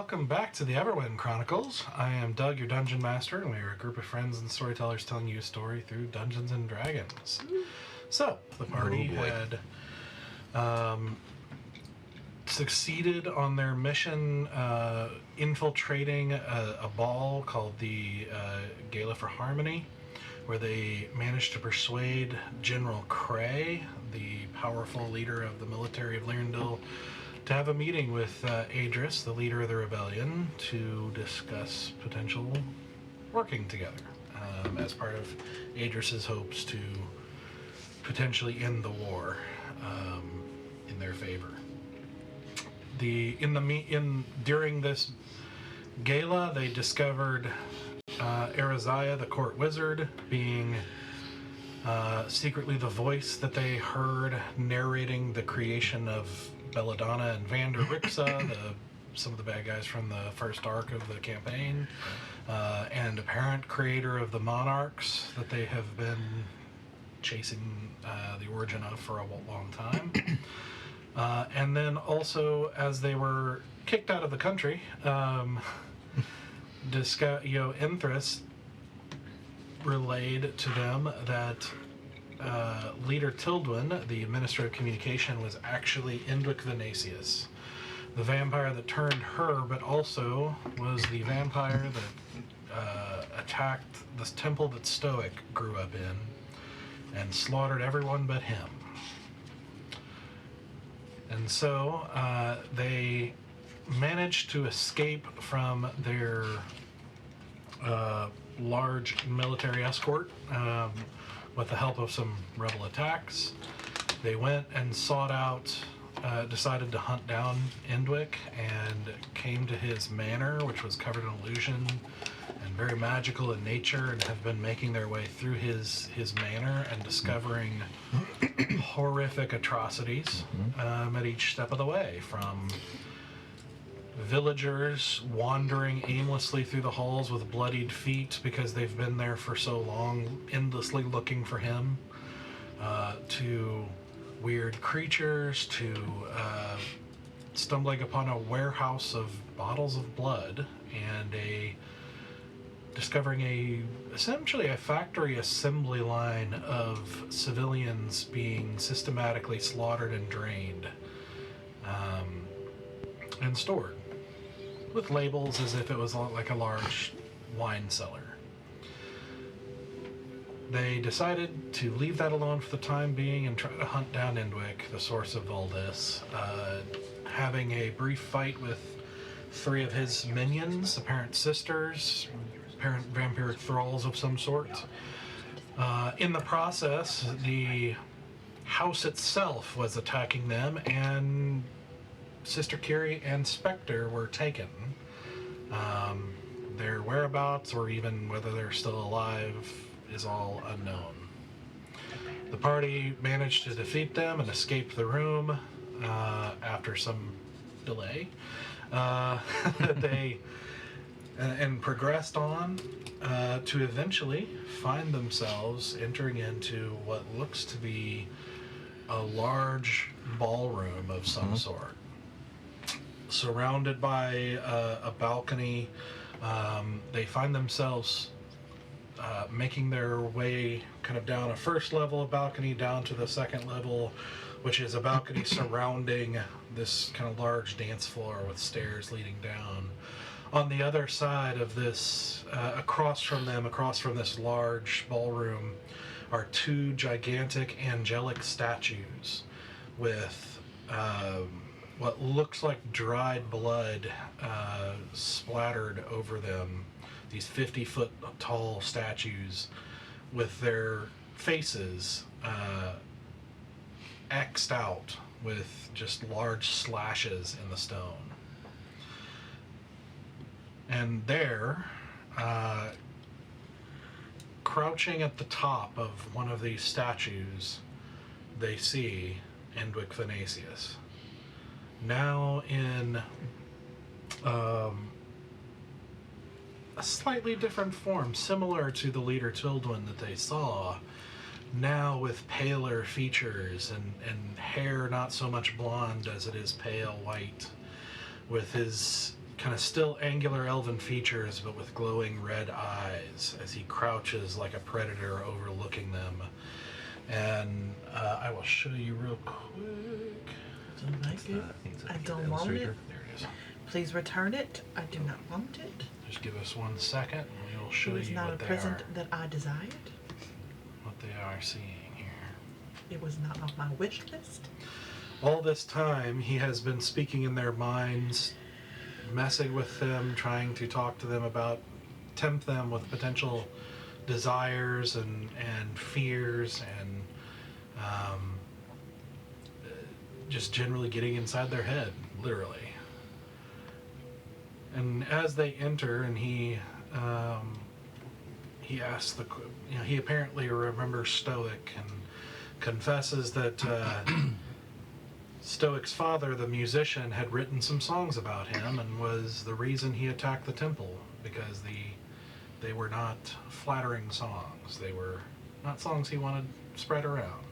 welcome back to the Everwind Chronicles. I am Doug, your dungeon master, and we are a group of friends and storytellers telling you a story through Dungeons and Dragons. So, the party had succeeded on their mission infiltrating a ball called the Gala for Harmony, where they managed to persuade General Cray, the powerful leader of the military of Lyrandil, to have a meeting with Adris, the leader of the rebellion, to discuss potential working together as part of Adris's hopes to potentially end the war in their favor. During this gala, they discovered Ariziah, the court wizard, being secretly the voice that they heard narrating the creation of Belladonna and Vander Rixa, some of the bad guys from the first arc of the campaign, and apparent creator of the monarchs that they have been chasing the origin of for a long time. And then also, as they were kicked out of the country, Enthras relayed to them that Leader Tildwin, the Minister of Communication, was actually Enwic Venacious, the vampire that turned her, but also was the vampire that attacked this temple that Stoic grew up in and slaughtered everyone but him. And so they managed to escape from their large military escort with the help of some rebel attacks. They went and sought out, decided to hunt down Enwic, and came to his manor, which was covered in illusion and very magical in nature, and have been making their way through his manor and discovering horrific atrocities at each step of the way, from villagers wandering aimlessly through the halls with bloodied feet because they've been there for so long, endlessly looking for him, to weird creatures, to stumbling upon a warehouse of bottles of blood and discovering essentially a factory assembly line of civilians being systematically slaughtered and drained and stored with labels as if it was like a large wine cellar. They decided to leave that alone for the time being and try to hunt down Enwic, the source of all this, having a brief fight with 3 of his minions, apparent sisters, apparent vampiric thralls of some sort. In the process, the house itself was attacking them, and Sister Kiri and Specter were taken. Their whereabouts, or even whether they're still alive, is all unknown. The party managed to defeat them and escape the room after some delay. And progressed on to eventually find themselves entering into what looks to be a large ballroom of some sort, surrounded by a balcony. They find themselves making their way kind of down a first level of balcony down to the second level, which is a balcony surrounding this kind of large dance floor with stairs leading down. On the other side of this, across from this large ballroom, are 2 gigantic angelic statues with what looks like dried blood splattered over them. These 50-foot tall statues with their faces X'd out with just large slashes in the stone. And there, crouching at the top of one of these statues, they see Enwic Venacious. Now in a slightly different form, similar to the leader Tildwin that they saw, now with paler features and hair not so much blonde as it is pale white, with his kind of still angular elven features, but with glowing red eyes as he crouches like a predator overlooking them. And I will show you real quick. Don't like it. I don't want it. There it is. Please return it. I do not want it. Just give us 1 second, and we'll show you It was not a present that I desired. What they are seeing here. It was not on my wish list. All this time, he has been speaking in their minds, messing with them, trying to talk to them about, tempt them with potential desires and fears, and just generally getting inside their head, literally. And as they enter, and he asks he apparently remembers Stoic and confesses that Stoic's father, the musician, had written some songs about him and was the reason he attacked the temple, because they were not flattering songs. They were not songs he wanted spread around.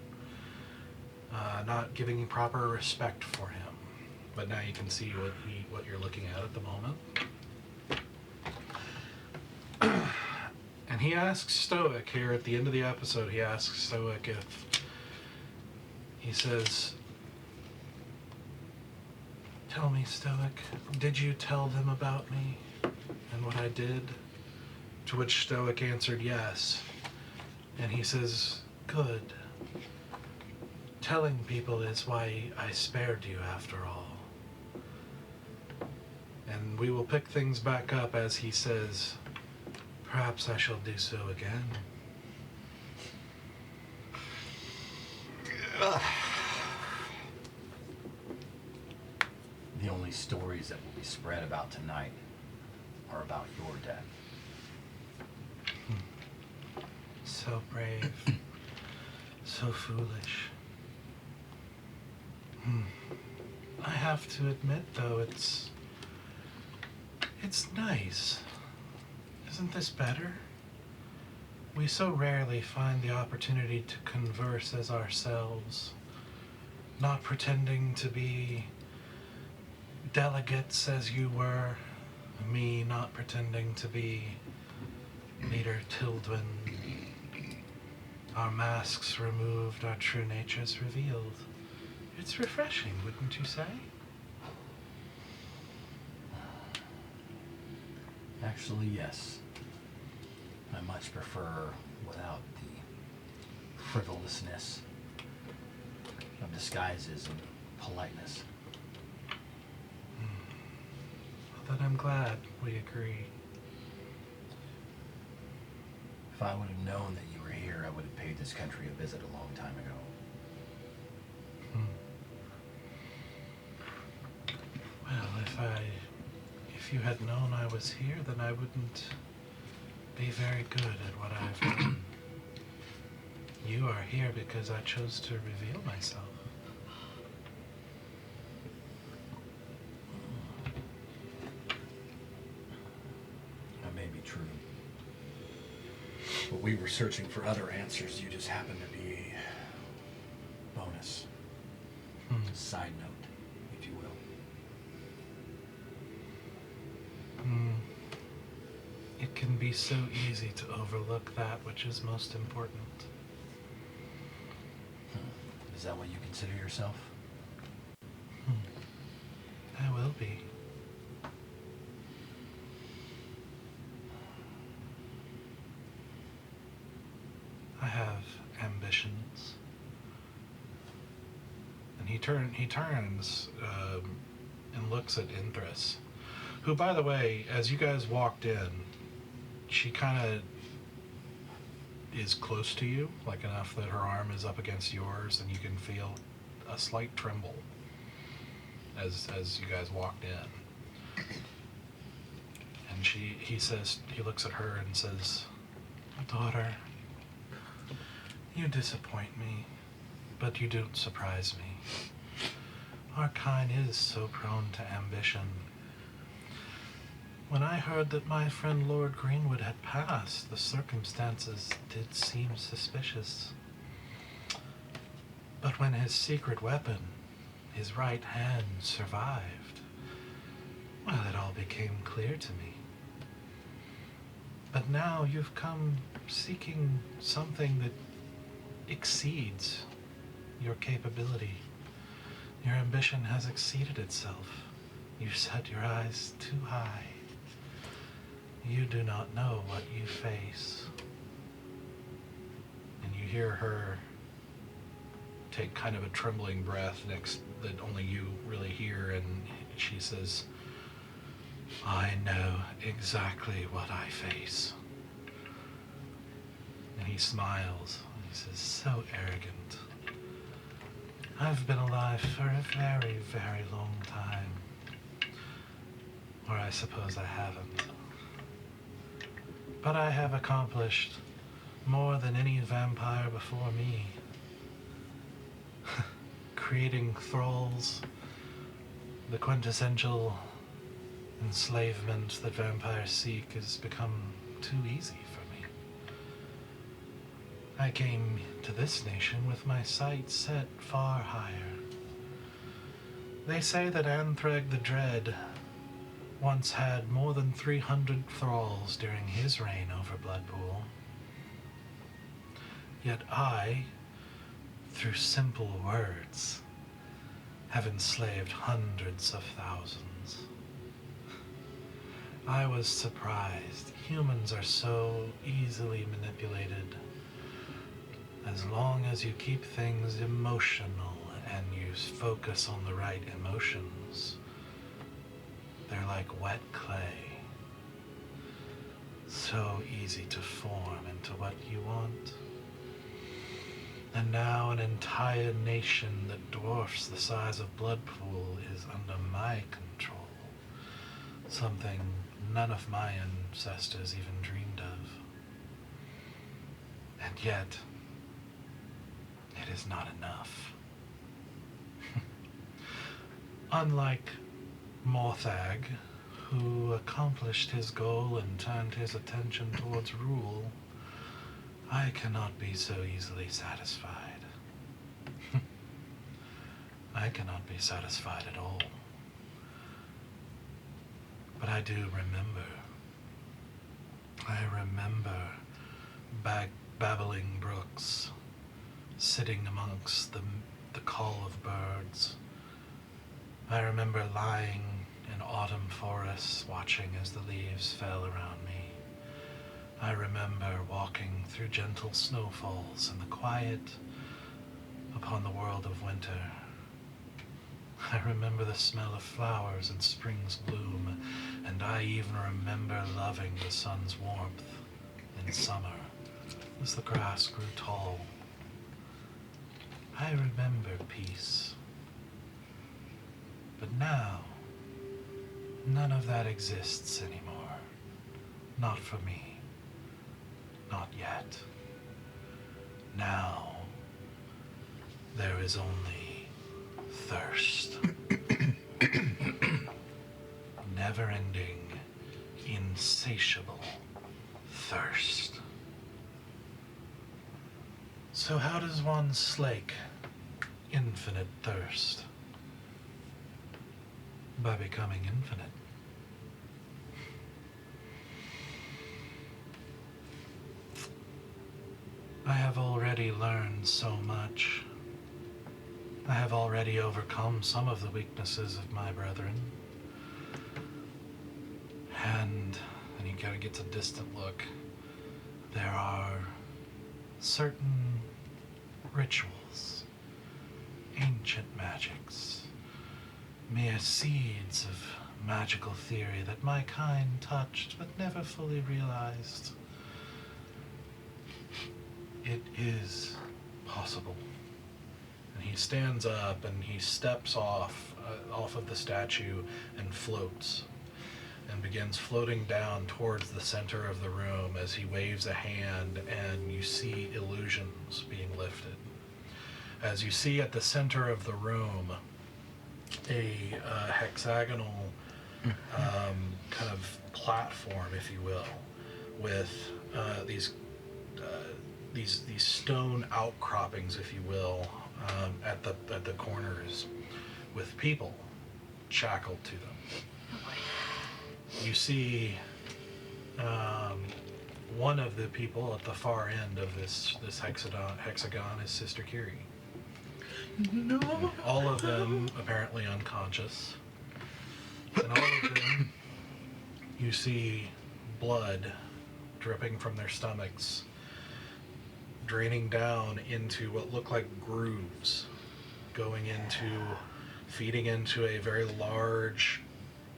Not giving proper respect for him. But now you can see what you're looking at the moment. And he asks Stoic here at the end of the episode, he asks Stoic if, he says, "Tell me, Stoic, did you tell them about me and what I did?" To which Stoic answered yes. And he says, "Good. Telling people is why I spared you after all." And we will pick things back up as he says, "Perhaps I shall do so again." The only stories that will be spread about tonight are about your death. So brave. So foolish. I have to admit, though, it's nice. Isn't this better? We so rarely find the opportunity to converse as ourselves, not pretending to be delegates as you were, me not pretending to be Leader Tildwin. Our masks removed, our true natures revealed. It's refreshing, wouldn't you say? Actually, yes. I much prefer without the frivolousness of disguises and politeness. Well, then I'm glad we agree. If I would have known that you were here, I would have paid this country a visit a long time ago. Well, if you had known I was here, then I wouldn't be very good at what I've done. You are here because I chose to reveal myself. That may be true. But we were searching for other answers. You just happened to be bonus. Side note, if you will. It can be so easy to overlook that which is most important. Is that what you consider yourself? I will be. I have ambitions. And he turns and looks at Inthris, who, by the way, as you guys walked in, she kind of is close to you, like enough that her arm is up against yours, and you can feel a slight tremble as you guys walked in. And he looks at her and says, "Daughter, you disappoint me, but you don't surprise me. Our kind is so prone to ambition. When I heard that my friend Lord Greenwood had passed, the circumstances did seem suspicious. But when his secret weapon, his right hand, survived, well, it all all became clear to me. But now you've come seeking something that exceeds your capability. Your ambition has exceeded itself. You set your eyes too high. You do not know what you face. And you hear her take kind of a trembling breath next that only you really hear, and she says, I know exactly what I face. And he smiles, and he says, so arrogant. I've been alive for a very, very long time. Or I suppose I haven't. But I have accomplished more than any vampire before me. Creating thralls, the quintessential enslavement that vampires seek, has become too easy for me. I came to this nation with my sights set far higher. They say that Anthreg the Dread once had more than 300 thralls during his reign over Bloodpool. Yet I, through simple words, have enslaved hundreds of thousands. I was surprised. Humans are so easily manipulated. As long as you keep things emotional and you focus on the right emotions, they're like wet clay. So easy to form into what you want. And now an entire nation that dwarfs the size of Bloodpool is under my control. Something none of my ancestors even dreamed of. And yet, it is not enough. Unlike Morthag, who accomplished his goal and turned his attention towards rule, I cannot be so easily satisfied. I cannot be satisfied at all. But I do remember. I remember babbling brooks, sitting amongst the call of birds. I remember lying in autumn forests, watching as the leaves fell around me. I remember walking through gentle snowfalls in the quiet upon the world of winter. I remember the smell of flowers in spring's bloom, and I even remember loving the sun's warmth in summer as the grass grew tall. I remember peace. But now, none of that exists anymore. Not for me. Not yet. Now, there is only thirst. Never-ending, insatiable thirst. So how does one slake infinite thirst? By becoming infinite. I have already learned so much. I have already overcome some of the weaknesses of my brethren. And he kind of gets a distant look. There are certain rituals, ancient magics, mere seeds of magical theory that my kind touched but never fully realized. It is possible. And he stands up and he steps off of the statue and floats, and begins floating down towards the center of the room as he waves a hand, and you see illusions being lifted. As you see at the center of the room, a hexagonal kind of platform, if you will, with these stone outcroppings, if you will, at the corners, with people shackled to them. you see one of the people at the far end of this hexagon is Sister Curie. No. All of them apparently unconscious. And all of them, you see blood dripping from their stomachs, draining down into what look like grooves, feeding into a very large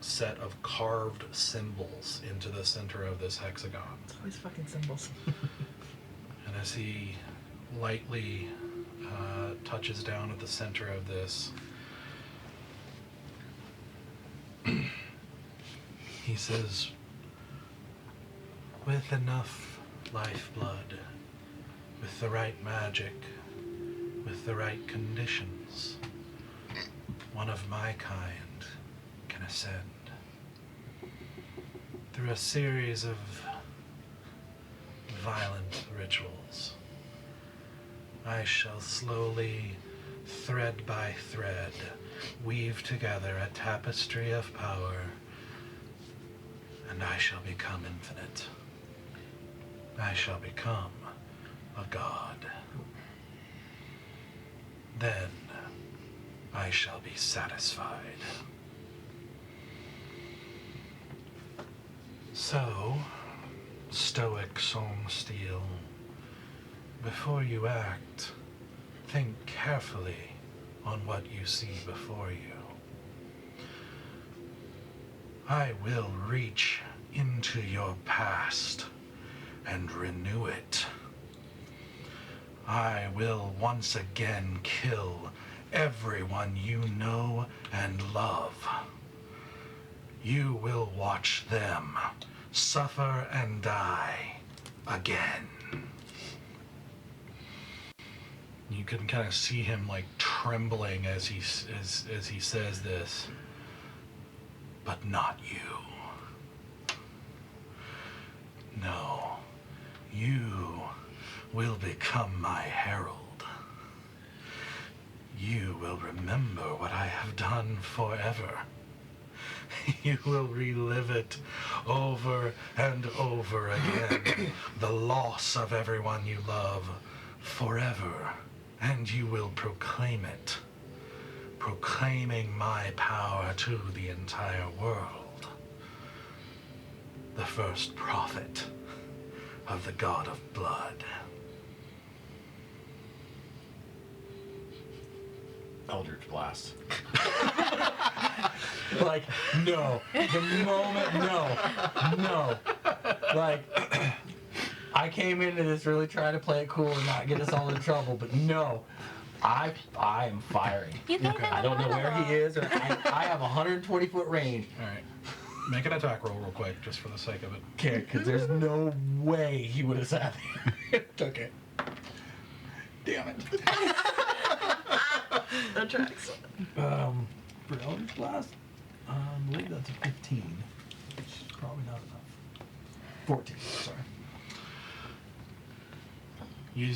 set of carved symbols into the center of this hexagon. It's always fucking symbols. And as he lightly touches down at the center of this, he says, with enough lifeblood, with the right magic, with the right conditions, one of my kind can ascend. Through a series of violent rituals, I shall slowly, thread by thread, weave together a tapestry of power, and I shall become infinite. I shall become a god. Then I shall be satisfied. So, Stoic song steel, before you act, think carefully on what you see before you. I will reach into your past and renew it. I will once again kill everyone you know and love. You will watch them suffer and die again. You can kind of see him like trembling as he says this. But not you. No, you will become my herald. You will remember what I have done forever. You will relive it over and over again. The loss of everyone you love forever. And you will proclaim it. Proclaiming my power to the entire world. The first prophet of the god of blood. Eldritch Blast. Like, no. The moment, no. Like, I came into this really trying to play it cool and not get us all in trouble, but no. I am firing. I don't know where he is. Or I have 120-foot range. All right. Make an attack roll real quick, just for the sake of it. Okay, because there's no way he would have sat there. Okay. Damn it. That tracks. For Eldritch Blast, I believe that's a 15. Which is probably not enough. 14, sorry. You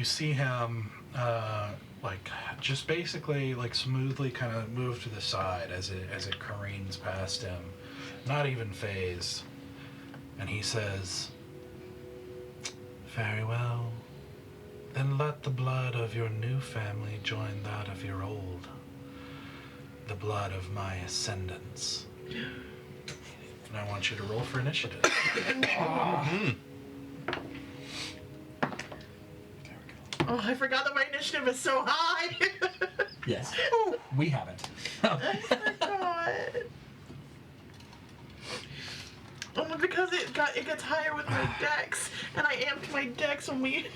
see him like just basically like smoothly kind of move to the side as it careens past him, not even phased, and he says, "Very well. Then let the blood of your new family join that of your old. The blood of my ascendants." And I want you to roll for initiative. Oh, I forgot that my initiative is so high. Yes. We haven't. I forgot. Only because it gets higher with my dex, and I amped my dex when we.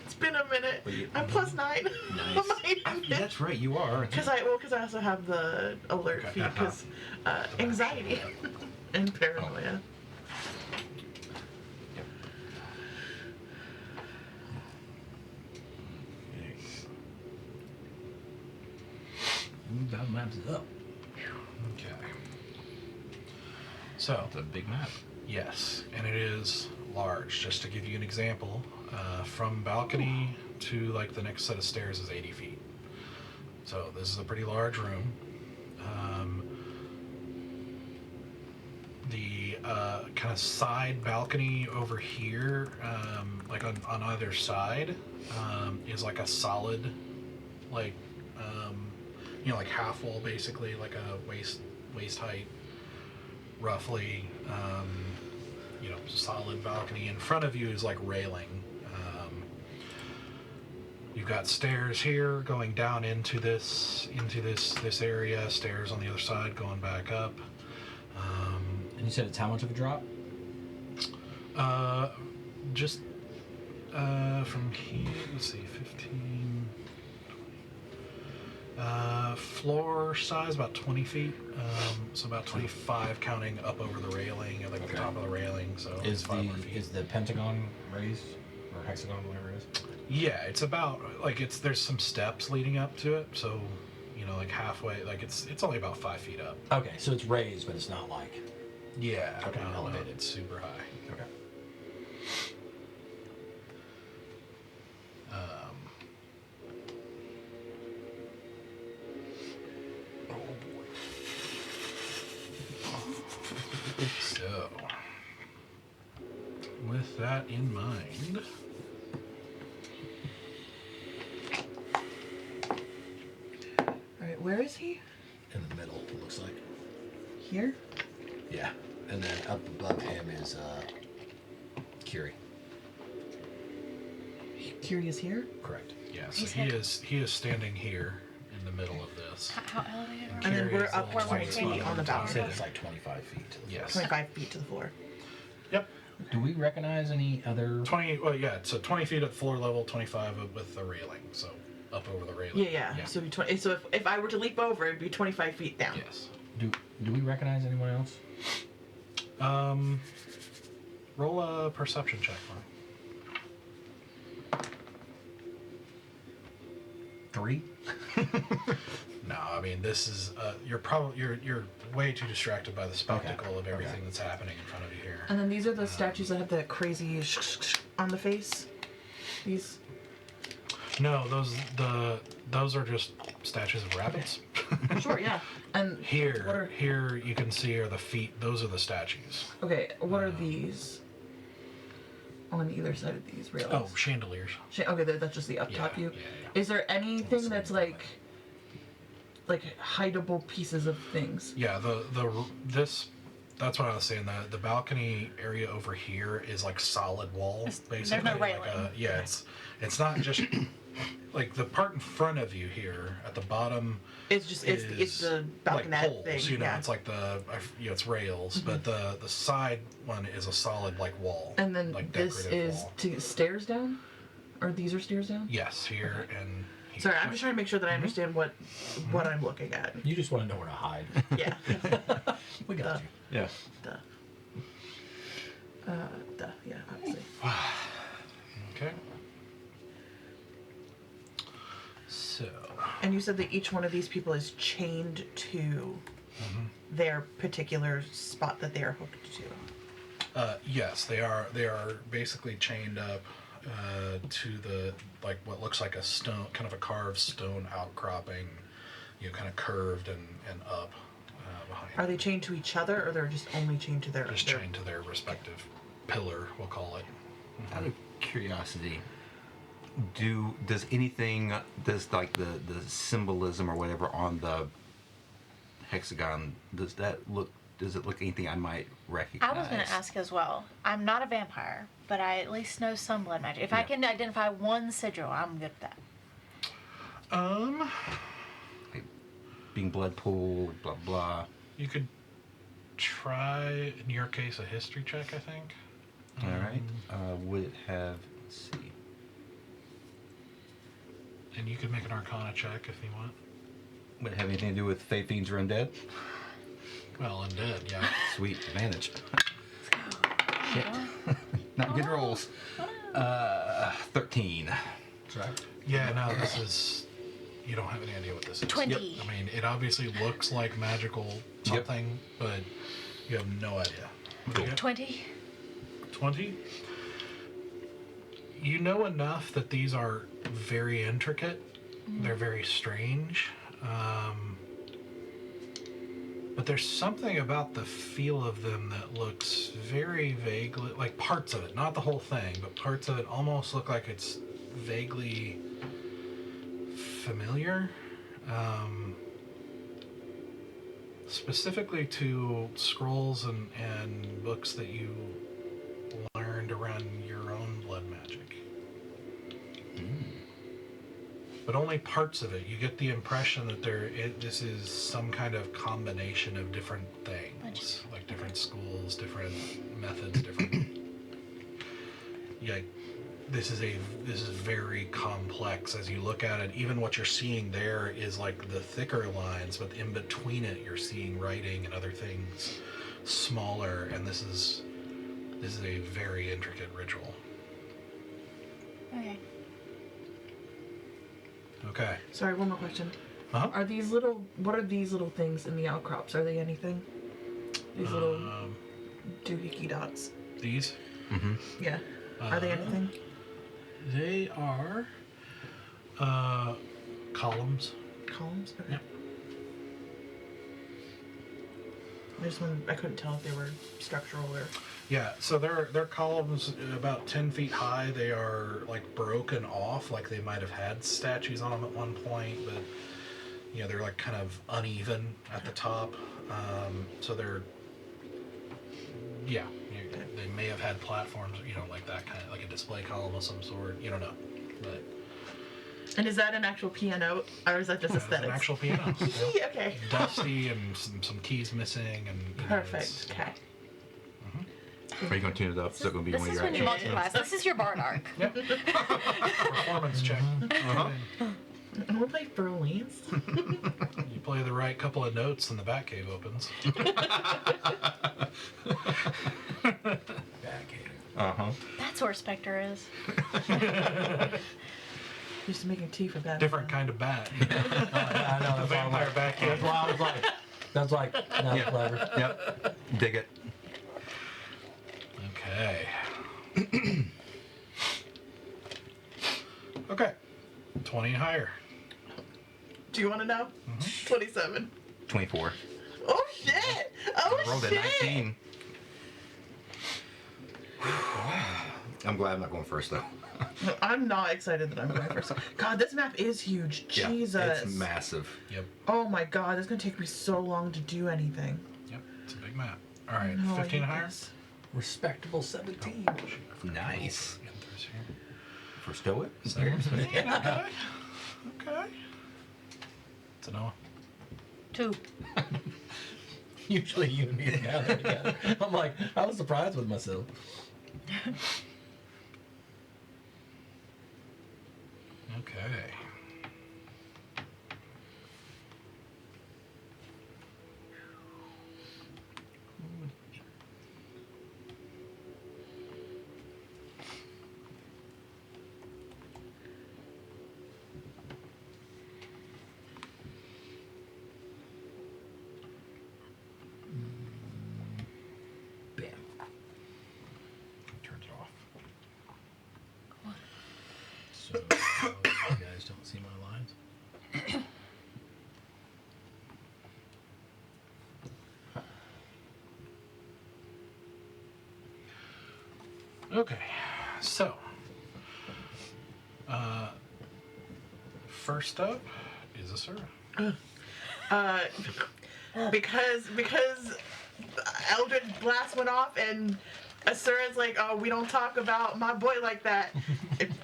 It's been a minute. I'm +9. Nice. Yeah, that's right, you are. Because I also have the alert feed because anxiety and paranoia. That maps it up. Okay. So, It's a big map. yes, and it is large. Just to give you an example, from balcony to like the next set of stairs is 80 feet. So this is a pretty large room. the kind of side balcony over here, like on either side, is like a solid, like like half wall basically, like a waist height, roughly. Solid balcony. In front of you is like railing. You've got stairs here going down into this area. Stairs on the other side going back up. And you said it's how much of a drop? Just from here, let's see, 15. Floor size about 20 feet, so about 25 counting up over the railing, and like the top of the railing. So Is 5 more feet. is the pentagon raised or hexagon, whatever it is? Yeah, it's about there's some steps leading up to it, so like halfway, like it's only about 5 feet up. Okay, so it's raised, but it's not like. Yeah, Okay, elevated. It's super high. Okay. So, with that in mind, Alright, where is he? In the middle, it looks like. Here? Yeah. And then up above him is Curie. Curious here? Correct. yeah, so He's he is standing here in the middle of this. How elevated are And then Curious we're little up where tiny we're spot standing on the You balcony. said it's like 25 feet to the Yes. 25 feet to the floor. Yep. Do we recognize any other? 20. Well, yeah. So 20 feet at floor level, 25 with the railing. So up over the railing. Yeah. So, if I were to leap over, it'd be 25 feet down. Yes. Do we recognize anyone else? Roll a perception check for me. 3. No, I mean this is you're way too distracted by the spectacle of everything that's happening in front of you here. And then these are the statues that have the crazy on the face. These. No, those are just statues of rabbits. Sure, yeah. And Here you can see are the feet. Those are the statues. Okay, what are these? On either side of these railings. Oh, chandeliers. Okay, that's just the up top view. Yeah. Is there anything that's like hideable pieces of things? Yeah, that's what I was saying. The balcony area over here is like solid wall, basically. There's no Like railing. it's not just like the part in front of you here at the bottom. It's just it's the balcony like poles, thing. it's like it's rails, but the side one is a solid like wall. And then like this decorative is wall. to stairs down, or these are stairs down. Yes, here and here. Sorry, I'm just trying to make sure that I understand what I'm looking at. You just want to know where to hide. Yeah. We got you. Yeah. Duh. Yeah, obviously. Okay. So. And you said that each one of these people is chained to their particular spot that they are hooked to. Yes, they are. They are basically chained up to the what looks like a stone, kind of a carved stone outcropping, kind of curved and up behind. Are they chained to each other, or they're just only chained to their? Just chained to their respective pillar, we'll call it. Out of curiosity, does like the symbolism or whatever on the hexagon, does it look anything I might recognize? I was going to ask as well. I'm not a vampire, but I at least know some blood magic. If I can identify one sigil, I'm good at that. Like being blood pool, blah blah. You could try, in your case, a history check, I think. All right. Would it have? Let's see. And you could make an Arcana check if you want. Would it have anything to do with Fey Fiends or Undead? Well, undead, yeah. Sweet advantage. Shit. Not good rolls. 13. Sorry. Yeah, no, this is... You don't have any idea what this is. 20. I mean, it obviously looks like magical something, but you have no idea. Cool. 20. 20? You know enough that these are very intricate. They're very strange. But there's something about the feel of them that looks very vaguely, like parts of it, not the whole thing, but parts of it almost look like it's vaguely familiar. Specifically to scrolls and books that you learned around your own blood magic. But only parts of it. You get the impression that this is some kind of combination of different things, like different schools, different methods, different. Yeah, this is very complex as you look at it. Even what you're seeing there is like the thicker lines, but in between it, you're seeing writing and other things smaller. And this is a very intricate ritual. Okay. Okay. Sorry, one more question. Uh-huh. What are these little things in the outcrops? Are they anything? These little doohickey dots. These? Mm-hmm. Yeah. Are they anything? They are columns. Columns? Okay. Yep. I couldn't tell if they were structural or... Yeah, so they're columns about 10 feet high. They are like broken off, like they might have had statues on them at one point, but they're like kind of uneven at the top. So they're they may have had platforms, like that kind of like a display column of some sort. You don't know, but. And is that an actual piano, or is that just It's aesthetics? an actual piano. Yeah. Okay. Dusty and some keys missing and. Perfect. Okay. Are you going to tune it up? Is that going to be This one of is your when you actions? multi-class. This is your bard arc. Yep. Performance check. Uh-huh. And we'll play Berlin's. You play the right couple of notes and the bat cave opens. Uh-huh. That's where Specter is. Used to making tea for that. Different kind of bat. I know. The vampire bat cave. That's why I was like, that's clever. Yep. Dig it. Okay. Okay. 20 and higher. Do you want to know? 27. 24. Oh shit! Oh I rolled a shit! 19. I'm glad I'm not going first though. No, I'm not excited that I'm going first. God, this map is huge. Jesus. Yeah, it's massive. Yep. Oh my god, it's gonna take me so long to do anything. Yep. It's a big map. All right. No, I 15 and hate higher. this. Respectable 17. Nice. Get those here. For Stoic? Okay. Okay. It's a Noah. 2. Usually you and me together. I'm like, I was surprised with myself. Okay. Bam. Turns it off. So, you guys don't see my lines? Okay. So. First up is Asura. Because Eldritch Blast went off and Asura's like, oh, we don't talk about my boy like that.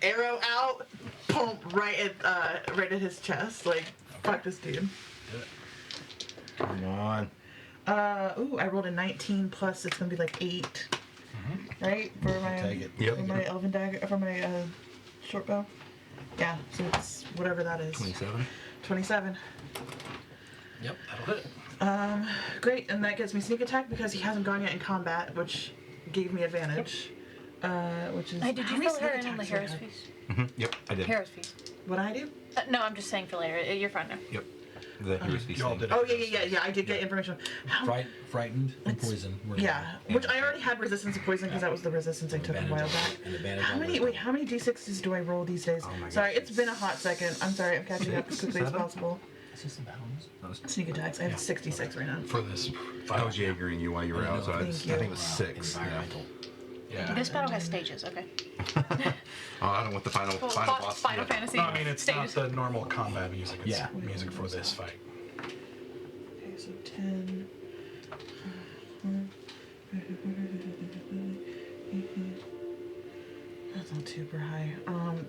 Arrow out, pump right at his chest. Like, fuck this dude. Come on. Ooh, I rolled a 19 plus. It's gonna be like 8, right? For my take it. Yep. for my elven dagger, for my short bow. Yeah, so it's whatever that is. 27. 27. Yep, that'll hit. Great, and that gets me sneak attack because he hasn't gone yet in combat, which gave me advantage. Which is. Hey, did how you many fill her sneak in on the attacks do I Harris have? feast? Yep, I did. Harris feast. What I do? No, I'm just saying for later. You're fine now. Yep. The Heroes Feast Y'all thing. did it. Oh yeah. I did get information. How, Frightened and poison. yeah, which I already had resistance to poison because that was the resistance I took a while back. And advantage How on many? the- Wait, how many d6s do I roll these days? Oh my Sorry, gosh, it's been a hot second. I'm sorry. I'm catching up as quickly as 7? possible. Is this the bounds? Sneak attacks. I have 66 right now. For this I fight. was Jaegering you while you were out, so I Thank think you. it was 6. Yeah. Environmental. Yeah. This battle has stages, okay? Oh, I don't want the final boss. Final Yeah. Fantasy No, I mean, it's stages. not the normal combat music. It's Yeah. music for this fight. Okay, so 10. That's not super high.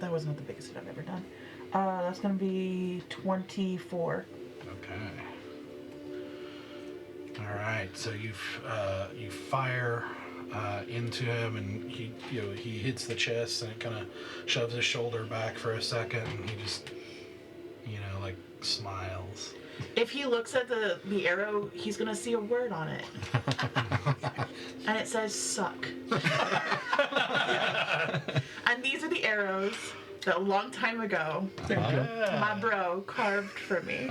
That was not the biggest hit I've ever done. That's gonna be 24. Okay. All right. So you fire into him, and he hits the chest, and it kind of shoves his shoulder back for a second, and he just like smiles. If he looks at the arrow, he's gonna see a word on it. And it says suck. And these are the arrows that a long time ago my bro carved for me.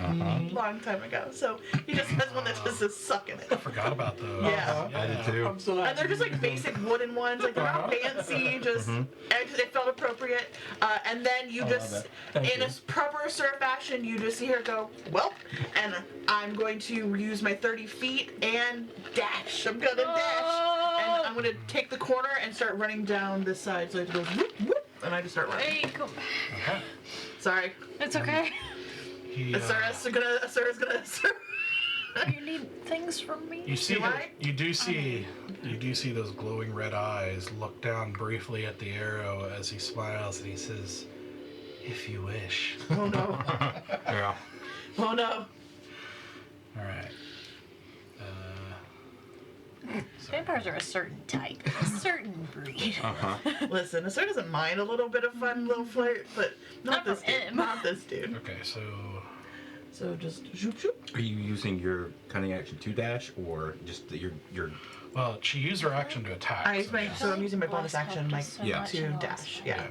Long time ago. So he just has one that just says suck in it. I forgot about those. Yeah. I did too. And they're just like basic wooden ones, like they're not fancy, just it felt appropriate. And then you just, in a proper surf fashion, you just hear it go, well, and I'm going to use my 30 feet and dash. I'm gonna dash. And I'm gonna take the corner and start running down this side. So it goes whoop, whoop, and I just start running. Hey, come. Okay. Sorry. It's okay. He, Asura's gonna. You need things from me? you see, Do I? you do see those glowing red eyes look down briefly at the arrow as he smiles, and he says, "If you wish." Oh no. Yeah. Oh no. All right. Vampires are a certain type, a certain breed. Listen, Asura doesn't mind a little bit of fun, little flirt, but not Not this from dude. him. Not this dude. Okay, so So just zoop zoop. Are you using your cunning action to dash, or just your? well, she used her action to attack. I use my yeah. so I'm using my bonus Bless action helped like us so Yeah. much to in the last dash. fight. Yeah.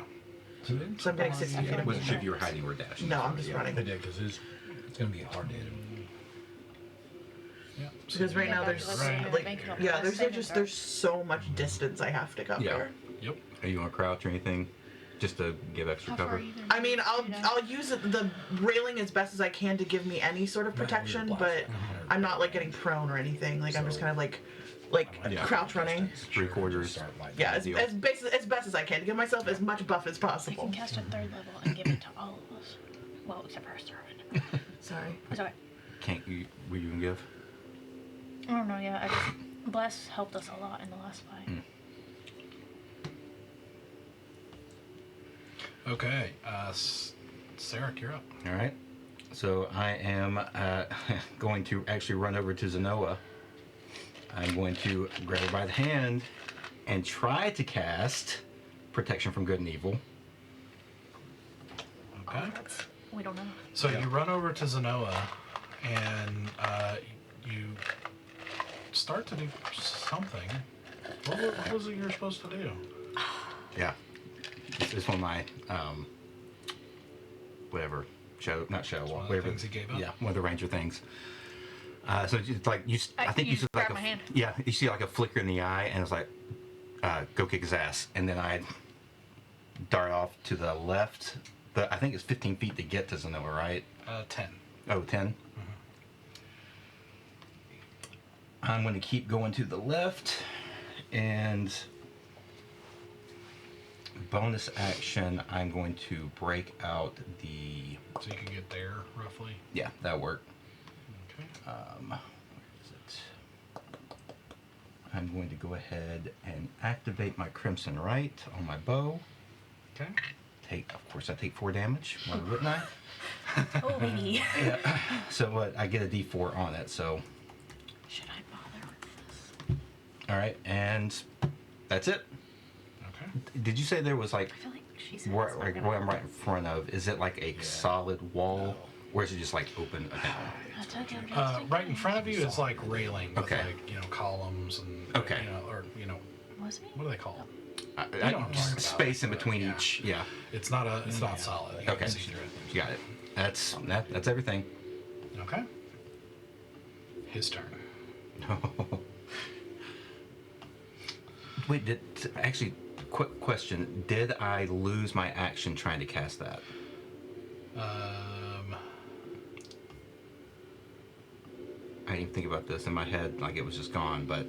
So I'm getting 60 feet. Yeah. of Wasn't sure if you were movement. hiding or dashing. No, I'm just Yeah. running. I did, because it's going to be hard to hit him. Yeah. Because right now there's Right. there's so much distance I have to cover. Yeah. Yep. Are you on crouch or anything, just to give extra How far cover? are you gonna I mean, do that? I'll use the railing as best as I can to give me any sort of protection, but I'm not like getting prone or anything. Like I'm just kind of like Yeah. crouch running. 3/4. Yeah, as Deal. best as I can to give myself as much buff as I possible. can cast a 3rd level and give it to all of us. Well, except for her servant. Sorry. It's okay. Can't you? Will you give? I don't know, yeah. Bless helped us a lot in the last fight. Okay. Sarek, you're up. All right. So I am going to actually run over to Zenoa. I'm going to grab her by the hand and try to cast Protection from Good and Evil. Okay. We don't know. So you run over to Zenoa, and you start to do something. What was it you were supposed to do? Yeah. It's one of my whatever not shadow It's wall. one of the Whatever things he gave up? Yeah, one of the ranger things. So it's like you. I think you you see like grab my hand. yeah. You see like a flicker in the eye, and it's like, go kick his ass, and then I dart off to the left. I think it's 15 feet to get to Zenoa, right? 10. Oh, 10? I'm going to keep going to the left, and bonus action, I'm going to break out the... So you can get there, roughly. Yeah, that'll work. Okay. Where is it? I'm going to go ahead and activate my Crimson Right on my bow. Okay. Of course, I take 4 damage. Why wouldn't I? Oh, baby. Yeah. So what? I get a D4 on it, so... Should I bother with this? All right, and that's it. Okay. Did you say there was like I feel like she said where, it's not like, gonna what I'm right in front of? Is it like a solid wall, or is it just like open down? I told you I'm just Right in front of you is like railing with Okay. like columns and Okay. or Was he? what do they call them? I, know what I'm talking about. space in between Yeah. each. Yeah. It's not solid. You Okay. can see through it. Got it. That's everything. Okay. His turn. Wait, actually, quick question. Did I lose my action trying to cast that? didn't even think about this in my head. Like it was just gone. But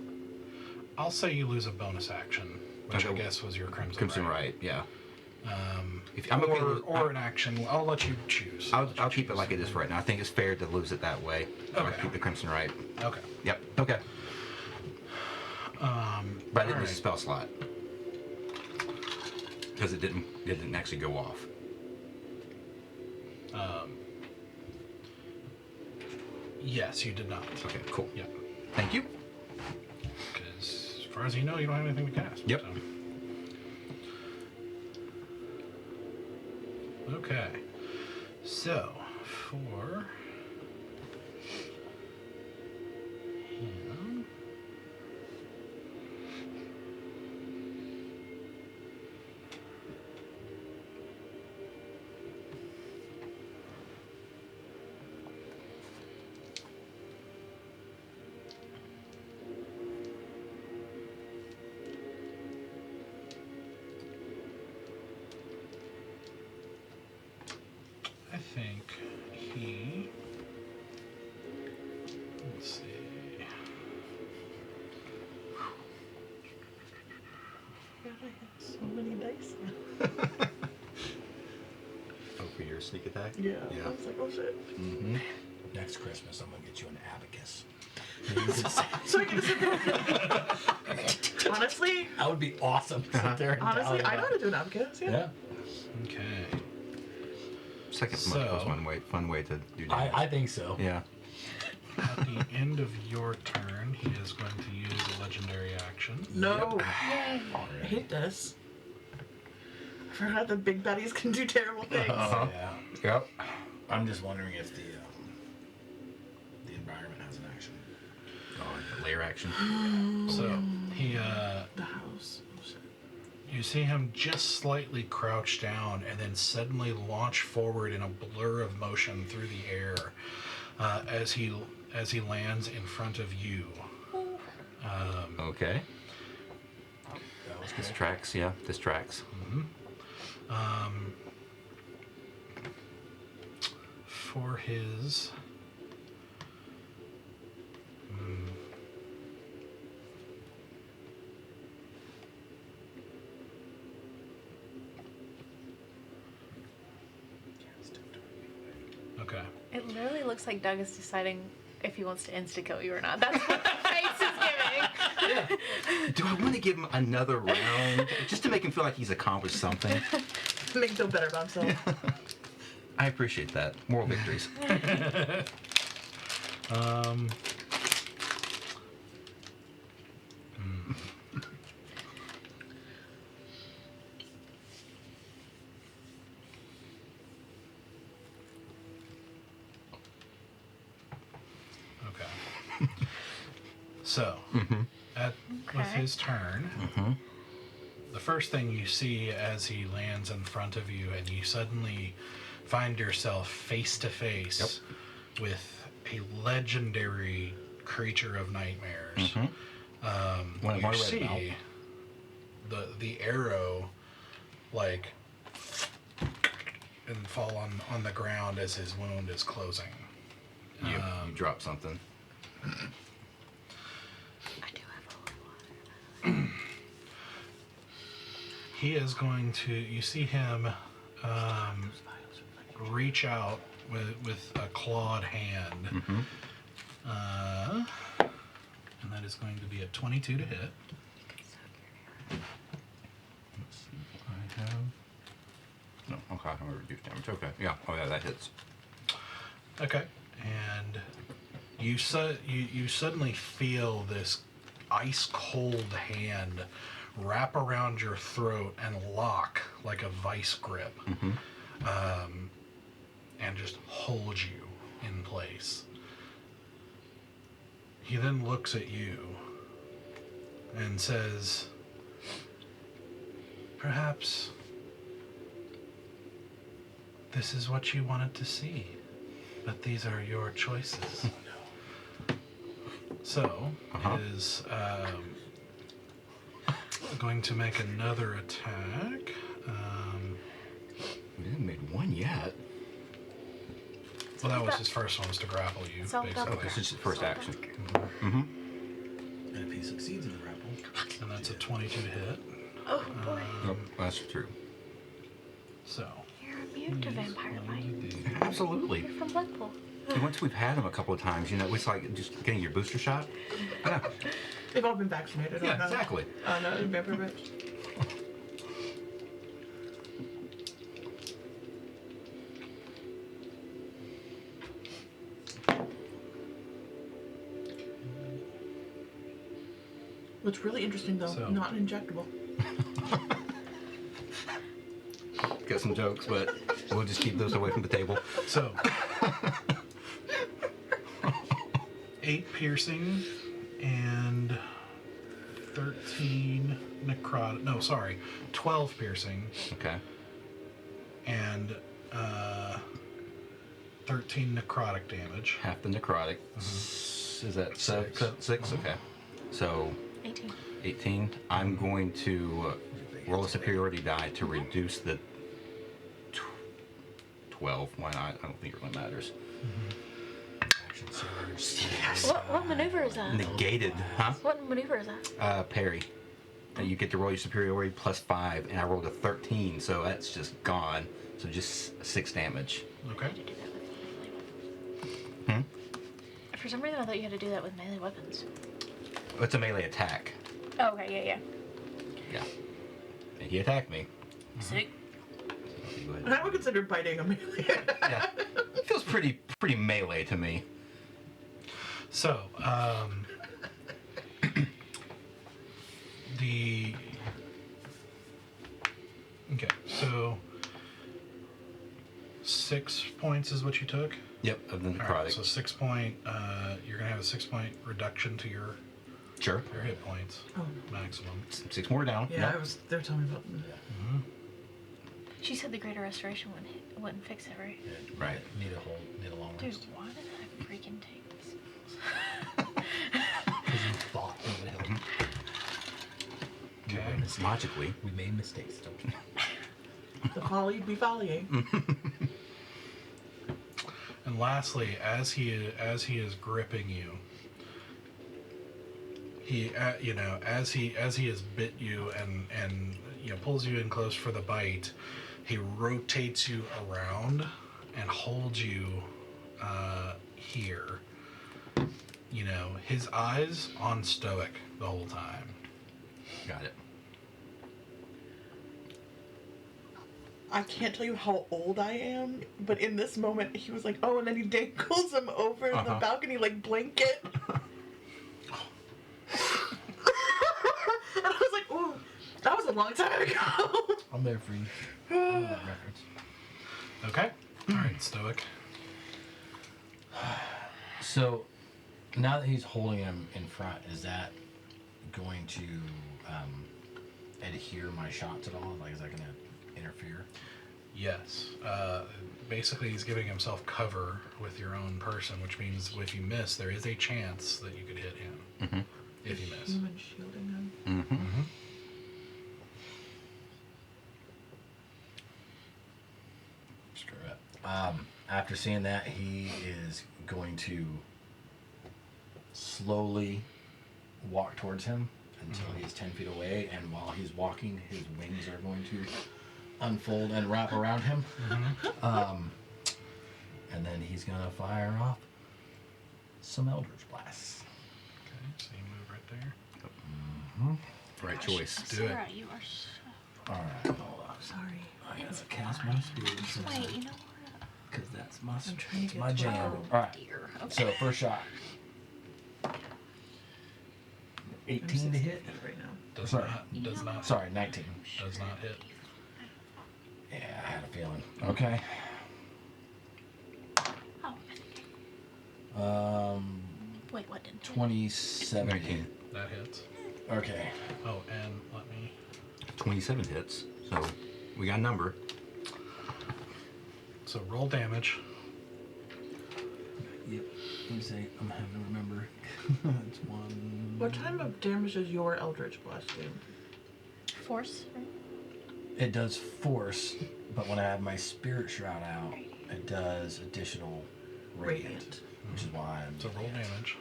I'll say you lose a bonus action, which I guess was your Crimson right. Yeah. If or an action. I'll let you choose. I'll keep it like it is for right now. I think it's fair to lose it that way. So I'll Okay. keep the Crimson right. Okay. Yep. Okay. But I didn't use alright. a spell slot because it didn't actually go off. Yes, you did not. Okay. Cool. Yeah. Thank you. Because as far as you know, you don't have anything to cast. Yep. So. Okay. So, for him, I think he. Let's see. God, I have so many dice. Oh, for your sneak attack. Yeah. Yeah. I was like, oh shit. Mm-hmm. Next Christmas, I'm gonna get you an abacus. So I can just sit honestly, That would be awesome. To sit there and honestly, tally I know how to do an abacus. Yeah. Yeah, Okay. Second So- was fun way to do damage. I think so. Yeah. At the end of your turn, he is going to use a legendary action. No. Yay. I hate this. I forgot that big baddies can do terrible things. Uh-huh. Yeah. Yep. I'm just wondering if the environment has an action. Oh, layer action. So he, The house. Oh shit. you see him just slightly crouch down and then suddenly launch forward in a blur of motion through the air as he lands in front of you. Okay. That was This good. tracks. Yeah. This tracks. For his okay. It literally looks like Doug is deciding if he wants to insta-kill you or not. That's what the face is giving. Do I want to give him another round just to make him feel like he's accomplished something? Make him feel better about himself. I appreciate that. Moral victories. Okay. So, with Okay. his turn, the first thing you see as he lands in front of you, and you suddenly find yourself face to face with a legendary creature of nightmares. One You more red see the arrow, like, and fall on the ground as his wound is closing. You drop something. I do have a little water. He is going to. You see him reach out with a clawed hand, and that is going to be a 22 to hit. Let's see what I have. No, okay, I'm gonna reduce damage. Okay, yeah, oh yeah, that hits. Okay, and you suddenly feel this ice cold hand wrap around your throat and lock like a vice grip, and just hold you in place. He then looks at you and says, "Perhaps this is what you wanted to see, but these are your choices." So, Uh-huh. he is going to make another attack. We haven't made one yet. Well, that was his first one, was to grapple you, It's all about basically. Okay, so it's just first action. And if he succeeds in the grapple, And that's a 22 to hit. Oh boy. Nope, that's true. So, You're immune to vampire bite. Absolutely. You're from Blackpool. And once we've had them a couple of times, it's like just getting your booster shot. Yeah, They've all been vaccinated. yeah, exactly. Oh no, vampire bites. What's really interesting though, So- not injectable. Got some jokes, but we'll just keep those away from the table. so 8 piercing and 13 necrotic. No, sorry, 12 piercing Okay. and 13 necrotic damage. Half the necrotic. Is that Six. six? Okay. So 18. 18. I'm going to roll a superiority die to reduce the 12. Why not? I don't think it really matters. action surge. What maneuver is that? Negated, huh? What maneuver is that? Parry. You get to roll your superiority plus 5, and I rolled a 13, so that's just gone. So just 6 damage. Okay. You had to do that with melee weapons. For some reason, I thought you had to do that with melee weapons. It's a melee attack. Oh, okay, yeah. Yeah. And he attacked me. Sick. Go ahead. I would consider biting a melee. Yeah. It feels pretty melee to me. So, the okay, so 6 points is what you took. Yep, of the All necrotic. right, so 6 point. You're gonna have a 6 point reduction to your Sure. hit points Oh. maximum. 6 more down. Yeah, Yep. they were telling me about. She said the greater restoration wouldn't fix it, right? Right. Need a long Dude, rest. why did I freaking take this? Because you thought it would help. Okay. Logically. We made mistakes, don't we? The folly be follying. And lastly, as he is gripping you, he as he has bit you and pulls you in close for the bite, he rotates you around and holds you here. His eyes on Stoic the whole time. Got it. I can't tell you how old I am, but in this moment, he was like, "Oh," and then he dangles him over the Uh-huh. balcony like blanket. And I was like, "Ooh, that was a long time ago." I'm there for you. On that reference. Okay. All right, Stoic. So, now that he's holding him in front, is that going to adhere my shots at all? Like, is that going to interfere? Yes. Basically, he's giving himself cover with your own person, which means if you miss, there is a chance that you could hit him. Mm-hmm. If you miss. Human shielding him. Mm-hmm. Screw it. After seeing that, he is going to slowly walk towards him until he's 10 feet away, and while he's walking, his wings are going to unfold and wrap around him. And then he's going to fire off some Eldritch Blasts. Okay, so you move right there. Right choice. Do it. Sarah, you are so... Alright, hold on. Sorry. I gotta cast my spirits. Wait, you know Because that's my, I'm trying to it's get my to jam. it. what? Alright, Dear. Okay. so first shot. 18 to hit. Right now. Does Sorry. not. Sorry, 19. Does not hit. Yeah, I had a feeling. Okay. Oh, wait, what didn't hit? 27 19. hit. That hits. Okay. Oh, and let me. 27 hits. So we got a number. So roll damage. Yep. Let me say, I'm having to remember. It's one. What type of damage does your Eldritch Blast do? Force, right? It does force, but when I have my Spirit Shroud out, it does additional radiant, which is why I'm. So roll damage.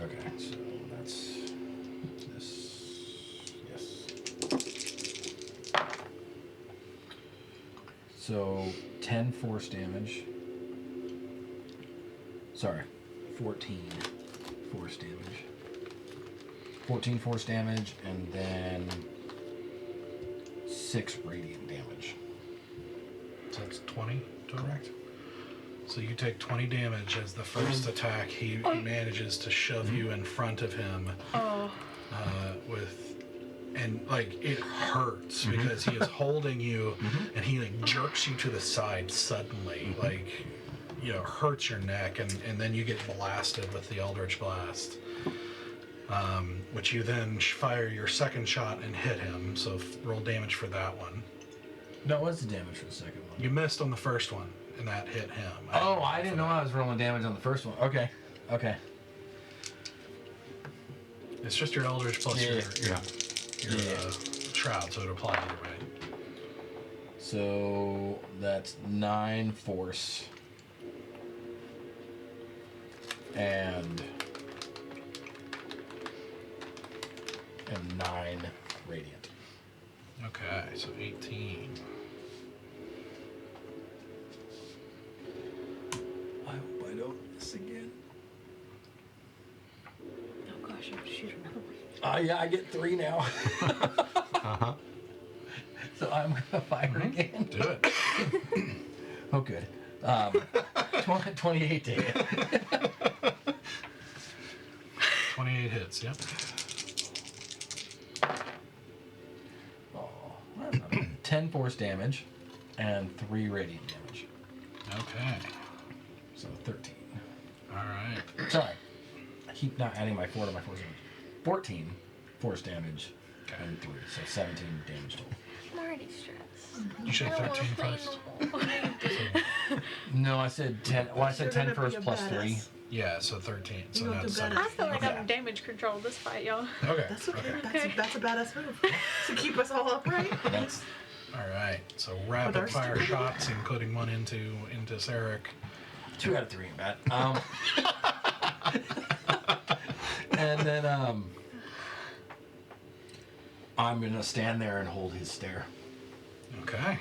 Okay, so that's this. Yes. So 10 force damage. Sorry, 14 force damage. 14 force damage, and then 6 radiant damage. So that's 20 total? Correct. So you take 20 damage as the first attack. He manages to shove you in front of him and like it hurts because he is holding you and he like jerks you to the side suddenly, like, you know, hurts your neck, and then you get blasted with the Eldritch Blast, which you then fire your second shot and hit him. So roll damage for that one. No, what's the damage for the second one? You missed on the first one, and that hit him. Oh, I didn't know I was rolling damage on the first one. Okay. It's just your Eldritch plus your Shroud, so it applies either way. So that's 9 force and 9 radiant. Okay, so 18. I hope I don't miss again. Oh gosh, I have to shoot another one. Yeah, I get 3 now. So I'm gonna fire again. Do it. Oh, good. 28 to hit. 28 hits, yep. Oh, 10 force damage and 3 radiant damage. Okay. So 13. Alright. Sorry. I keep not adding my 4 to my force damage. 14 force damage and 3. So 17 damage total. I'm already stressed. You said I don't 13 wanna first. play no more. No, I said 10. Well, I said You're 10 gonna be first a plus badass. 3. Yeah, so 13. So You don't now do it's better. 17. I feel like Okay. I'm damage control this fight, y'all. Okay. That's okay. Okay. That's a badass move. To keep us all upright. That's Alright. So With rapid our fire stupid- shots, including one into Sarek. 2 out of 3 ain't bad. And then I'm gonna stand there and hold his stare Okay.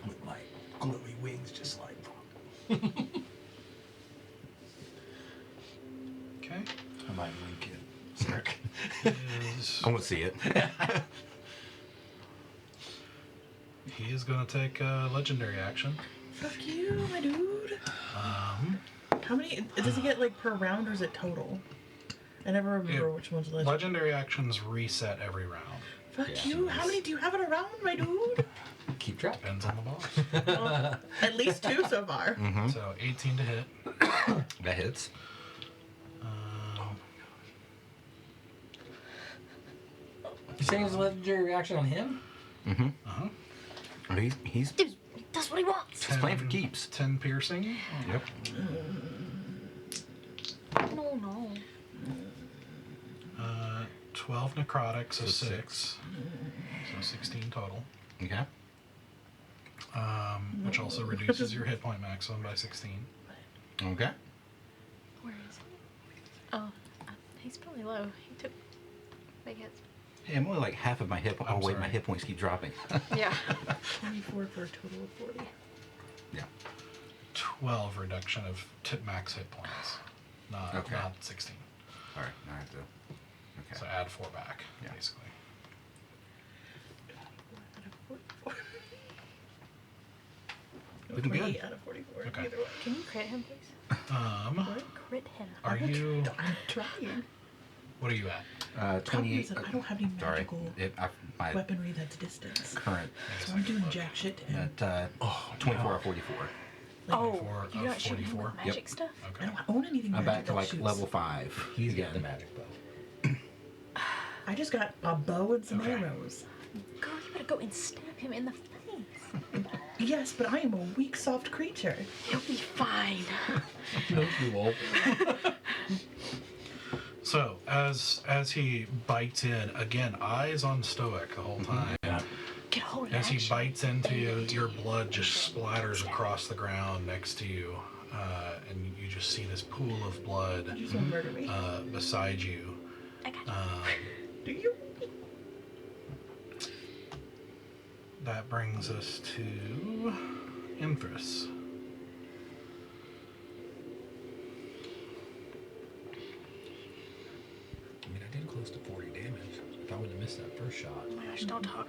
with my glowy wings, just like. Okay. I might wink it. Sarek. Is- I want to see it. he is going to take a legendary action. Fuck you, my dude. Um, How many? Does he get like per round or is it total? I never remember Yeah. which one's legend. legendary actions reset every round. Fuck Yeah. you. How many do you have in a round, my dude? Keep track. Depends on the boss. Well, at least 2 so far. So 18 to hit. That hits. You saying it's a legendary reaction on him? Uh-huh. He's Dude, that's what he wants. He's playing for keeps. 10 piercing. Yep. No. 12 necrotic, so So 6. So 16 total. Okay. Which also reduces your hit point maximum by 16. Okay. Where is he? Oh, he's probably low. He took big hits. Hey, I'm only like half of my hit. I'm Oh wait, sorry. my hit points keep dropping. Yeah. 24 for a total of 40. Yeah. 12 reduction of tip max hit points. Not 16. All right. Now I have to. Okay. So add 4 back, Yeah. basically. Out of 44. Looking good. 28 out of 44. Okay. Either way. Can you crit him, please? Crit him. Are you? I'm trying. What are you at? 28. I don't have any Sorry. magical My weaponry that's distance. current So I'm doing jack shit to him. at 24 or 44. Oh, 24 you're of not shooting him 44? with magic stuff? I Okay. don't own anything I'm magic back to that like shoots. level 5. He's again. got the magic bow. I just got a bow and some Okay. arrows. Girl, you better go and stab him in the face. Yes, but I am a weak, soft creature. He'll be fine. No, you won't. So as he bites in again, eyes on Stoic the whole time. Yeah. Get a hold As he bites into you, your blood just splatters across the ground next to you, and you just see this pool of blood You just want to murder me. beside you. I got you. Do you? That brings us to Empress. I mean, I did close to 40 damage. If I would have missed that first shot, Oh my gosh, don't talk.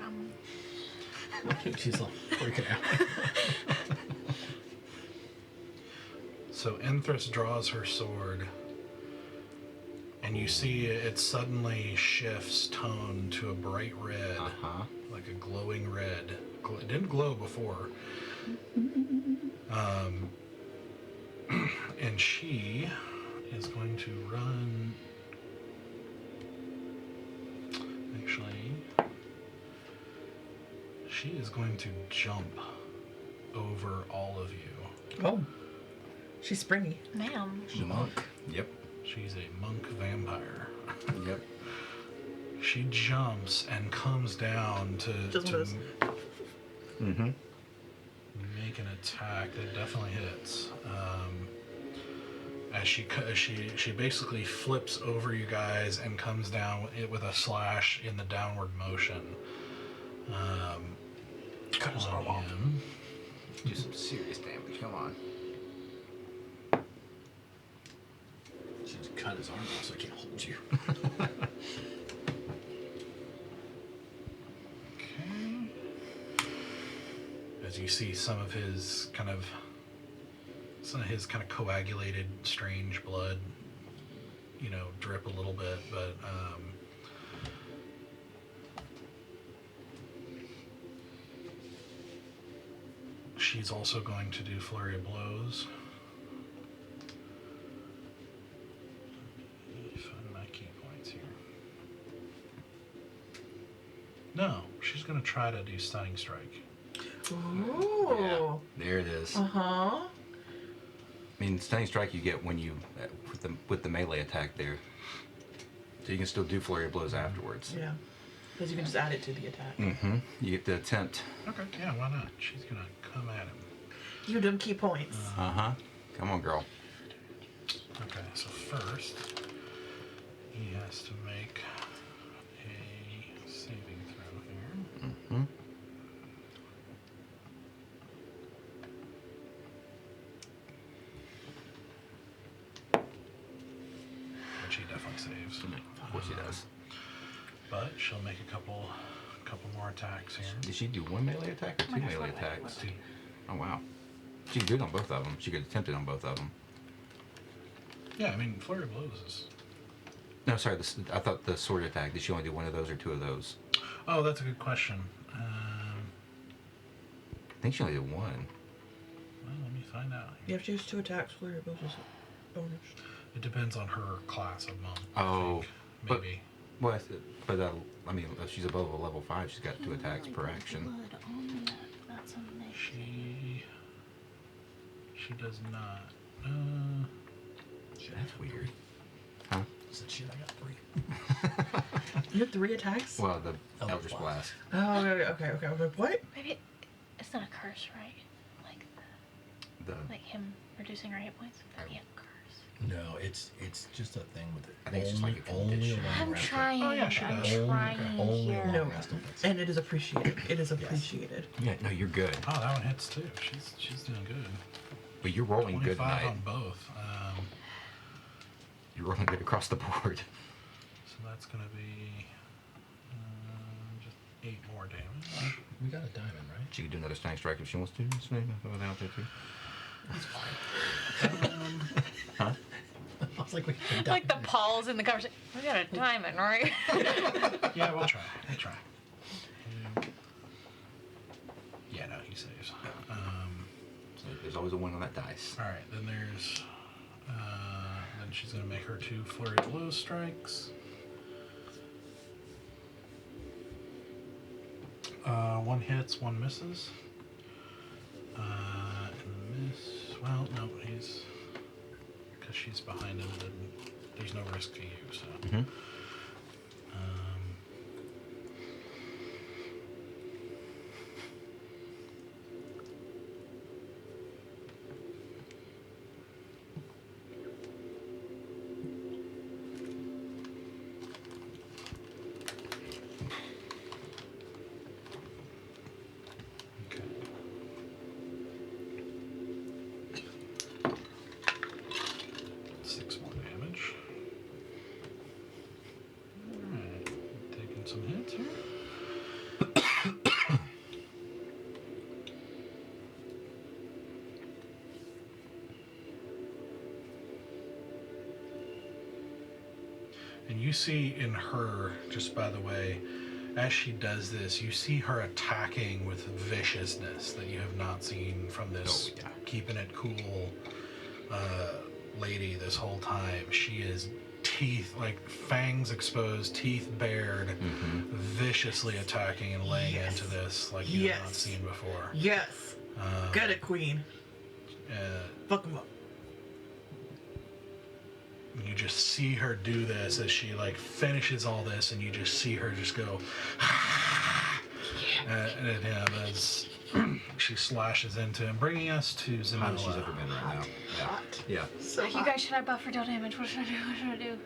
she's like freaking out. So Empress draws her sword, and you see it suddenly shifts tone to a bright red, like a glowing red. It didn't glow before. And she is going to run. Actually, she is going to jump over all of you. Oh. She's springy. Ma'am. She's a monk. Yep. She's a monk vampire. Yep. She jumps and comes down Just to one of those. make an attack that definitely hits. As she basically flips over you guys and comes down with a slash in the downward motion. Cut his arm off. him. Do some serious damage. Come on. She just cut his arm off so I can't hold you. Okay. As you see some of his kind of coagulated, strange blood, drip a little bit, but she's also going to do flurry of blows. Let me find my key points here. No, she's going to try to do stunning strike. Ooh. Yeah, there it is. Uh-huh. I mean, stunning strike you get when you with the melee attack there, so you can still do flurry of blows afterwards. Yeah. Because you can just add it to the attack. You get to attempt. Okay, yeah, why not? She's going to come at him. Give them key points. Come on, girl. Okay, so first, he has to make a saving throw here. Which he definitely saves. Of course he does. But she'll make a couple more attacks here. Did she do one melee attack or two melee attacks? Two. Oh wow. She could do it on both of them. She could attempt it on both of them. Yeah, I mean, flurry of blows is... No, sorry. I thought the sword attack. Did she only do one of those or two of those? Oh, that's a good question. I think she only did one. Well, let me find out. You have to use 2 attacks. Flurry of blows is bonus. It depends on her class of monk. Oh, I think. Maybe. But I mean, if she's above a level 5, she's got 2 attacks per action. She does not. That's weird. Huh? Said shit, I got 3. You have 3 attacks? Well, the Eldritch Eldritch Blast. Oh, okay. I was like, what? Maybe it's not a curse, right? Like him reducing our hit points? That'd be a curse. No, it's just a thing with it. I think it's just like a only condition. long I'm rest. trying. Oh, yeah, she I'm does. trying Only here. long No. rest effects. And it is appreciated. It is appreciated. Yeah, no, you're good. Oh, that one hits too. She's doing good. But you're rolling good 25 tonight. on both. You're rolling good across the board. So that's going to be just 8 more damage. We got a diamond, right? She could do another stunning strike if she wants to. Just maybe throw that out there too. That's fine. Huh? I was like, we got a Like the diamond. pause in the conversation. We got a diamond, right? Yeah, we'll try. Yeah, no, he saves. So there's always a 1 on that dice. All right, then there's... then she's going to make her 2 flurry of blow strikes. 1 hits, 1 misses. And miss... Well, no, he's... Because she's behind him, then there's no risk to you, so... And you see in her, just by the way, as she does this, you see her attacking with viciousness that you have not seen from this keeping it cool lady this whole time. She is teeth, like fangs exposed, teeth bared, viciously attacking and laying into this like you have not seen before. Yes. Get it, queen. Fuck him up. You just see her do this as she like finishes all this, and you just see her just go at him as she slashes into him, bringing us to Hottest she's Zamilla. ever been right now. Yeah. So You guys, should I buff for deal damage? What should I do? What should I do?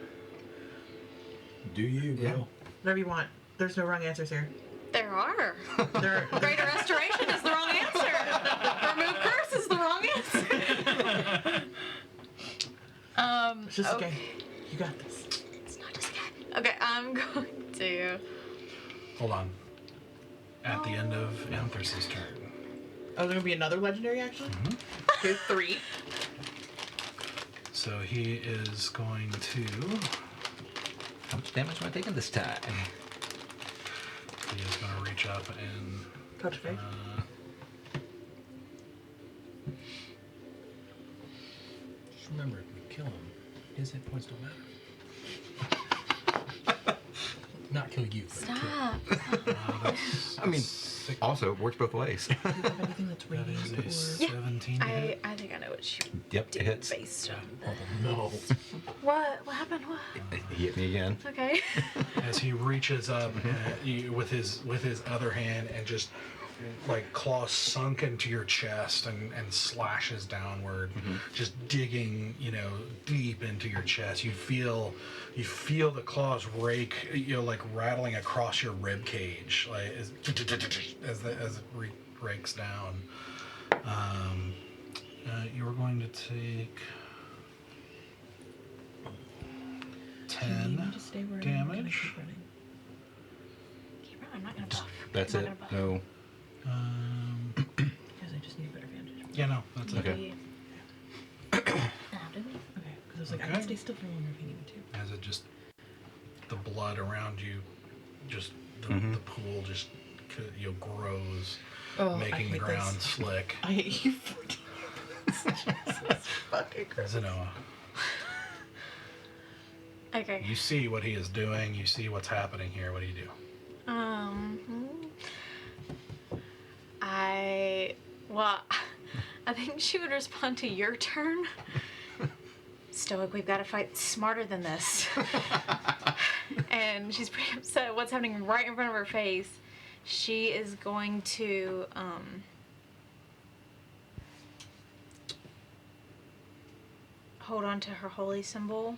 Do you, bro? Yeah. whatever you want. There's no wrong answers here. There are. There. Greater Restoration is the wrong answer. Remove Curse is the wrong answer. It's just okay. You got this. It's not just okay. Okay, I'm going to. Hold on. At the end of Anthras's turn. Oh, there's gonna be another legendary action? Okay, 3. So he is going to. How much damage am I taking this time? He is going to reach up and. Touch face. Just remember, if we kill him, his hit points don't matter. Not kill you, but kill. Stop. I mean, also it works both ways. Do you have anything that's That is radiant a or... 17 to hit. I think I know what she Yep, it did hits. based on Oh no. What happened? What? He hit me again. Okay. As he reaches up with his other hand and just like claws sunk into your chest and slashes downward, just digging deep into your chest. You feel the claws rake, like rattling across your rib cage, like as it rakes down. You were going to take 10 damage. Keep running. I'm not gonna buff. That's I'm it. not gonna buff. No. Because I just need better vantage. Yeah, no, that's it. Okay. Oh, did we? Okay, because I was like, I Okay. can stay still for longer if you need me to. As it just, the blood around you, just the pool just grows, Oh, I making the hate ground this. slick. I hate you for Jesus fucking Christ. Zenoa, Okay. you see what he is doing. You see what's happening here. What do you do? I think she would respond to your turn. Stoic, we've got to fight smarter than this. And she's pretty upset at what's happening right in front of her face. She is going to, hold on to her holy symbol.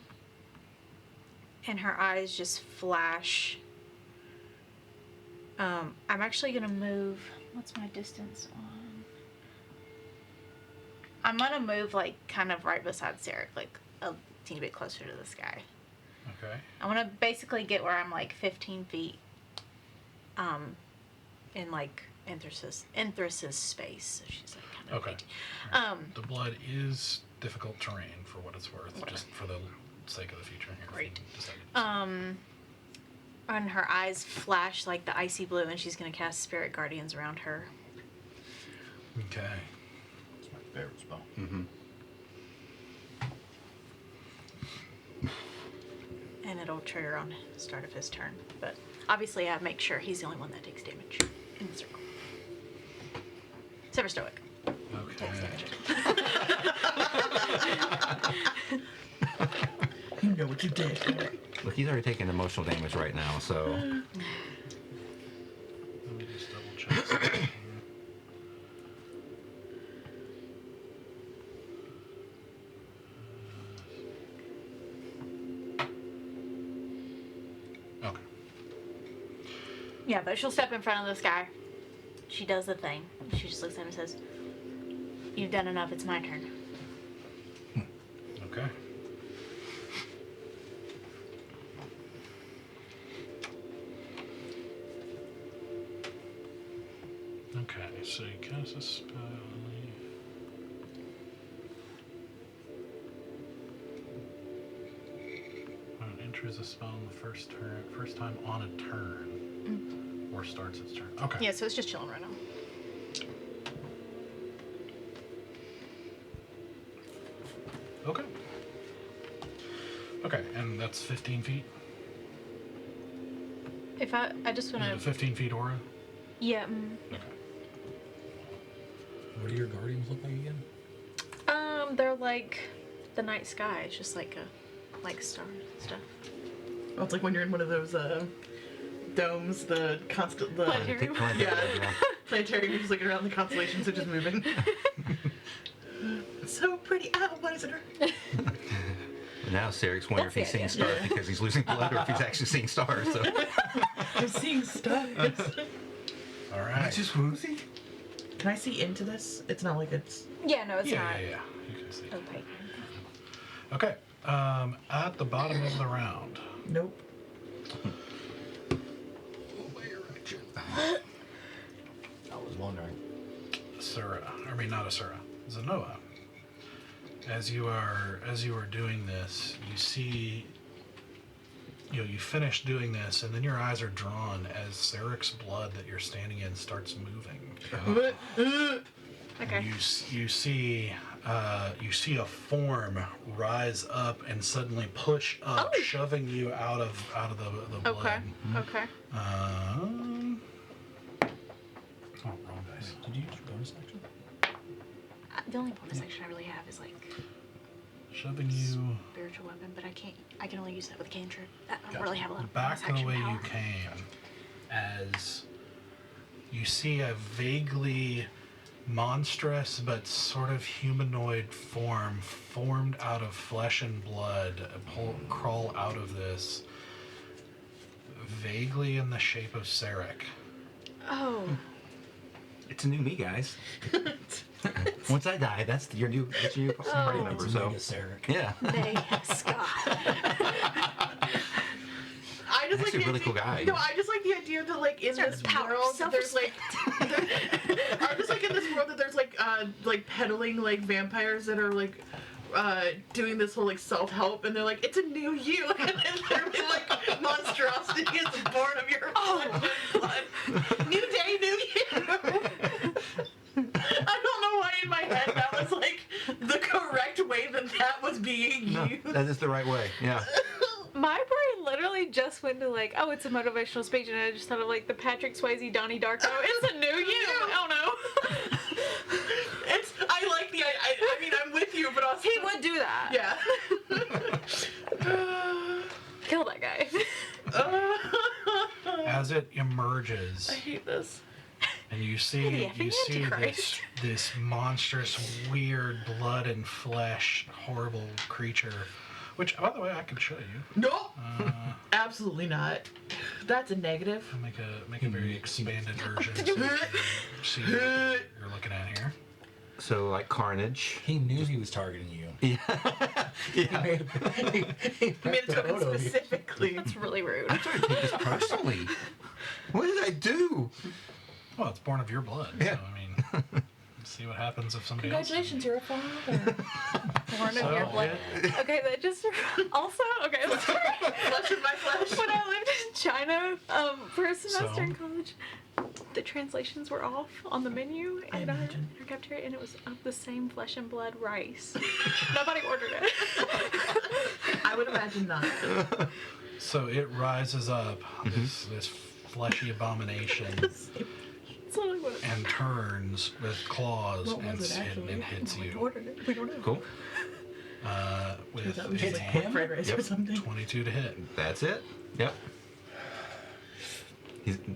And her eyes just flash. I'm actually gonna move. What's my distance on? I'm gonna move like kind of right beside Sarah, like a teeny bit closer to this guy. Okay. I want to basically get where I'm like 15 feet, in like Anthras's space. So she's like kind of Okay. 18. The blood is difficult terrain for what it's worth, just for the sake of the future. Here, Great. if you decide. And her eyes flash like the icy blue, and she's gonna cast Spirit Guardians around her. Okay. It's my favorite spell. And it'll trigger on the start of his turn. But obviously I make sure he's the only one that takes damage in the circle. Except for Stoic. Takes Okay. damage. You know what you did. Look, he's already taking emotional damage right now, so. Let me just double check something here. Okay. Yeah, but she'll step in front of this guy. She does the thing. She just looks at him and says, "You've done enough, it's my turn." Okay. Okay, so you cast a spell. On an entry enters a spell on the first time on a turn, or starts its turn. Okay. Yeah, so it's just chilling right now. Okay. Okay, and that's 15 feet. If I just Is want it a to, 15 feet aura? yeah. Okay. What do your guardians look like again? They're like the night sky. It's just like stars and stuff. Oh, it's like when you're in one of those domes, the Planetarium. planetarium. You're just looking around, the constellations are just moving. It's so pretty. Ow, why is it hurt? Now Sarek's wondering if That's he's the seeing idea. stars because he's losing blood or if he's actually seeing stars. So. I'm seeing stars. All right. just woozy. Can I see into this? It's not like it's. Yeah, no, it's yeah, not yeah, yeah. You can see. opaque. Okay. At the bottom of the round, Nope. I was wondering. not Asura, Zanoa. As you are doing this, you see, you finish doing this, and then your eyes are drawn as Sarek's blood that you're standing in starts moving. Okay. You see a form rise up and suddenly push up, Oh. shoving you out of the blood. Okay. Okay. Oh, wrong dice. Did you use your bonus action? The only bonus action I really have is like Shoving you spiritual weapon, but I can only use that with a cantrip. I don't really have a lot of back bonus the action way power. you came, as you see a vaguely monstrous but sort of humanoid form formed out of flesh and blood crawl out of this, vaguely in the shape of Sarek. Oh. It's a new me, guys. Once I die, that's your new party member. It's So Mega Sarek. yeah, They Scott. I just Actually like the a really idea, cool guy. No, I just like the idea that like in Sort this of power, world there's like I'm just like in this world that there's like peddling like vampires that are like doing this whole like self-help, and they're like, it's a new you, and then literally like monstrosity is born of your blood. New day, new you. I don't know why in my head that was like the correct way that was being no, used. that is the right way. Yeah. My brain literally just went to like, oh, it's a motivational speech, and I just thought of like the Patrick Swayze, Donnie Darko. It's a new you. Oh no. I like the. I mean, I'm with you, but also He would do that. Yeah. Kill that guy. As it emerges, I hate this. and you The see effing Antichrist. this monstrous, weird, blood and flesh, horrible creature. Which, by the way, I can show you. No. Absolutely not. That's a negative. I'll make a very expanded version. So you can see what you're looking at here. So like Carnage. He knew he was targeting you. Yeah. He made he made it to him photo of you. specifically. That's really rude. I'm trying to take this personally. What did I do? Well, it's born of your blood. Yeah. So, I mean, see what happens if somebody Congratulations, you're a father. Born of your So, blood. Okay, that just also okay. Sorry. Flesh of my flesh. When I lived in China for a semester So? in college, the translations were off on the menu I in our imagine. cafeteria, and it was of the same flesh and blood rice. Nobody ordered it. I would imagine not. So it rises up, this fleshy abomination, It's literally what it and turns with claws What and was it actually? hits Nobody you. ordered it. We don't know. Cool. With That was just a like pork fried rice or something. 22 to hit. That's it. Yep.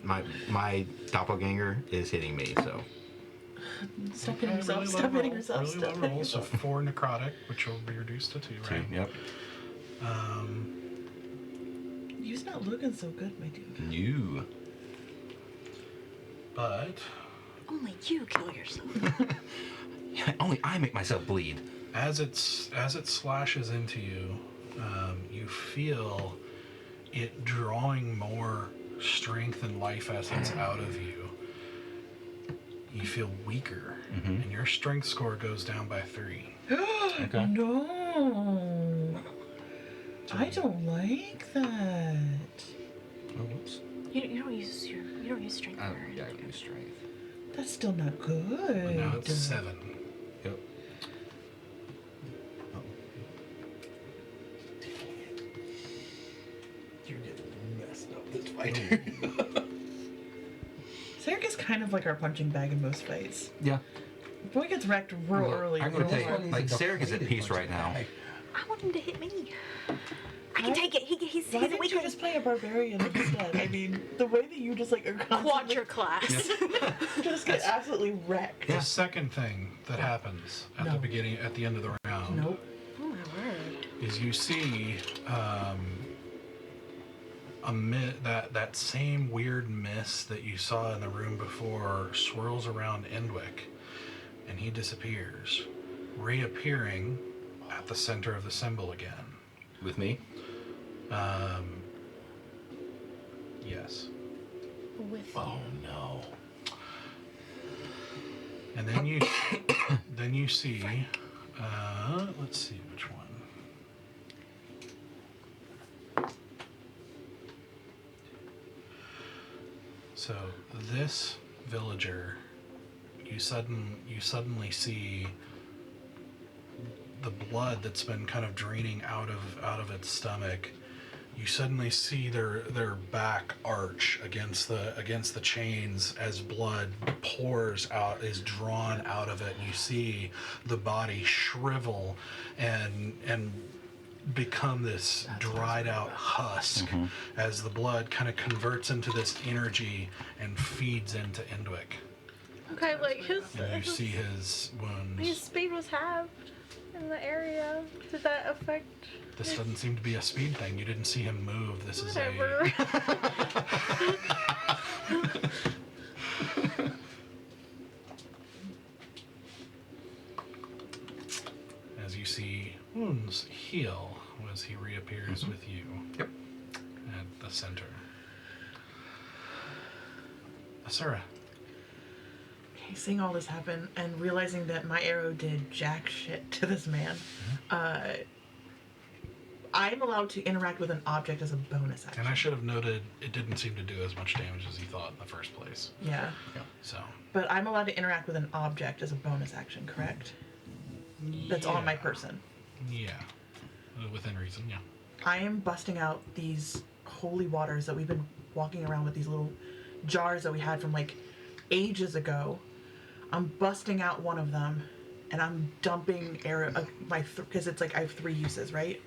My doppelganger is hitting me, so. Stop hitting yourself. Stop hitting yourself. Really Stop low hitting roll, so yourself. 4 necrotic, which will be reduced to 2, right? Yep. You're not looking so good, my dude. New. But Only you kill yourself. Only I make myself bleed. as it slashes into you, you feel it drawing more strength and life essence out of you. You feel weaker, and your strength score goes down by 3. Okay. No. I don't like that. Oh, whoops. You don't use strength. I for gotta it. use strength. That's still not good. But now it's 7. Yep. You're getting messed up this fight. Sarek is kind of like our punching bag in most fights. Yeah. Boy gets wrecked real early. I'm gonna real tell you, hard. like, Sarek is at peace right now. I want him to hit me. I can take it. He's Why a didn't weak you just play a barbarian instead? I mean, the way that you just like are constantly quadra class. just get absolutely wrecked. The second thing that happens at No. the beginning, at the end of the round, Nope. Oh my word. is you see that same weird mist that you saw in the room before swirls around Enwic, and he disappears, reappearing at the center of the symbol again. With me? Yes. With Oh no. And then you see, let's see which one. So this villager, you suddenly see the blood that's been kind of draining out of its stomach. You suddenly see their back arch against the chains as blood pours out, is drawn out of it, and you see the body shrivel and become this dried out husk as the blood kind of converts into this energy and feeds into Enwic. okay, like And you see his wounds. his speed was halved in the area. Did that affect? This doesn't seem to be a speed thing. You didn't see him move. This is Whatever. as you see wounds heal as he reappears with you. Yep. At the center. Asura. Okay, seeing all this happen and realizing that my arrow did jack shit to this man, I'm allowed to interact with an object as a bonus action. And I should have noted it didn't seem to do as much damage as he thought in the first place. Yeah, So. but I'm allowed to interact with an object as a bonus action, correct? That's on my Yeah. person. Yeah. Within reason, yeah. I am busting out these holy waters that we've been walking around with, these little jars that we had from like ages ago. I'm busting out one of them and I'm dumping arrow because it's like I have 3 uses, right?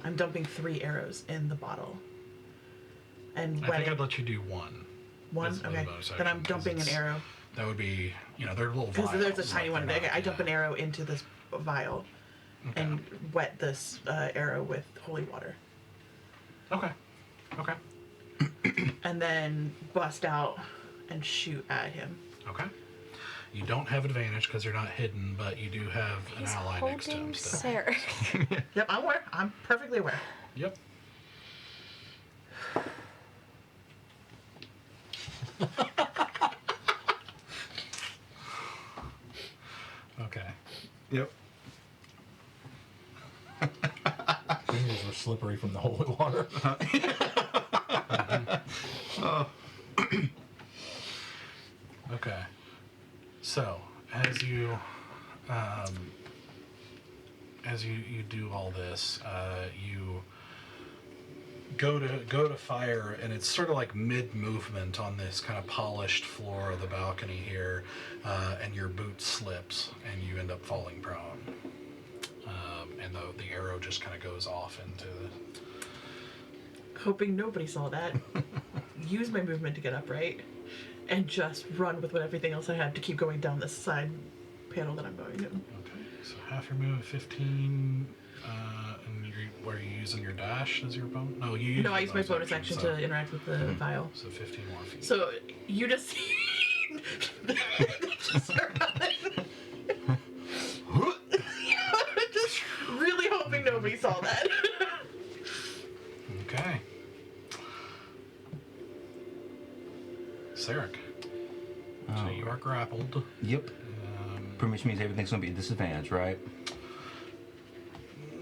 I'm dumping 3 arrows in the bottle. And I think I'd let you do one. one, as a okay. bonus Then action, I'm dumping an 'cause arrow That would be, they're little because vials. there's a tiny like one. they're not- I dump an arrow into this vial and wet this arrow with holy water, Okay. Okay. and then bust out and shoot at him. Okay. You don't have advantage because you're not hidden, but you do have an He's ally next to him holding still. Sarah. Yep, I'm aware. I'm perfectly aware. Yep. Okay. Yep. Fingers were slippery from the holy water. Okay. So, as you do all this, you go to fire, and it's sort of like mid-movement on this kind of polished floor of the balcony here, and your boot slips, and you end up falling prone. And the arrow just kind of goes off into Hoping nobody saw that. Use my movement to get upright, and just run with what everything else I had to keep going down this side panel that I'm going to. Okay, so half your move, 15, and where are you using your dash as your bonus? No, you use No, I your use my bonus action so, to interact with the vial. So 15 more feet. So you just see just really hoping nobody saw that. Okay. Sarek. So you are grappled. Yep. Pretty much means everything's gonna be a disadvantage, right?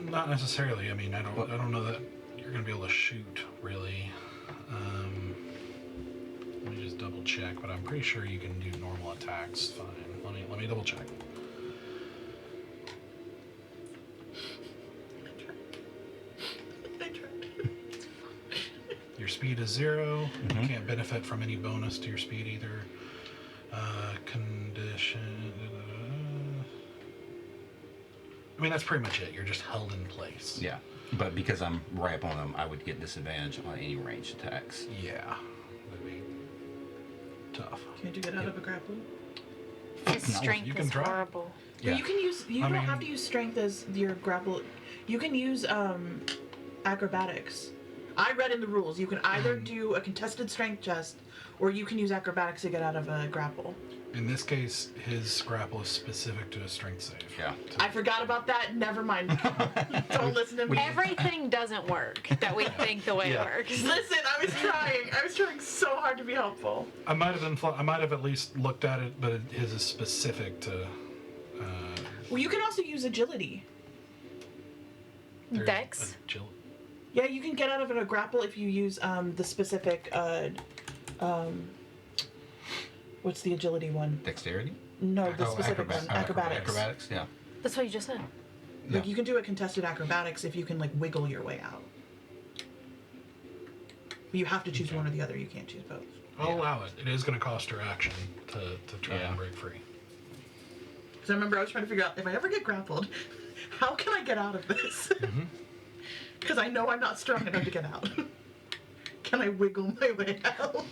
Not necessarily. I mean, I don't know that you're going to be able to shoot, really. Let me just double check, but I'm pretty sure you can do normal attacks fine. Let me double check. I tried. Your speed is 0. You can't benefit from any bonus to your speed either. Condition. I mean, that's pretty much it. You're just held in place. Yeah. But because I'm right up on him, I would get disadvantage on any ranged attacks. Yeah. That'd be tough. Can't you get out of a grapple? His No, strength you can is try. horrible. Well, you can use. You I don't mean- have to use strength as your grapple. You can use acrobatics. I read in the rules. You can either do a contested strength test, or you can use acrobatics to get out of a grapple. In this case, his grapple is specific to a strength save. Yeah. I forgot about that. Never mind. Don't listen to me. Everything doesn't work that we think the way Yeah. it works. Listen, I was trying. I was trying so hard to be helpful. I might have at least looked at it, but his is specific to. Well, you can also use agility. There's Dex? Yeah, you can get out of a grapple if you use the specific. What's the agility one? Dexterity? No, the specific one. Acrobatics. Acrobatics, yeah. That's what you just said. Like you can do a contested acrobatics if you can like wiggle your way out. But you have to choose one or the other. You can't choose both. I'll allow it. It is going to cost her action to try Yeah. and break free. Because I remember I was trying to figure out if I ever get grappled, how can I get out of this? Because I know I'm not strong enough to get out. Can I wiggle my way out?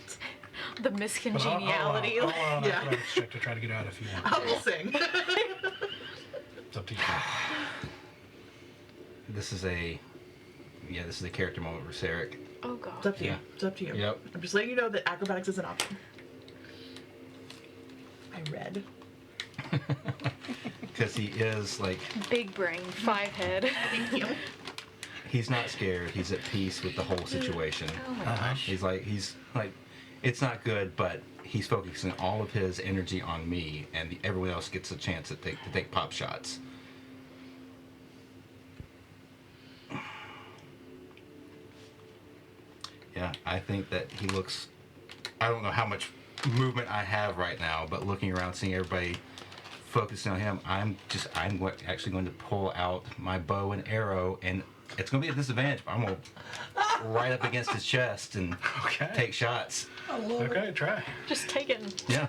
The But miscongeniality. I'll allow an Yeah. athletics check to try to get out if you want. I will sing. It's up to you. This is a character moment for Sarek. Oh It's god. up to you. Yeah. It's up to you. Yep. I'm just letting you know that acrobatics is an option. I read. Because he is like, Big brain, 5 head. Thank you. he's not scared. He's at peace with the whole situation. Oh my gosh. He's like, it's not good, but he's focusing all of his energy on me, and everyone else gets a chance to take pop shots. Yeah, I think that he looks. I don't know how much movement I have right now, but looking around, seeing everybody focusing on him, actually going to pull out my bow and arrow, and it's going to be a disadvantage, but I'm going to right up against his chest and Okay. take shots. Okay, try. Just taking. Yeah.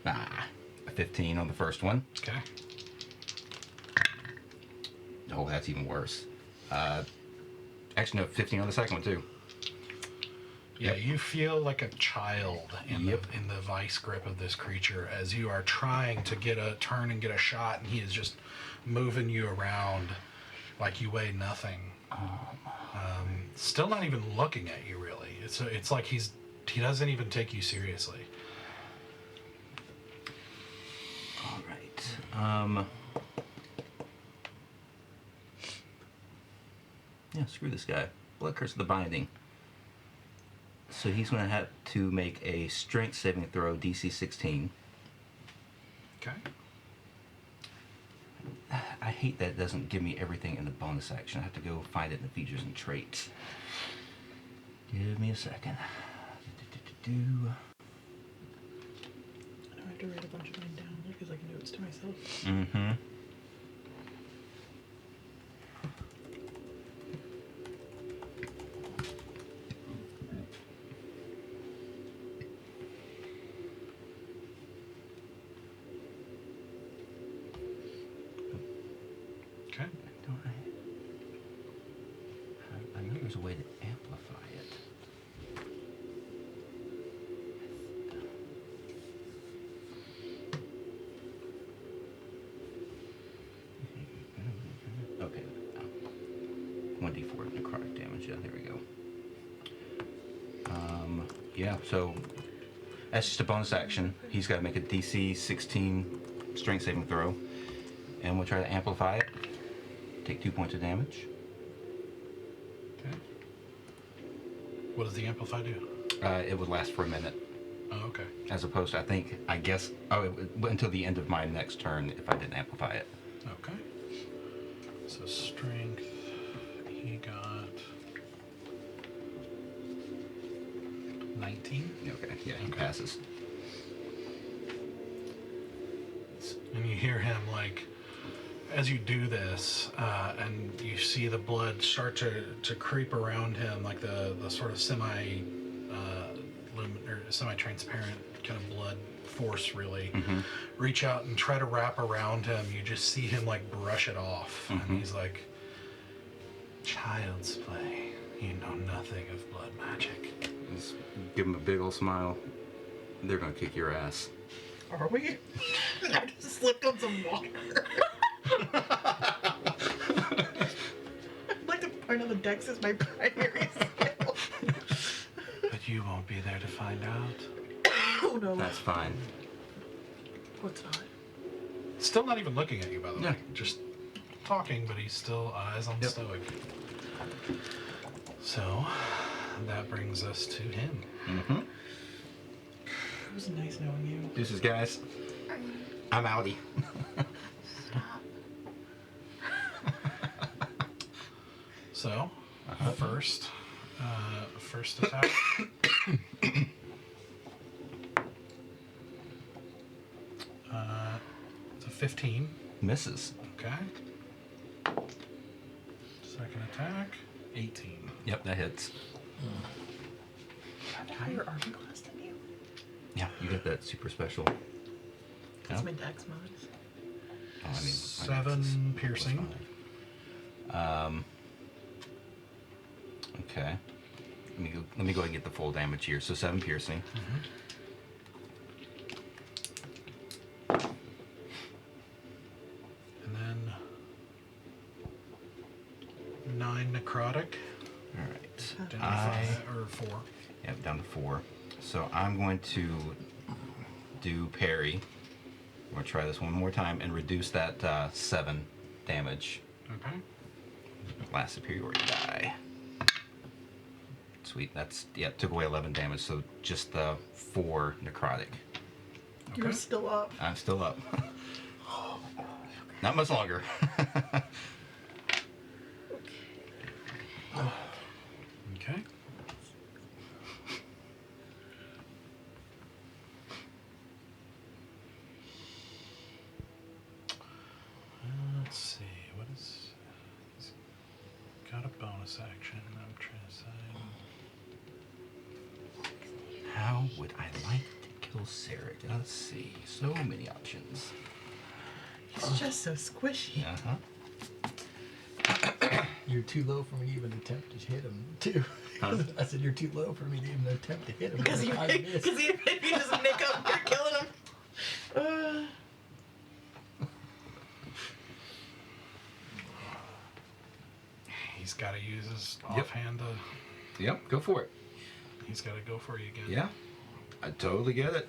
A 15 on the first one. Okay. Oh, that's even worse. Actually, no, 15 on the second one, too. Yeah, you feel like a child in Yep. the vice grip of this creature as you are trying to get a turn and get a shot, and he is just moving you around like you weigh nothing. Still not even looking at you, really. It's like he doesn't even take you seriously. All right. Yeah, screw this guy. Blood Curse of the Binding. So he's going to have to make a strength saving throw, DC 16. Okay. I hate that it doesn't give me everything in the bonus action. I have to go find it in the features and traits. Give me a second. I have to write a bunch of mine down because I can notes to myself. Mm-hmm. Okay. I know there's a way to amplify it. Okay. 1d4 necrotic damage. Yeah, there we go. Yeah, so that's just a bonus action. He's got to make a DC 16 strength saving throw. And we'll try to amplify it. Take 2 points of damage. Okay. What does the amplify do? It would last for a minute. Oh, okay. As opposed to, until the end of my next turn if I didn't amplify it. Okay. So strength. He got 19. Okay, yeah, he Okay. passes. And you hear him, like, as you do this, and you see the blood start to creep around him, like the sort of semi-transparent kind of blood force really reach out and try to wrap around him. You just see him like brush it off, and he's like, "Child's play. You know nothing of blood magic." Just give him a big old smile. They're gonna kick your ass. Are we? I just slipped on some water. I'd like to point out the dex as my primary skill. But you won't be there to find out. Oh no. That's fine. What's not? Still not even looking at you, by the Yeah. way. Just talking, but he's still eyes on Stoic. So, that brings us to him. Mm-hmm. It was nice knowing you. Deuces, guys. I'm outie. Stop. So, first attack. It's a 15. Misses. Okay. Second attack, 18. Yep, that hits. Higher armor class than you? Yeah, you got that super special. That's Yeah. my dex mods. Oh, I mean, 7 piercing. Okay. Let me go ahead and get the full damage here. So 7 piercing. And then 9 necrotic. All right. Down to 5 or 4. Yep, down to 4. So I'm going to do parry. I'm going to try this one more time and reduce that 7 damage. Okay. Last superiority die. Sweet. That's, yeah, took away 11 damage. So just the 4 necrotic. You're Okay. still up. I'm still up. Not much longer. Okay. Let's see. What is? He's got a bonus action. I'm trying to decide. How would I like to kill Sarah? Let's see. So many options. He's just so squishy. Uh-huh. You're too low for me to even attempt to hit him, too. Huh? I said you're too low for me to even attempt to hit him. Because I missed. if you just nick up, you're killing him. He's got to use his Yep. offhand. Yep, go for it. He's got to go for you again. Yeah, I totally get it.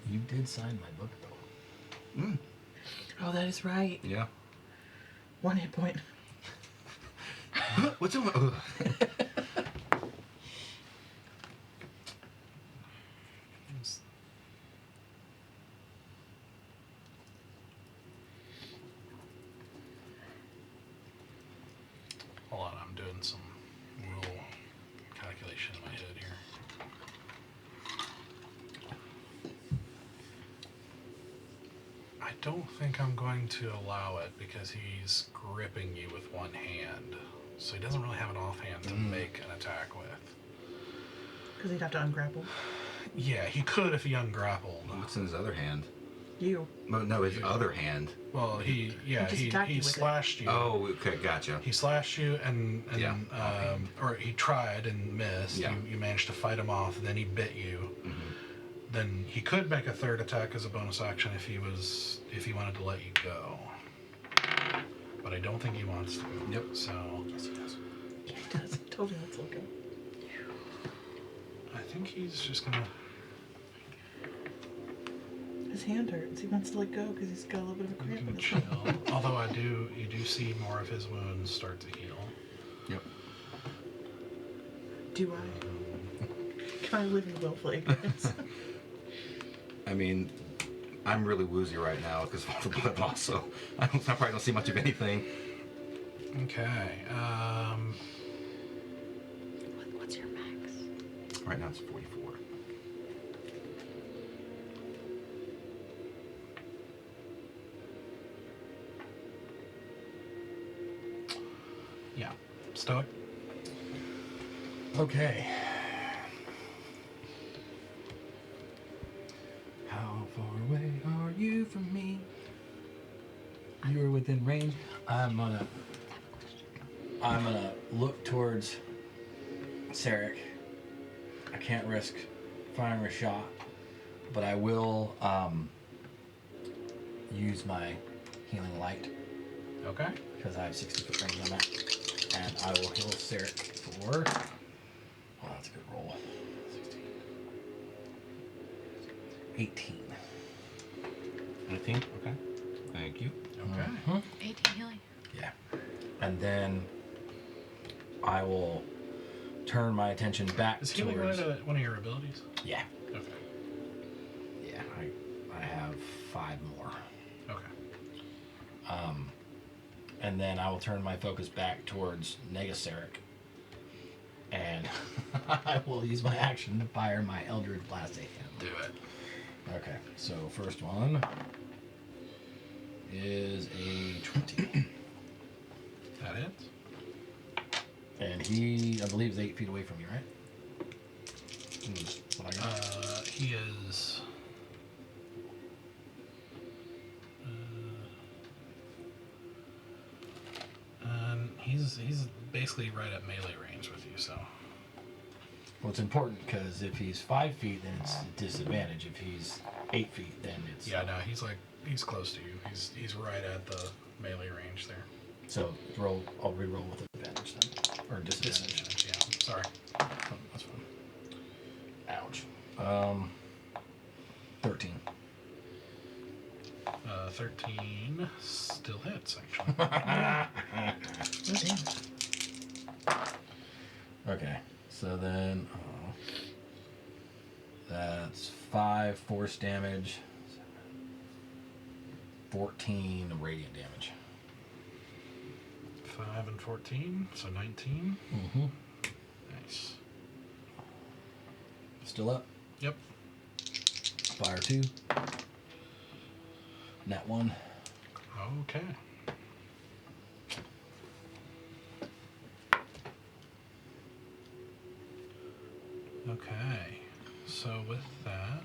You did sign my book, though. Oh, that is right. Yeah. 1 hit point. What's in my... It's- Hold on, I'm doing some rule calculation in my head here. I don't think I'm going to allow it because he's gripping you with one hand. So he doesn't really have an offhand to make an attack with. Because he'd have to ungrapple. Yeah, he could if he ungrappled. What's in his other hand? You. No, his other hand. Well, he just attacked you with it. slashed you. Oh, okay, gotcha. He slashed you and Yeah. Or he tried and missed. Yeah. You managed to fight him off. Then he bit you. Mm-hmm. Then he could make a third attack as a bonus action if he wanted to let you go. But I don't think he wants to. Yep. So Yes, he does. Yeah, he does. I told you that's looking. I think he's just gonna. His hand hurts. He wants to let go because he's got a little bit of a He cramp in can his chill. hand. Although you do see more of his wounds start to heal. Yep. Do I? Can I live in willful ignorance? I mean, I'm really woozy right now because of all the blood loss, so I probably don't see much of anything. Okay. What's your max? Right now it's 44. Yeah. Stoic. Okay. How far away are you from me? You are within range. I'm gonna look towards Sarek. I can't risk firing a shot, but I will use my healing light Okay. because I have 60 foot range on that, and I will heal Sarek for. Oh, that's a good roll. 16. 18. 18? Okay. Thank you. Okay. Mhm. 18 healing. Yeah. And then I will turn my attention back Is healing towards. one of your abilities? Yeah. Okay. Yeah. I have 5 more. Okay. And then I will turn my focus back towards Negaseric. And I will use my action to fire my Eldritch Blast at him. Do it. Okay, so first one is a 20. That hits. And he, I believe, is 8 feet away from you, right? What I got? He is. He's basically right at melee range with you, so. Well, it's important because if he's 5 feet, then it's a disadvantage. If he's 8 feet, then it's. Yeah, no, he's close to you. He's right at the melee range there. So I'll re-roll with advantage then, or disadvantage. Disadvantage, yeah. Sorry. Oh, that's fine. Ouch. 13. 13 still hits, actually. Okay, so then that's 5 force damage, 14 radiant damage. 5 and 14, so 19. Mm-hmm. Nice. Still up. Yep. Fire 2. Nat 1. Okay. Okay. So with that,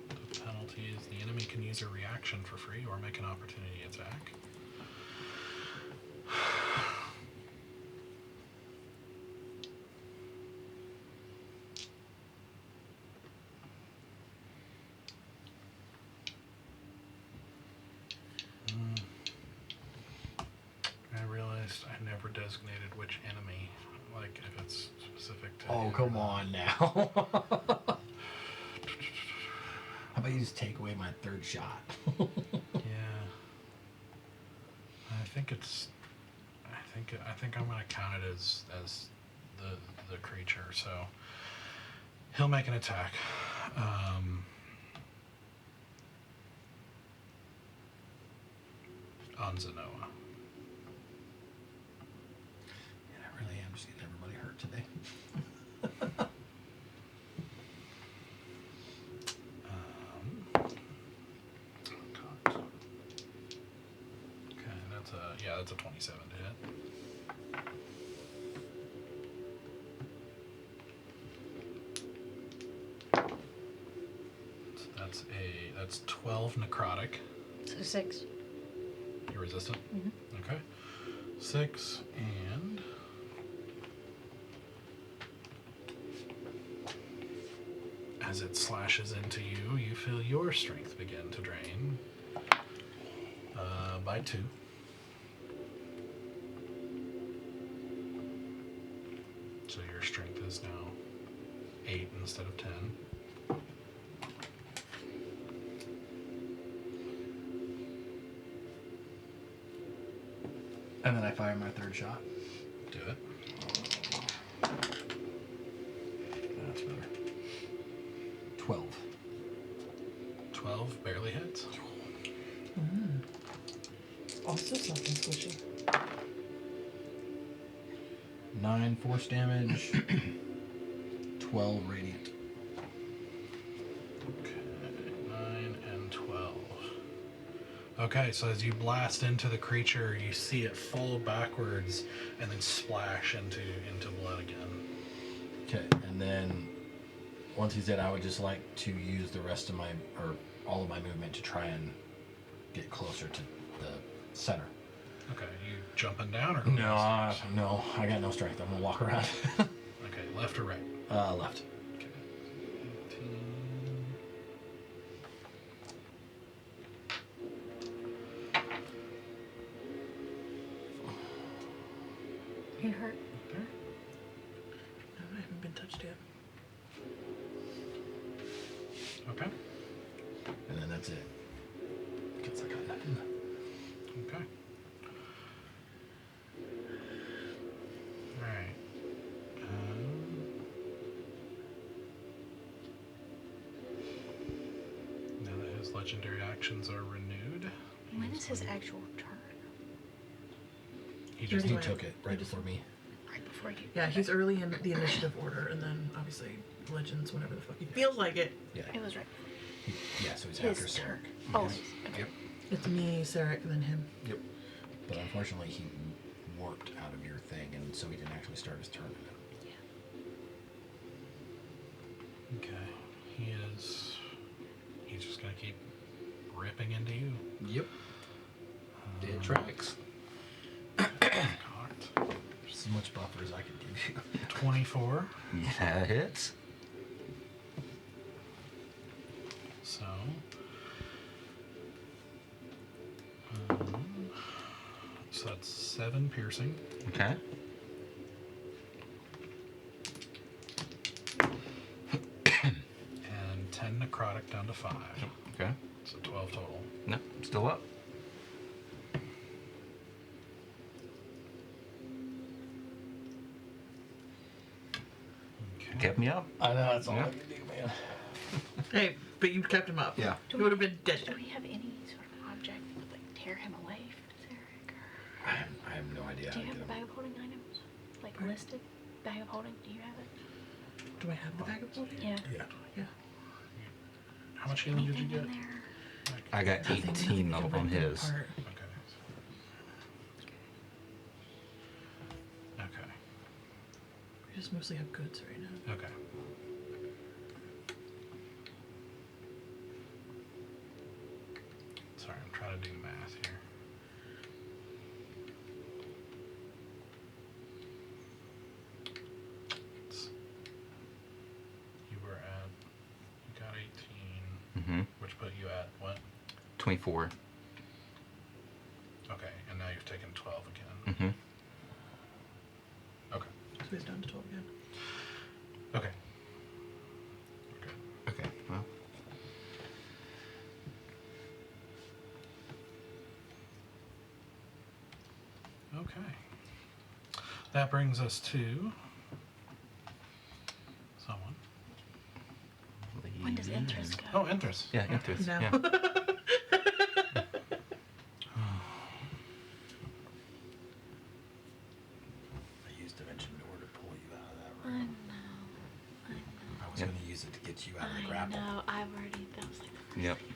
the penalty is the enemy can use a reaction for free or make an opportunity attack. I realized I never designated which enemy, like if it's specific to. Oh, him come or not. on now. How about you just take away my 3rd shot? Yeah. I think I'm gonna count it as the creature. So he'll make an attack. On Zenoa. I really am just getting everybody hurt today. God. Okay, that's a 27 to hit. So that's 12 necrotic. So 6. You're resistant? Mm-hmm. Okay. 6 and as it slashes into you, you feel your strength begin to drain by 2. So your strength is now 8 instead of 10. And then I fire my 3rd shot. Do it. That's better. 12. 12 barely hits. Also something squishy. 9 force damage, 12 radiant. Okay, 9 and 12. Okay, so as you blast into the creature, you see it fall backwards and then splash into blood again. Okay, and then once he's dead, I would just like to use the rest of my, or all of my movement to try and get closer to the center. Okay, you jumping down or? No, I got no strength. I'm gonna walk around. Okay, left or right? Left. Okay. 18. You hurt? Okay. No, I haven't been touched yet. Okay. And then that's it. Because I got nothing. Okay. Alright. Now that his legendary actions are renewed, When is his actual turn? he just He Anyway, took it right I just- before me. Right before you. Yeah, he's early in the initiative order, and then obviously legends, whenever the fuck he feels like it. Yeah. It was right Yeah, so he's before after his turn. Sarek. Always. Okay. Yep. It's me, Sarek, then him. Yep. But unfortunately, he warped out of your thing, and so he didn't actually start his turn. Okay. He's just gonna keep ripping into you. Yep. Dead tracks. Cocked. As much buffer as I could give you. 24. Yeah, it hits. So. So that's 7 piercing. Okay. And 10 necrotic down to 5. Okay. So 12 total. No, still up. Okay. Kept me up. I know, that's all Yeah. I can do, man. Hey, but you kept him up. Yeah. He would have been dead. Do we have any sort of object that would like tear him away from Zarek? Or I have no idea do how you to have get the him. bag of holding items? Like listed? Bag of holding? Do you have it? Do I have the bag of holding? Yeah. Yeah. Yeah. How much healing did you Anything get? in there? I got Nothing 18 can on rip him his. apart. Okay. Okay. We just mostly have goods right now. Okay. Sorry, I'm trying to do math here. You got 18, Mm-hmm. which put you at what? 24. Okay, and now you've taken 12 again. Mm-hmm. Okay. So he's down to 12 again. Okay. Good. Okay, well. Okay. That brings us to someone. When does interest go? Oh, Enters. Yeah, interest. No. Yeah. I used Dimension Door to pull you out of that I room. know. I know. I was Yep. going to use it to get you out of the I grapple. know. I've already. That was like the first Yep. thing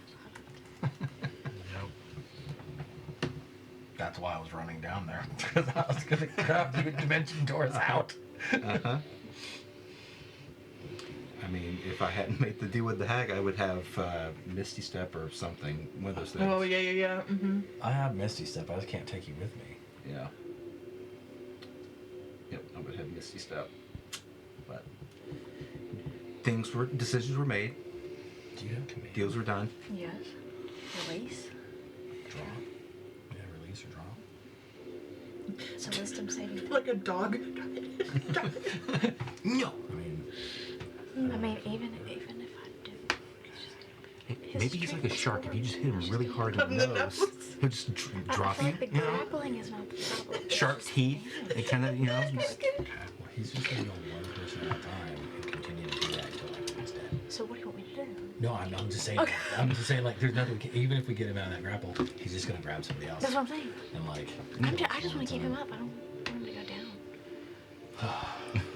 I thought. Yep. That's why I was running down there. Because I was going to grab the Dimension Doors out. Uh-huh. I mean, if I hadn't made the deal with the hag, I would have Misty Step or something. One of those things. Oh, yeah. Mm-hmm. I have Misty Step. I just can't take you with me. Yeah. Yep, I would have Misty Step. But decisions were made, Do you have command? deals were done. Yes. Release. Draw. Yeah, release or draw. It's a wisdom saving throw. Like a dog. No. I mean, I mean, even if I do, His Maybe he's like a strength is shark. If you just hit him overwhelming. really hard in On the the nose, nose. he'll just I drop feel you. like the You know? grappling is not the problem. It's Shark just teeth. the It kind of, you know. just- well, he's just going to go one person at a time and continue to do that until everyone's dead. So what do you want me to do? No, I'm just saying. Okay. I'm just saying, like, there's nothing. We can, even if we get him out of that grapple, he's just going to grab somebody else. That's what I'm saying. And like, I just want to keep him up. I don't want him to go down.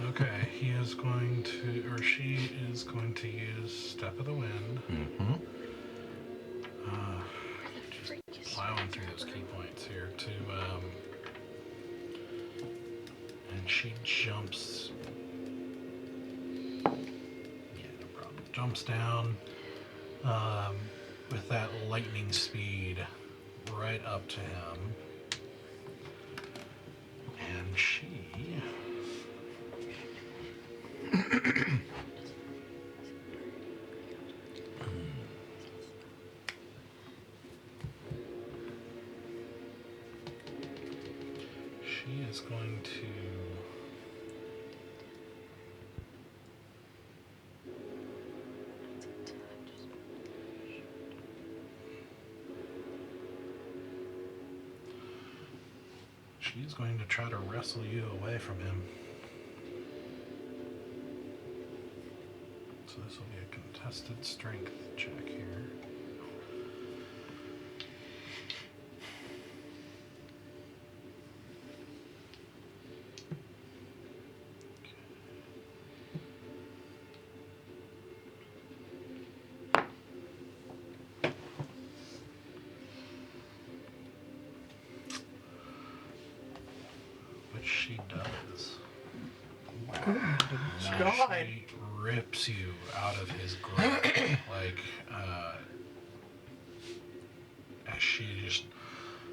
Okay, he is going to, or she is going to use Step of the Wind. Mm-hmm. Just plowing through those key points here to, and she jumps. Yeah, no problem. Jumps down with that lightning speed right up to him. And she she is going to she's going to try to wrestle you away from him. So this will be a contested strength check here. Which she does. God. She rips you out of his grip, like, as she just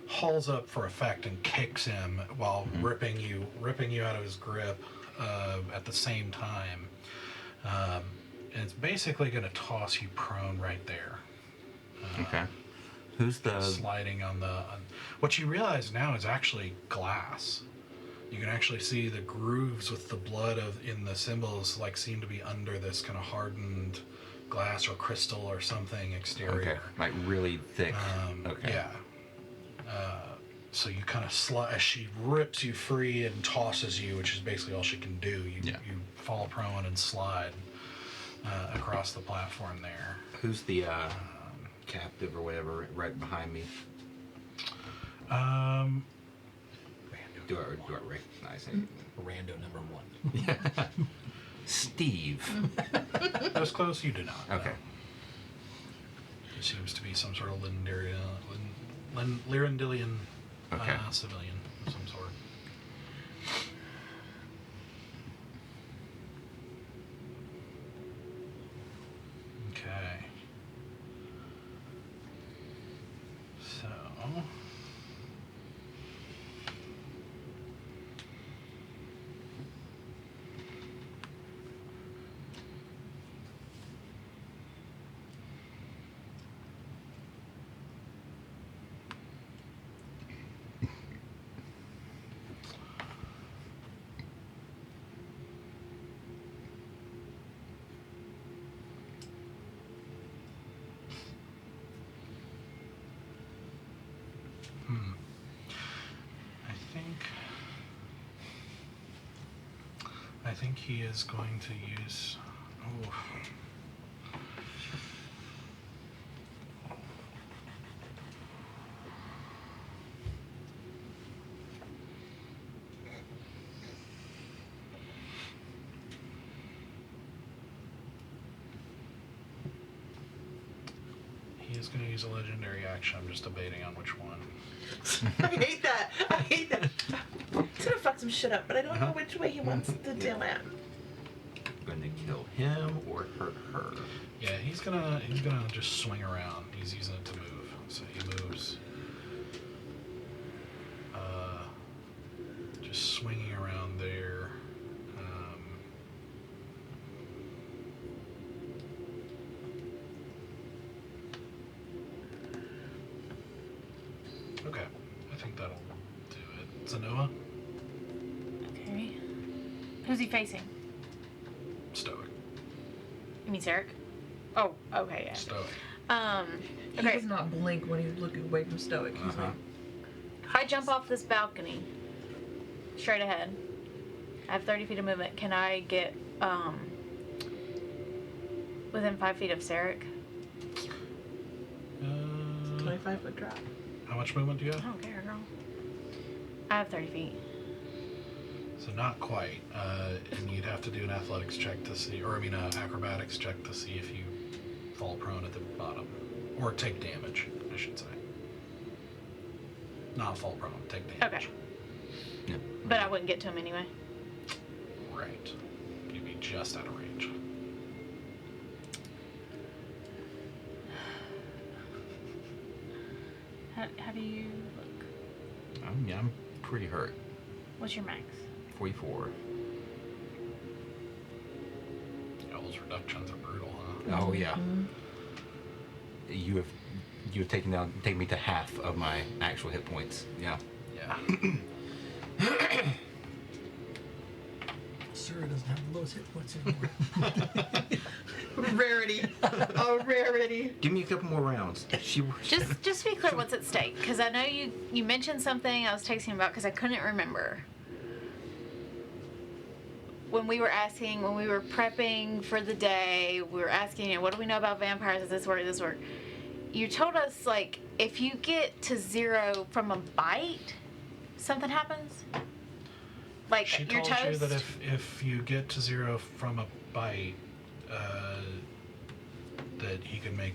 hauls up for effect and kicks him while ripping you out of his grip at the same time. And it's basically going to toss you prone right there. Okay. Who's the... Sliding on the... what you realize now is actually glass. You can actually see the grooves with the blood in the symbols like seem to be under this kind of hardened glass or crystal or something exterior. Okay. Like really thick. Okay. Yeah. So you kind of as she rips you free and tosses you, which is basically all she can do. You fall prone and slide across the platform there. Who's the captive or whatever right behind me? Do I recognize him? Rando number 1. Yeah. Steve. Those close, you do not. Okay. No. It seems to be some sort of Lyrandilian Okay. civilian of some sort. Okay. So... I think he is going to use... Oh. He is going to use a legendary action. I'm just debating on which one. I hate that. He's gonna fuck some shit up, but I don't know which way he wants to do it. Going to kill him or hurt her? Yeah, he's gonna just swing around. He's using it to move, so he moves. Just swinging around there. Okay, I think that'll do it. Zanoa? Okay. Who's he facing? Stoic. You mean Sarek? Oh, okay, yeah. Stoic. He Okay. does not blink when he's looking away from Stoic. He's like, If I jump off this balcony, straight ahead, I have 30 feet of movement. Can I get within 5 feet of Sarek? 25-foot drop. How much movement do you I have? don't care, girl. I have 30 feet. So not quite. And you'd have to do an athletics check to see, or I mean, acrobatics check to see if you fall prone at the bottom, or take damage, I should say. Not fall prone, take damage. Okay. Yeah. But I wouldn't get to him anyway. Right. You'd be just out of range. How do you look? I'm pretty hurt. What's your max? 44. Those reductions are brutal, huh? Oh yeah. You have taken me to half of my actual hit points. Yeah. Yeah. Sarah doesn't have the lowest hit points anymore. Rarity. A rarity. Give me a couple more rounds. Just to be clear, what's at stake? Because I know you mentioned something I was texting about because I couldn't remember. When we were prepping for the day, we were asking, what do we know about vampires? Does this work? Does this work? You told us, like, if you get to 0 from a bite, something happens? Like, She your told toast? you that if you get to 0 from a bite, that he can make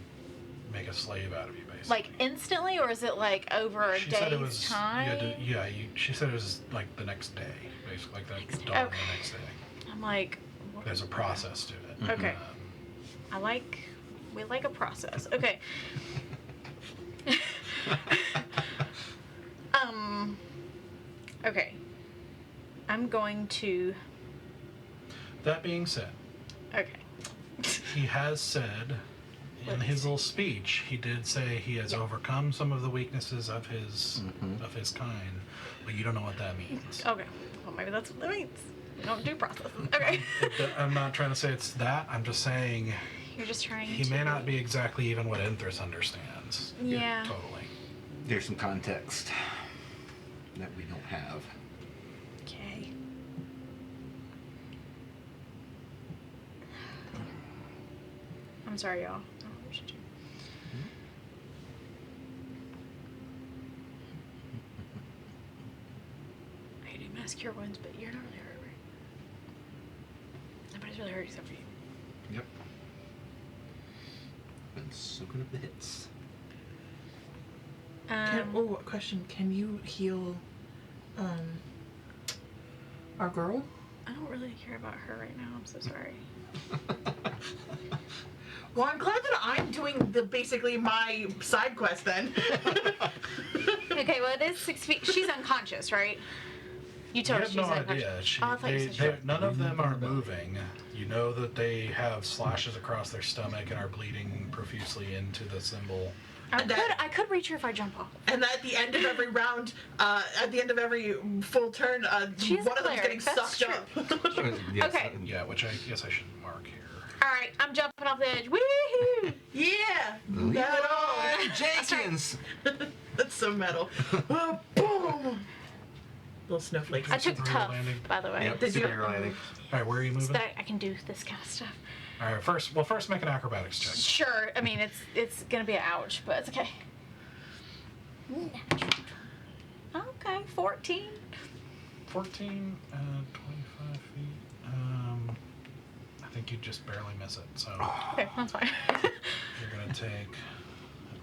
a slave out of you, basically. Like, instantly, or is it, like, over a She said it day's was, time? she said it was like the next day, basically, like Next that day. dawn Okay. the next day. I'm like... what- There's a process to it. Okay. We like a process. Okay. Okay. I'm going to... That being said, Okay. he has said in his little speech, he did say he has overcome some of the weaknesses of his kind, but you don't know what that means. Okay. Well, maybe that's what that means. We don't do processes. Okay. I'm not trying to say it's that. I'm just saying You're just trying he to... may not be exactly even what Enthris understands. Yeah. Totally. There's some context that we don't have. Okay. I'm sorry, y'all. I don't know what to do. I hate to mask your wounds, but you're not really hurt, right? Nobody's really hurt except for you. Yep. Been soaking up the hits. Question. Can you heal our girl? I don't really care about her right now. I'm so sorry. Well, I'm glad that I'm doing basically my side quest then. Okay, well, it is 6 feet. She's unconscious, right? You You told us have she's no unconscious. idea. Oh, I thought you said she- None of them are moving. You know that they have slashes across their stomach and are bleeding profusely into the symbol. I could reach her if I jump off. And at the end of every round, at the end of every full turn, She's one a of them's getting cleric, that's sucked up. Yes, Okay. Yeah, which I guess I should mark here. All right, I'm jumping off the edge. Woohoo! Yeah! Leroy Metal! Jenkins! That's so metal. Boom! Little snowflakes. I took Superhero tough, landing. by the way. Yep, Did you- superhero landing. All right, where are you So moving? that I can do this kind of stuff. All right, first make an acrobatics check. Sure. I mean, it's gonna be an ouch, but it's okay. Okay, 14. 14, 25 feet. I think you just barely miss it. So Okay, that's fine. you're gonna take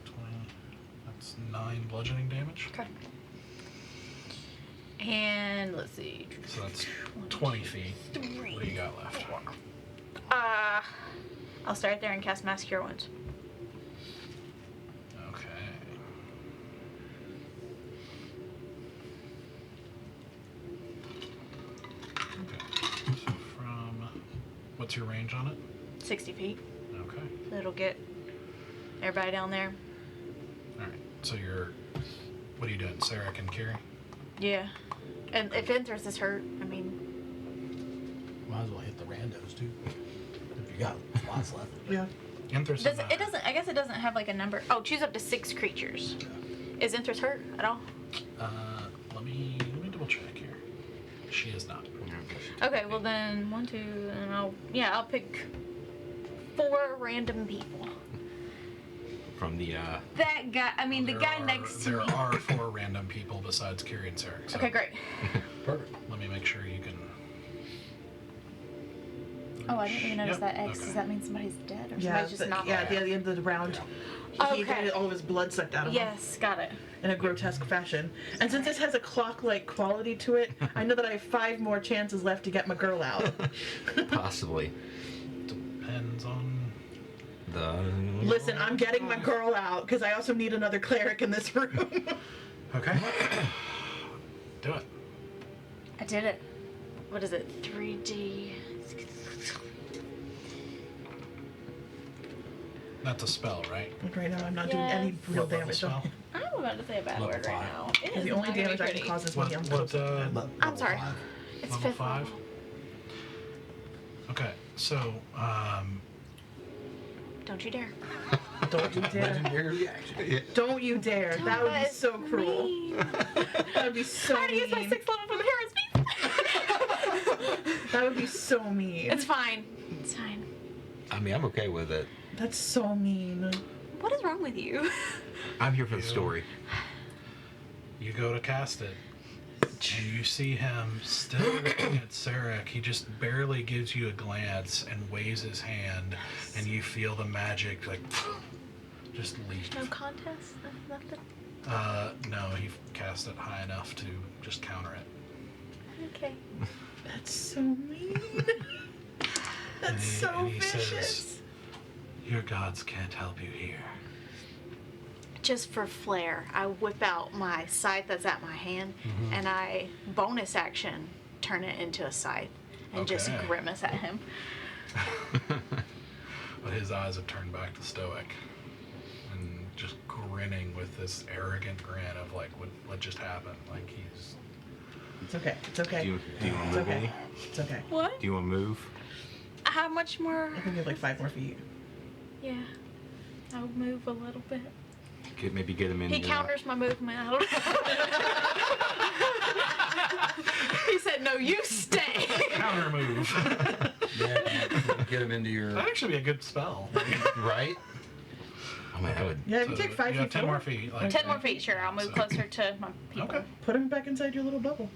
20. That's 9 bludgeoning damage. Okay. And let's see. So that's 20 feet. What do you got left? I'll start there and cast Mass Cure Wounds. Okay. Okay. So what's your range on it? 60 feet. Okay. So it'll get everybody down there. All right. So what are you doing? Sarah can carry? Yeah. And if Enthris is hurt, I mean, Might as well hit the randos too. If you got spots left. Yeah. Enthris does it doesn't. I guess it doesn't have like a number. Oh, choose up to 6 creatures. Is Enthris hurt at all? Let me double check here. She is not. Okay, well then 1, 2, and I'll pick 4 random people. From the That guy. I mean, the There guy are- next to There me. are 4 random people besides Carrie and Sarah. So Okay, great. Perfect. Let me make sure you can. Oh, I didn't even notice Yep, that X. okay. Does that mean somebody's dead or Yeah, somebody's just not? at the end of the round, he Okay. got all of his blood sucked out of him Yes, got it. in a grotesque fashion. And since this has a clock-like quality to it, I know that I have 5 more chances left to get my girl out. Possibly. Depends on. Listen, I'm getting my girl out because I also need another cleric in this room. Okay. Do it. I did it. What is it? 3D. That's a spell, right? Like right now, I'm not doing any Yes. real What level damage. spell? I'm about to say a bad Level word right 5. now. It is The only not gonna damage be I can pretty. cause is What? when I'm What? Le- I'm sorry. level 5. It's Level fifth 5? level. Okay. So, Don't you dare. Don't you dare. Legendary reaction. Don't you dare. That would be so cruel. Mean. That would be so I already used my mean. 6th level for the hero's piece. That would be so mean. It's fine. It's fine. I mean, I'm okay with it. That's so mean. What is wrong with you? I'm here for the story. you go to cast it. And you see him still looking at Sarek. He just barely gives you a glance and waves his hand, and you feel the magic like just leave. No contest? Nothing? No, he cast it high enough to just counter it. Okay. That's so mean. That's so and he vicious. says, "Your gods can't help you here." Just for flair, I whip out my scythe that's at my hand, and I bonus action turn it into a scythe and just Okay. grimace at him. But his eyes have turned back to Stoic, and just grinning with this arrogant grin of like, what just happened? Like he's. It's okay. It's okay. Do you want It's to move okay. any? It's okay. What? Do you want to move? How much more? I think we have like 5 more feet. Yeah. I'll move a little bit. Maybe get him in. He counters my movement. I don't know. He said, "No, you stay." Counter move. Yeah, get him into your. That'd actually be a good spell. Right? Oh man, I would. Yeah, if you So take 5 you feet have 10 more forward, feet. Like, 10 more feet, sure. I'll move closer to my people. Okay. put him back inside your little bubble.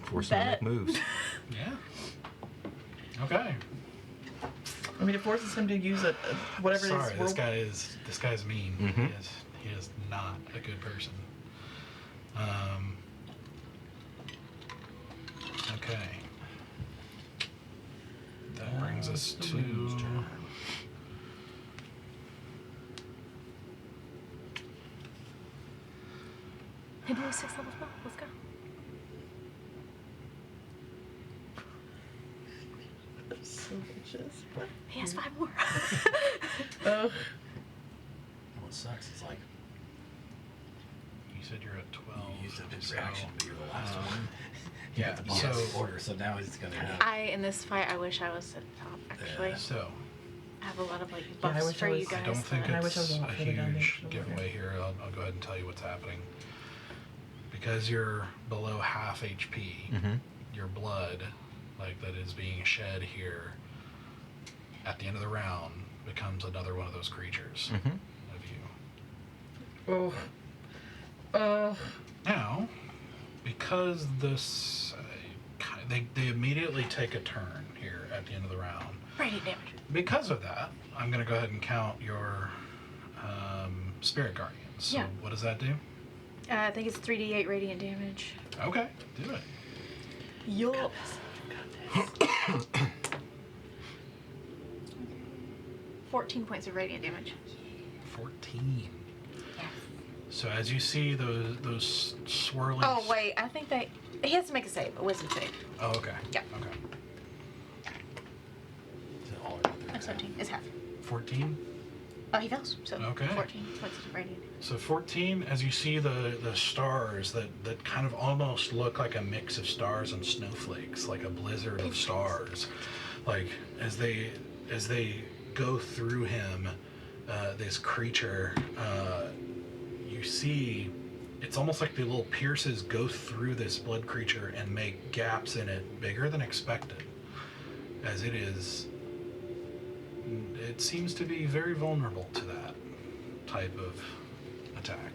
Force him to make Bet. moves. Yeah. Okay. I mean, it forces him to use whatever Sorry, it is. this guy's mean. Mhm. He is not a good person. Okay. That brings us to. Hey, do a 6th level spell. Let's go. So vicious. He has 5 more. Ugh. What sucks is like You said you're at 12. you used up his so, reaction, but you're the last one. Yeah. So So. order. So now he's gonna have. In this fight, I wish I was at the top, actually. Yeah. So. I have a lot of, like, Yeah, I buffs wish for I you was- guys. I don't think And I wish I it's was a a lot further down huge the giveaway here. I'll go ahead and tell you what's happening. Because you're below half HP, Mm-hmm. your blood, like that is being shed here, at the end of the round, becomes another one of those creatures Mm-hmm. of you. Oh. Now, because this, they immediately take a turn here at the end of the round. Radiant damage. Because of that, I'm going to go ahead and count your spirit guardians. So Yeah. what does that do? I think it's 3d8 radiant damage. Okay, do it. Yup. 14 points of radiant damage. 14. Yeah. So as you see those swirling. Oh, wait. I think he has to make a save, a wisdom save. Oh, okay. Yeah. Okay. Is it all or nothing? That's 17. It's half. 14. Oh, he fails. So Okay. 14 points of radiant. So 14, as you see the stars that kind of almost look like a mix of stars and snowflakes, like a blizzard of stars, like as they go through him, this creature, you see, it's almost like the little pierces go through this blood creature and make gaps in it bigger than expected, as it is. It seems to be very vulnerable to that type of attack.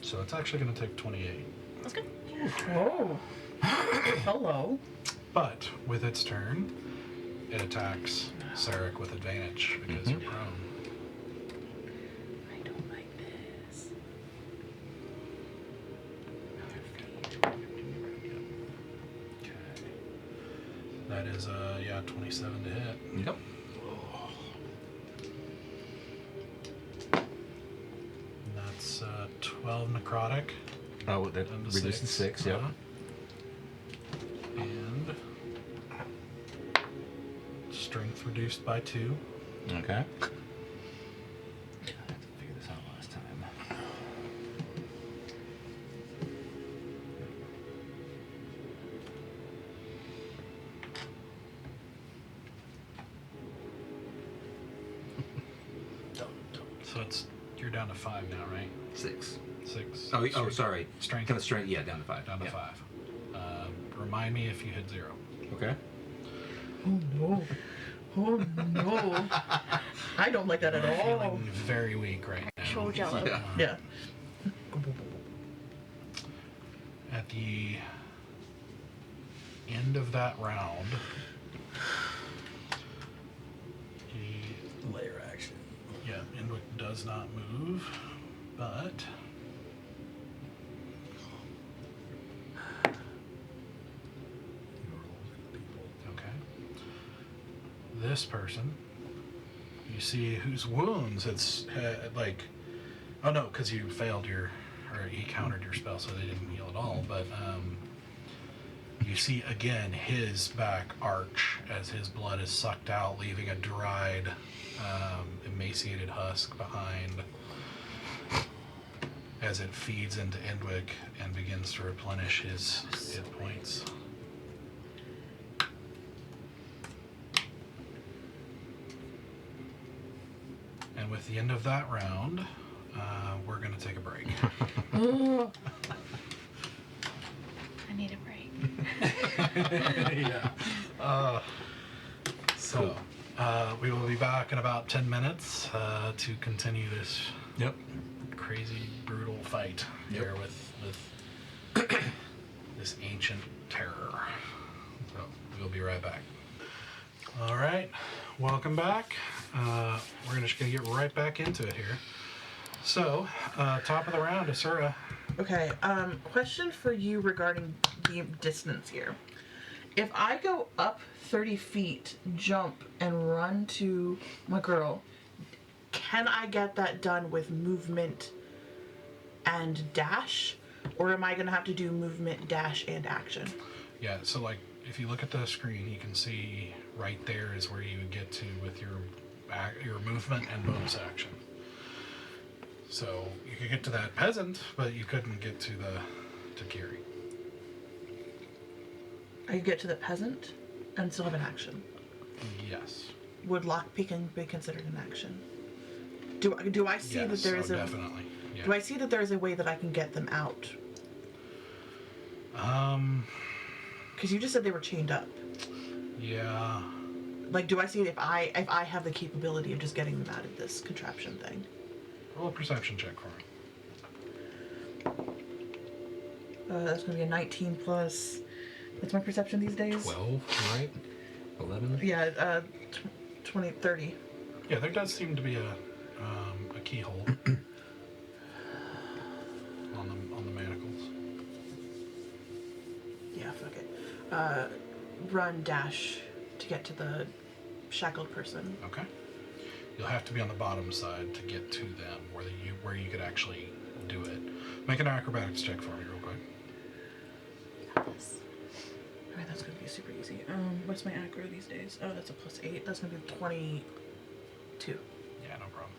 So it's actually going to take 28. Let's go. Oh. Hello. But with its turn, it attacks Sarek with advantage because you're prone. I don't like this. That is 27 to hit. Yep. And that's 12 necrotic. Oh, that And a reduces to 6, yep. And strength reduced by 2. Okay. I had to figure this out last time. So you're down to 5 now, right? 6. 6. Oh, sorry. Strength. Kind of strength, yeah, down to 5. Down to yeah. 5. Remind me if you hit 0. Okay. Oh no. Oh no. I don't like that at all. Feeling very weak right now. Actual jello. Yeah. Yeah. At the end of that round, Layer action. Enwic does not move, but okay. This person, you see whose wounds it's oh no, because you failed or he countered your spell, so they didn't heal at all. But you see again his back arch as his blood is sucked out, leaving a dried, emaciated husk behind as it feeds into Enwic and begins to replenish his hit points. And with the end of that round, we're going to take a break. I need a break. Yeah. So, we will be back in about 10 minutes to continue this Yep. crazy, brutal fight here with this ancient terror. So, we'll be right back. All right, welcome back. We're just going to get right back into it here. So, top of the round, Asura. Okay, question for you regarding the distance here. If I go up 30 feet, jump, and run to my girl, can I get that done with movement and dash? Or am I going to have to do movement, dash, and action? Yeah, so like if you look at the screen, you can see right there is where you would get to with your movement and bonus action. So you could get to that peasant, but you couldn't get to Kiri. I could get to the peasant and still have an action. Yes. Would lockpicking be considered an action? Do I see that there is a definitely. Yeah. Do I see that there is a way that I can get them out? Because you just said they were chained up. Yeah. Like, do I see if I have the capability of just getting them out of this contraption thing? Roll a perception check for me. That's gonna be a 19 plus. What's my perception these days? 12, right? 11? Yeah, 20, 30. Yeah, there does seem to be a keyhole on the manacles. Yeah, fuck it. Run, dash to get to the shackled person. Okay. You'll have to be on the bottom side to get to them, where you could actually do it. Make an acrobatics check for me, real quick. Alright, that's gonna be super easy. What's my acro these days? Oh, that's a +8. That's gonna be 22. Yeah, no problem.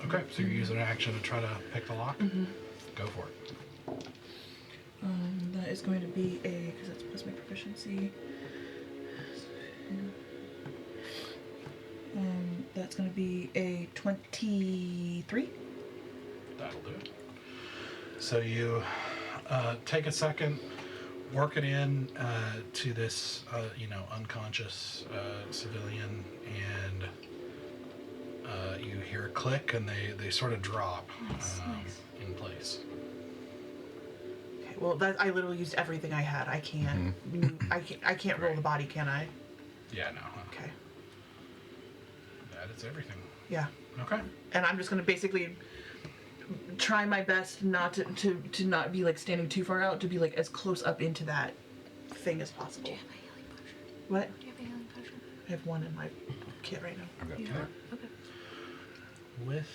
Okay, so you're using an action to try to pick the lock? Mm-hmm. Go for it. That is going to be because that's plus my proficiency. That's going to be a 23. That'll do it. So you take a second, work it in to this, unconscious civilian, and you hear a click, and they sort of drop Nice, nice. in place. Okay, well, I literally used everything I had. I can't. I can't roll the body, can I? Yeah, no. Okay. That is everything. Yeah. Okay. And I'm just gonna basically try my best not to not be like standing too far out, to be like as close up into that thing as possible. Do you have a healing potion? What? Do you have a healing potion? I have one in my kit right now. I've got You four. have? Okay. With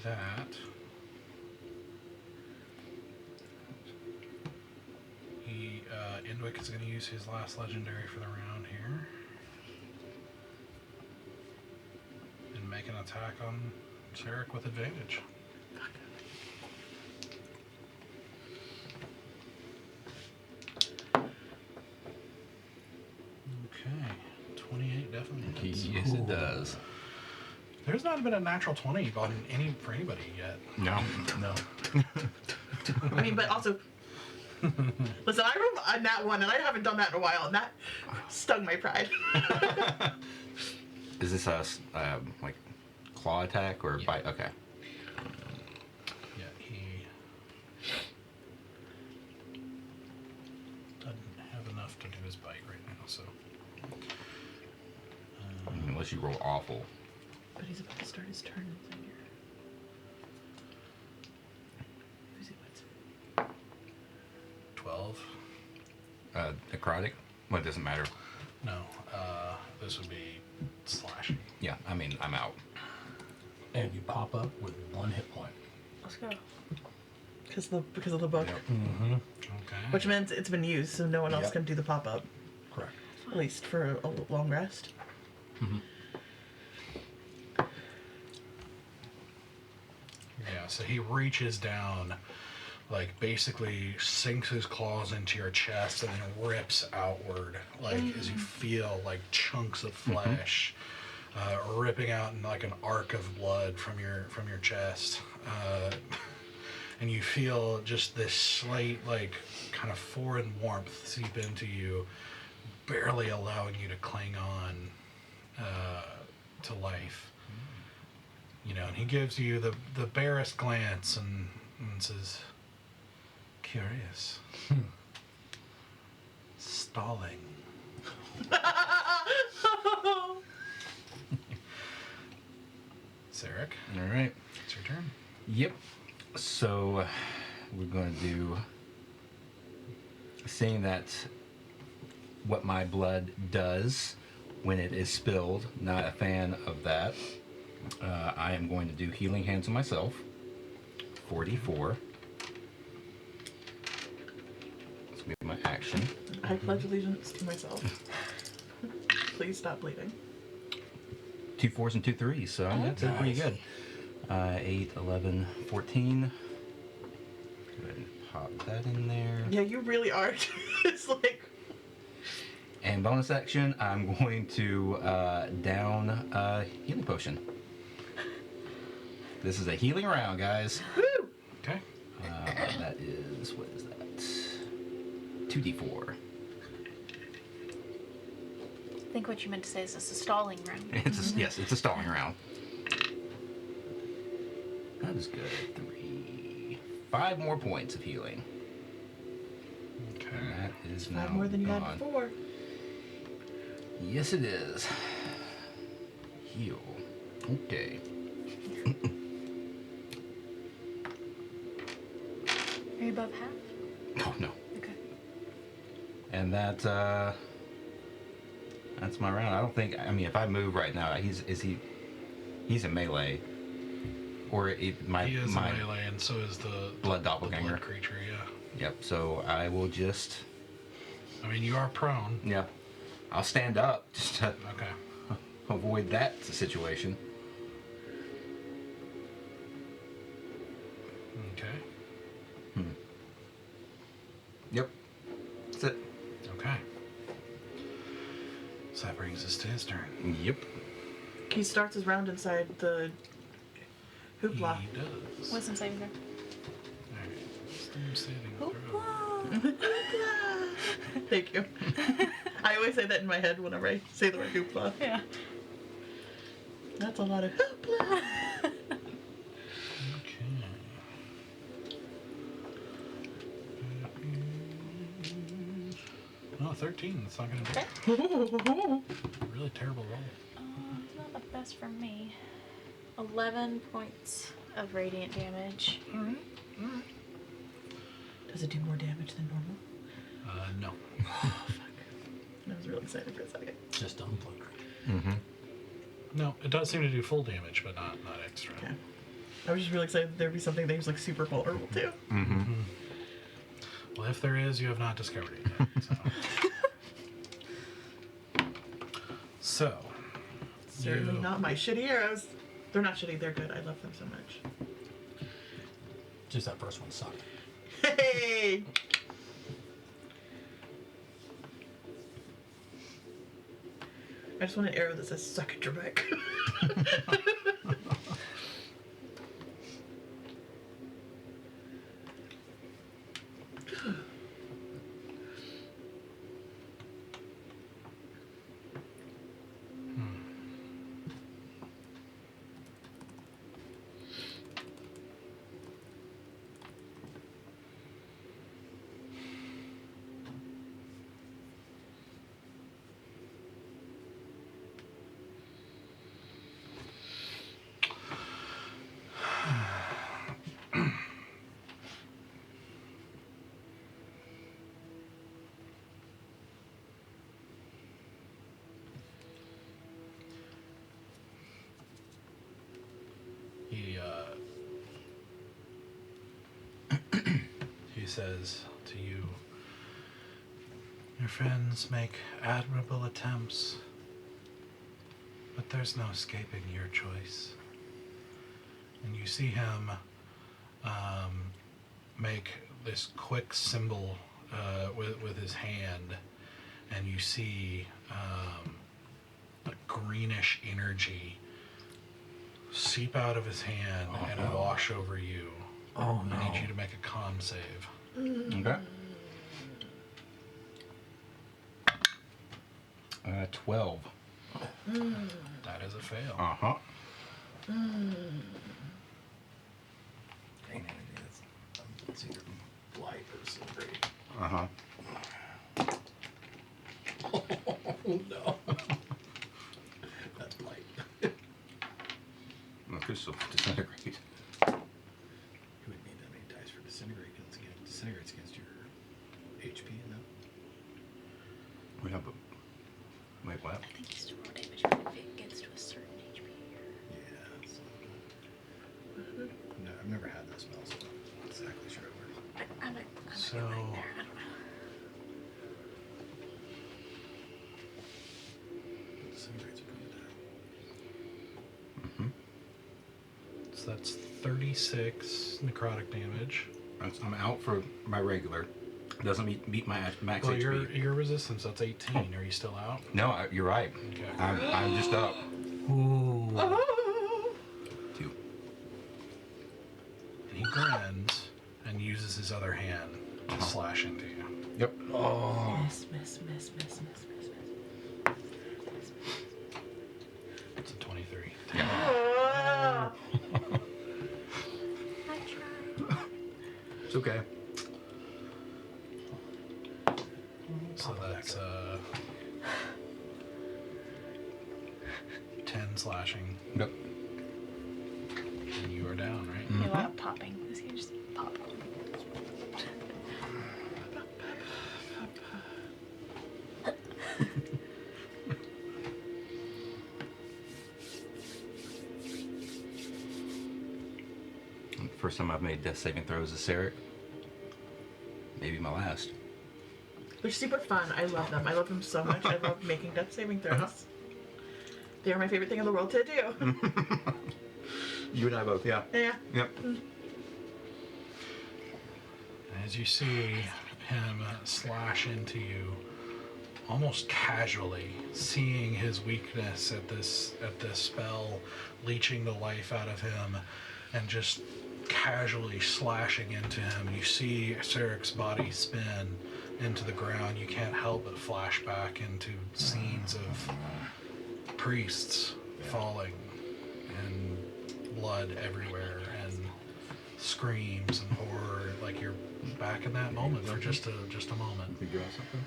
that, Enwic is going to use his last legendary for the round here. And make an attack on Sarek with advantage. Okay, 28 definitely hits. Yes, it does. There's not been a natural 20 for anybody yet. No. No. I mean, but also, listen, I rolled a nat one, and I haven't done that in a while, and that stung my pride. Is this a like claw attack or bite? Okay. Yeah, he doesn't have enough to do his bite right now, so. Unless you roll awful. But he's about to start his turn. Who's he with? 12. Necrotic? Well, it doesn't matter. No, this would be slashing. Yeah, I mean, I'm out. And you pop up with 1 hit point. Let's go. Because of the book. Mm-hmm. Okay. Which means it's been used, so no one else Yep. can do the pop up. Correct. At least for a long rest. Yeah, so he reaches down, like basically sinks his claws into your chest and then rips outward, like as you feel like chunks of flesh ripping out in like an arc of blood from your chest, and you feel just this slight like kind of foreign warmth seep into you, barely allowing you to cling on to life. You know, and he gives you the barest glance and says, "Curious. Stalling." Sarek, All right. it's your turn. Yep. So we're going to do, seeing that what my blood does when it is spilled, not a fan of that. I am going to do healing hands on myself. 44. This will be my action. I pledge allegiance to myself. Please stop bleeding. 2 4s and 2 3s, so that's pretty good. 8, 11, 14. Go ahead and pop that in there. Yeah, you really are. It's like, And bonus action, I'm going to down healing potion. This is a healing round, guys. woo! Okay. That is, what is that? 2d4. I think what you meant to say is this a stalling round. Yes, it's a stalling round. That is good. 3, 5 more points of healing. Okay. And that is now 5 more than you had gone. before. Yes, it is. Heal. Okay. Are you above half? Oh no. Okay. And that's my round. I don't think. I mean, if I move right now, he's a melee, or He is my a melee, and so is the blood the doppelganger. blood creature. Yeah. Yep. So I will just. I mean, you are prone. Yeah. I'll stand up just to Okay. avoid that situation. Okay. Yep. That's it. Okay. So that brings us to his turn. Yep. He starts his round inside the hoopla. He does. Wisdom saving throw. Alright. Saving throw. Hoopla. Thank you. I always say that in my head whenever I say the word hoopla. Yeah. That's a lot of hoopla. No, 13. It's not going to Okay. be really terrible roll. It's not the best for me. 11 points of radiant damage. All right. All right. Does it do more damage than normal? No. Oh, fuck. I was really excited for a second. Just unplugged. Mm-hmm. No, it does seem to do full damage, but not extra. Okay. I was just really excited that there'd be something that was like super vulnerable too. Mm-hmm. Well, if there is, you have not discovered it yet. So, Certainly you- not my shitty arrows. They're not shitty, they're good. I love them so much. Just that first one sucked. Hey! I just want an arrow that says suck it, Trebek. he says to you, your friends make admirable attempts, but there's no escaping your choice. And you see him make this quick symbol with his hand, and you see a greenish energy seep out of his hand and wash over you. Oh no. I need you to make a con save. Okay. 12. That is a fail. Uh-huh. Green energy. It's either light or silvery. Uh-huh. Oh no. That's light. Well, could still disintegrate. You wouldn't need that many dice for disintegrate because it disintegrates against your HP and that. We have a... Wait, what? I think you still roll damage if it gets to a certain HP. Yeah. So, no, I've never had that spell, so I'm not exactly sure it works. I'm So- right there. I don't know. Disintegrates are pretty bad. Mm-hmm. So that's 36 necrotic damage. I'm out for my regular. Doesn't meet my max Well, HP. your resistance, that's 18. Are you still out? No, you're right. Okay. I'm just up. Ooh. Oh! 2. And he grins and uses his other hand to slash into you. Yep. Oh. Miss. It's a 23. Oh! I tried. It's okay. So that's 10 slashing. Yep. And you are down, right? A lot of popping. This guy just pop. First time I've made death saving throws as Sarek. Maybe my last. They're super fun. I love them. I love them so much. I love making death saving throws. They are my favorite thing in the world to do. You and I both, yeah. Yeah. Yep. As you see him slash into you, almost casually, seeing his weakness at this spell, leeching the life out of him, and just casually slashing into him, you see Sarek's body spin into the ground. You can't help but flash back into scenes of priests falling and blood everywhere and screams and horror. Like you're back in that moment for just a moment. You draw something?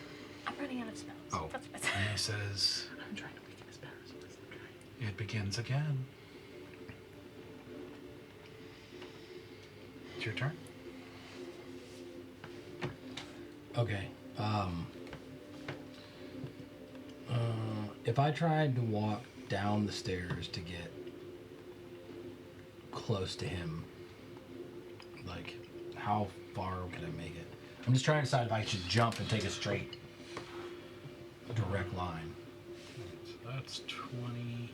I'm running out of spells. Oh. That's what And he says, I'm trying to weaken his powers. it begins again. It's your turn. Okay. If I tried to walk down the stairs to get close to him, like, how far could I make it? I'm just trying to decide if I should jump and take a straight, direct line. So that's 20.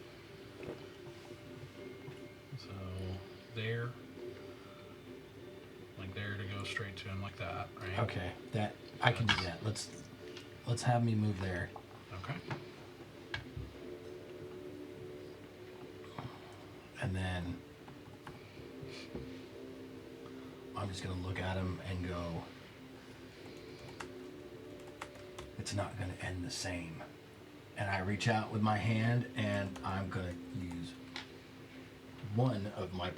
So there. Like there to go straight to him like that, right? Okay, that I can do that. Let's have me move there. Okay. And then I'm just going to look at him and go, it's not going to end the same. And I reach out with my hand and I'm going to use one of my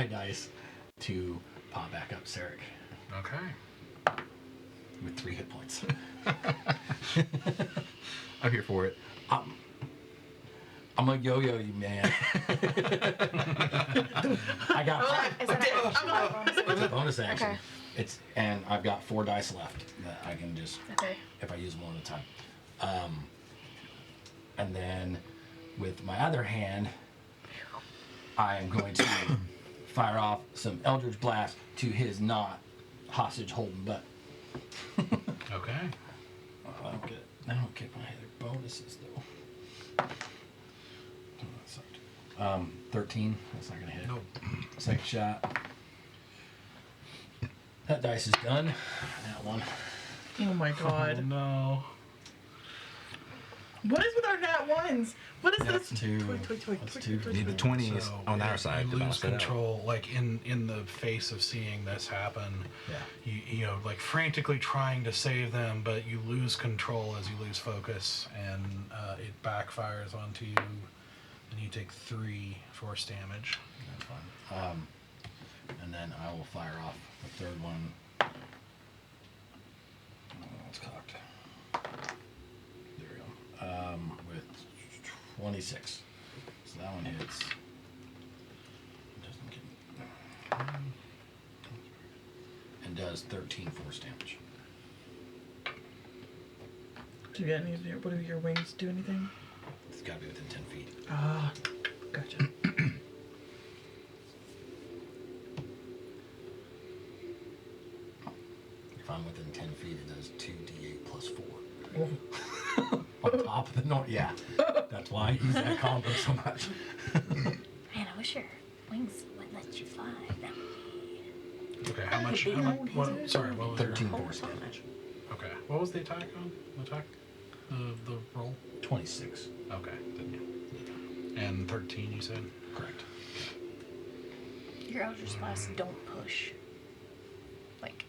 dice to pop back up Sarek Okay. with 3 hit points. I'm here for it. I'm gonna yo-yo you, man. I got Is that it's a bonus action. Okay. And I've got 4 dice left that I can just Okay. if I use them one at a time. And then with my other hand, I am going to fire off some Eldritch Blast to his not hostage holding butt. Okay. I don't get my other bonuses though. Oh, that sucked. 13. That's not gonna hit. Nope. Second shot. That dice is done. That one. Oh my Oh god. no. What is with our nat ones? What is That's this? 2. Toy, That's 2. Need the 20s So on our you side to lose balance it out. control, like in the face of seeing this happen. Yeah. You know, like frantically trying to save them, but you lose control as you lose focus, and it backfires onto you, and you take 3 force damage. That's fine. And then I will fire off the third one. Oh, it's cocked. There we go. With 26. So that one hits. Doesn't get. And does 13 force damage. Do you get any of your, what do your wings do anything? It's got to be within 10 feet. Ah, gotcha. If I'm within 10 feet, it does 2d8 plus 4. Oh. On top of the north. Yeah. That's why I use that combo so much. Man, I wish your wings would let you fly. That would be. Okay, how much? What, sorry, what was 13 your, force damage. Okay, what was the attack on? Attack? The roll? 26. Okay, didn't you? And 13, you said? Correct. Your Eldritch Blast don't push. Like,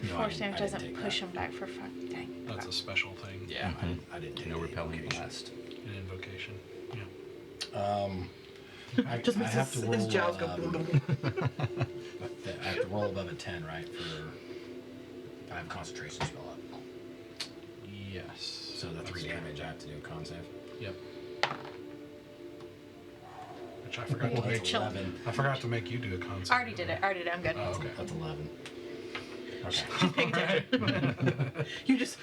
No, I force didn't- damage I didn't doesn't take push that. them back for fun. Dang. That's a special thing. Yeah, I didn't take No the repelling invocation. blast. An invocation. Yeah. I Just makes have to roll. his jowls go. I have to roll above a 10, right? For if I have concentration spell up. Yes. So the 3 That's damage, I have to do a con save. Yep. Which I forgot to Well, make. chill. 11. I forgot to make you do a concept. I already did it. I'm good. Oh, okay. That's 11. Okay. Paying attention. You just.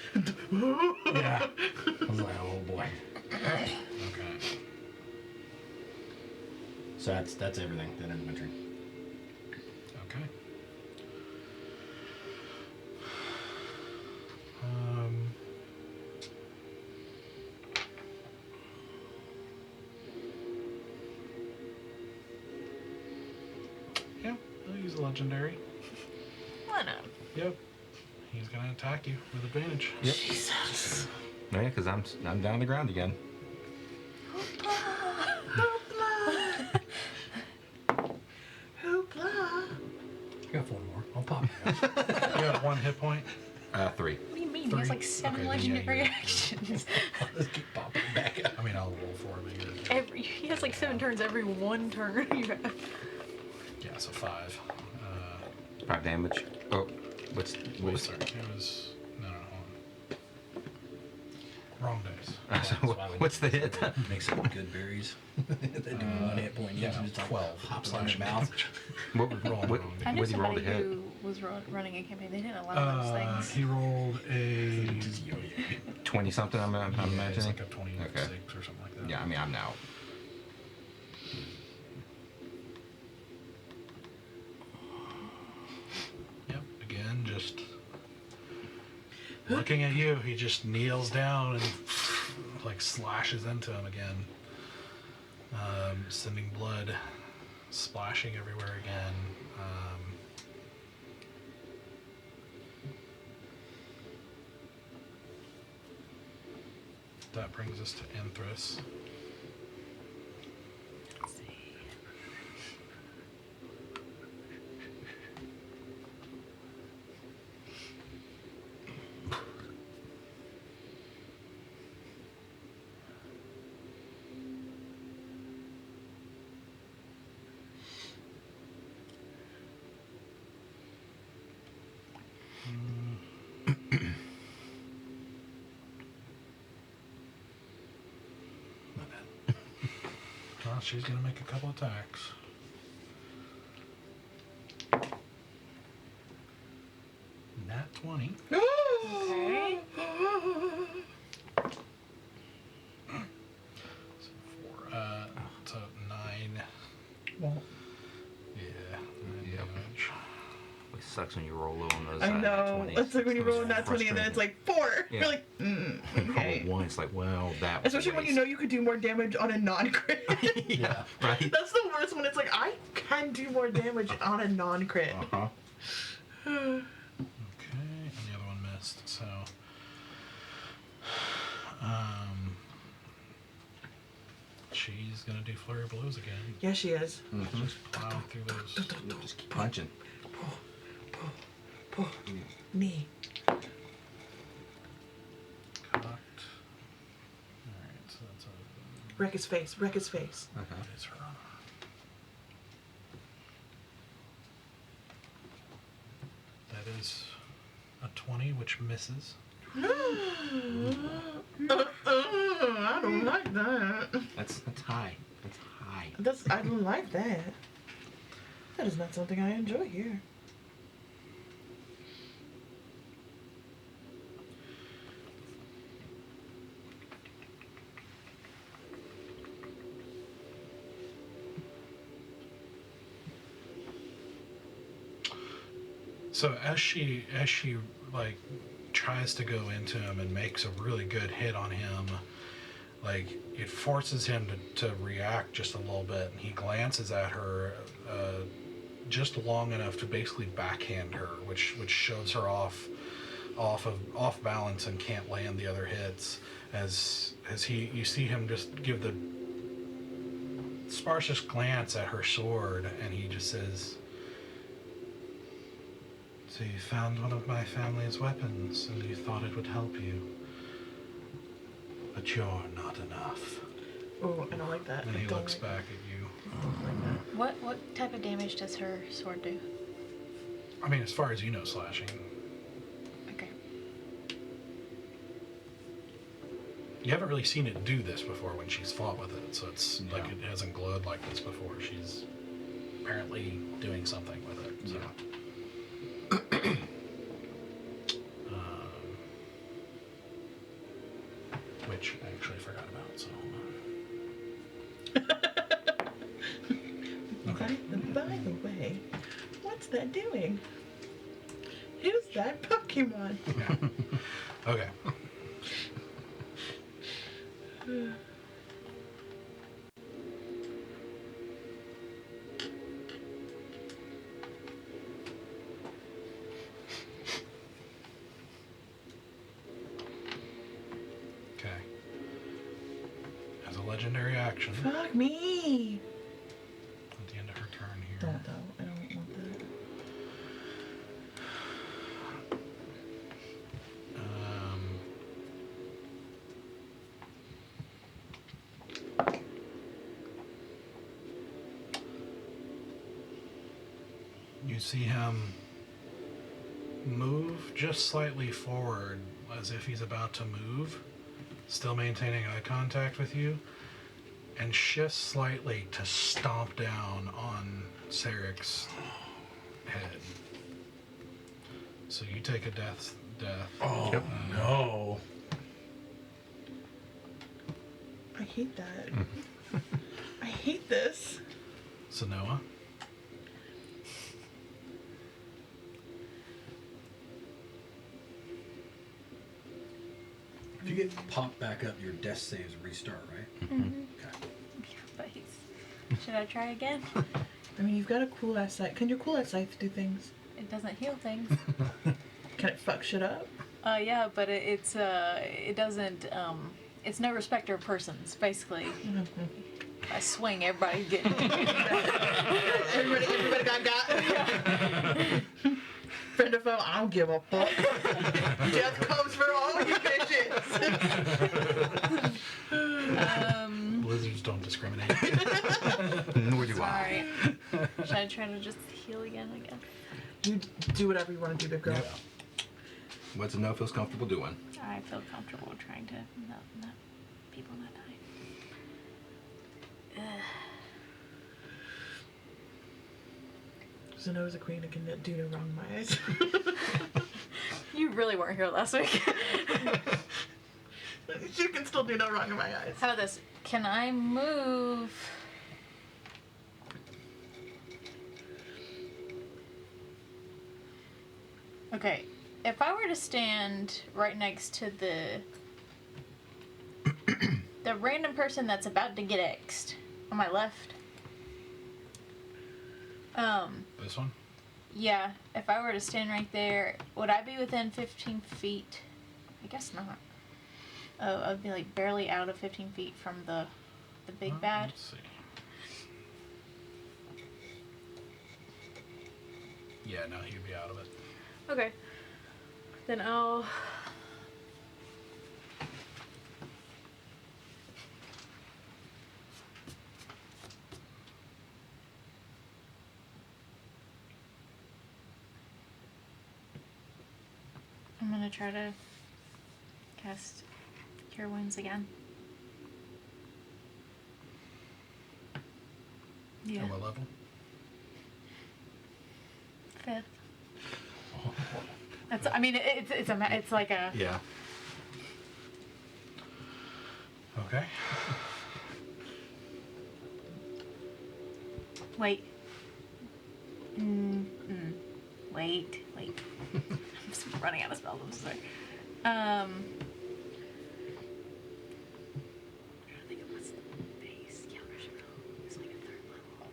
Yeah. I was like, oh boy. Okay. So that's everything. That ends my turn. Okay. Yeah, I'll use a legendary. Why not? Yep. He's gonna attack you with advantage. Yep. Jesus. Oh, yeah, because I'm down on the ground again. Hoopla. Hoopla. I got 4 more. I'll pop. You have 1 hit point. 3. What do you mean? He has like 7 Okay, then legendary yeah, actions. Let's keep popping back up. I mean, I'll roll for him. He has like 7 turns every 1 turn you have. Yeah, so 5. 5 damage. Oh, what Wait, was sorry. It was no, hold on. Wrong dice. What's the hit? Makes it good berries. They do 1 hit point. yeah, Just 12 Hops on your slashing mouth. What, Roll what, wrong. I knew what he rolled a somebody hit? who was running a campaign. They didn't allow those things. He rolled a. 20 something, I'm It's imagining. like a 26 Okay. or something like that. Yeah, I mean, I'm now. Yep. Again, just looking at you, he just kneels down and like slashes into him again, sending blood splashing everywhere again. That brings us to Anthras. Well, she's gonna make a couple attacks. Nat 20. Okay. So 9. Well, Yeah, 9 Yep. damage. It sucks when you roll low on those. I know. 20s. It's like when you roll a nat 20 and then it's like 4. Yeah. You're like, okay. Roll 1, it's like, well, that was a Especially when you waste. know you could do more damage on a non-crit. Yeah, right? That's the worst when it's like, I can do more damage on a non-crit. Uh-huh. Okay, and the other one missed, so. She's gonna do Flurry of Blows again. Yeah, she is. Just plow through those. Just keep punching. Pull. Knee. Cocked. Alright, so that's a. Wreck his face. Wreck his face. Uh-huh. That is her. That is a 20, which misses. I don't like that. That's high. That's high. I don't like that. That is not something I enjoy here. So as she like tries to go into him and makes a really good hit on him, like it forces him to react just a little bit, and he glances at her just long enough to basically backhand her, which shoves her off balance and can't land the other hits. As you see him just give the sparsest glance at her sword, and he just says, "So you found one of my family's weapons, and you thought it would help you. But you're not enough." Oh, I don't like that. And he I don't looks like back at you. I don't like that. What type of damage does her sword do? I mean, as far as you know, slashing. Okay. You haven't really seen it do this before when she's fought with it, so it's like Yeah. it hasn't glowed like this before. She's apparently doing something with it. So. Which I actually forgot about, so hold on. By the way, what's that doing? Who's that Pokemon? Yeah. Okay. Okay. As a legendary action, Fuck me. at the end of her turn here. Don't though. I don't want that. You see him move just slightly forward as if he's about to move, still maintaining eye contact with you, and shifts slightly to stomp down on Sarek's head. So you take a death. Oh, no. I hate that. I hate this. So Noah. If you get popped back up, your death saves restart, right? Mm-hmm. Okay. But should I try again? I mean, you've got a cool ass scythe. Can your cool ass scythe do things? It doesn't heal things. Can it fuck shit up? Yeah, but it doesn't. It's no respecter of persons. Basically, I swing, everybody's getting. everybody got. Friend or foe, I don't give a fuck. Death comes for all you bitches. Blizzards don't discriminate. Nor do I. Sorry. Should I try to just heal again? I guess. You do whatever you want to do, big girl. Yep. What's a no feels comfortable doing? I feel comfortable trying to not people not die. So Noah's a queen and can do no wrong in my eyes. You really weren't here last week. She can still do no wrong in my eyes. How about this? Can I move? Okay, if I were to stand right next to the random person that's about to get X'd on my left. This one? Yeah, if I were to stand right there, would I be within 15 feet? I guess not. Oh, I'd be like barely out of 15 feet from the big bad. Let's see. Yeah, no, he'd be out of it. Okay. Then I'll... I'm gonna try to cast Cure Wounds again. Yeah. At what level? 5th. That's. I mean, it's like a. Yeah. Okay. Wait. Wait. I'm just running out of spells. I'm sorry. I'm trying to think of what's the base counter spell. It's like a 3rd level.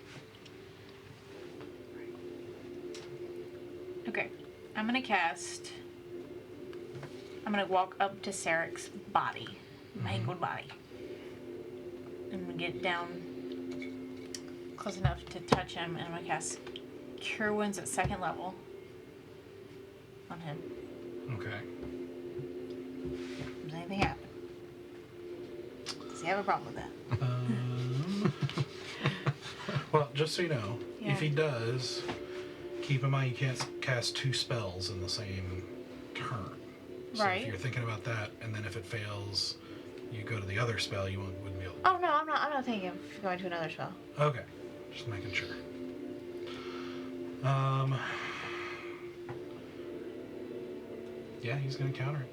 Right. Okay. I'm gonna walk up to Sarek's body, mangled body. I'm gonna get down close enough to touch him, and I'm gonna cast Cure Wounds at 2nd level on him. Okay. Does anything happen? Does he have a problem with that? Well, just so you know, Yeah. if he does, keep in mind you can't cast 2 spells in the same turn. So Right. if you're thinking about that, and then if it fails, you go to the other spell, you wouldn't be able to. Oh no, I'm not thinking of going to another spell. Okay. Just making sure. Yeah, he's gonna counter it.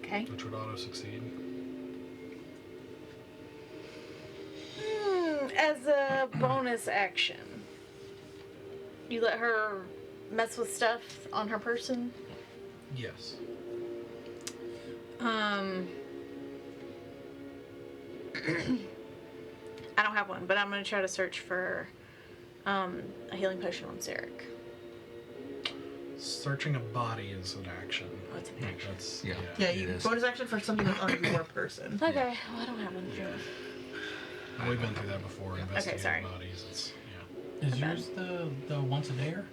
Okay. Which would auto succeed. As a bonus action, you let her mess with stuff on her person. Yes. I don't have one, but I'm gonna try to search for a healing potion on Sarek. Searching a body is an action. Oh, it's an action. That's, Yeah. Yeah, It you is. bonus action for something that's on your person. Okay, well, I don't have one. We've been through that before. Investigating sorry. bodies. It's yeah. Is yours the once a dayer?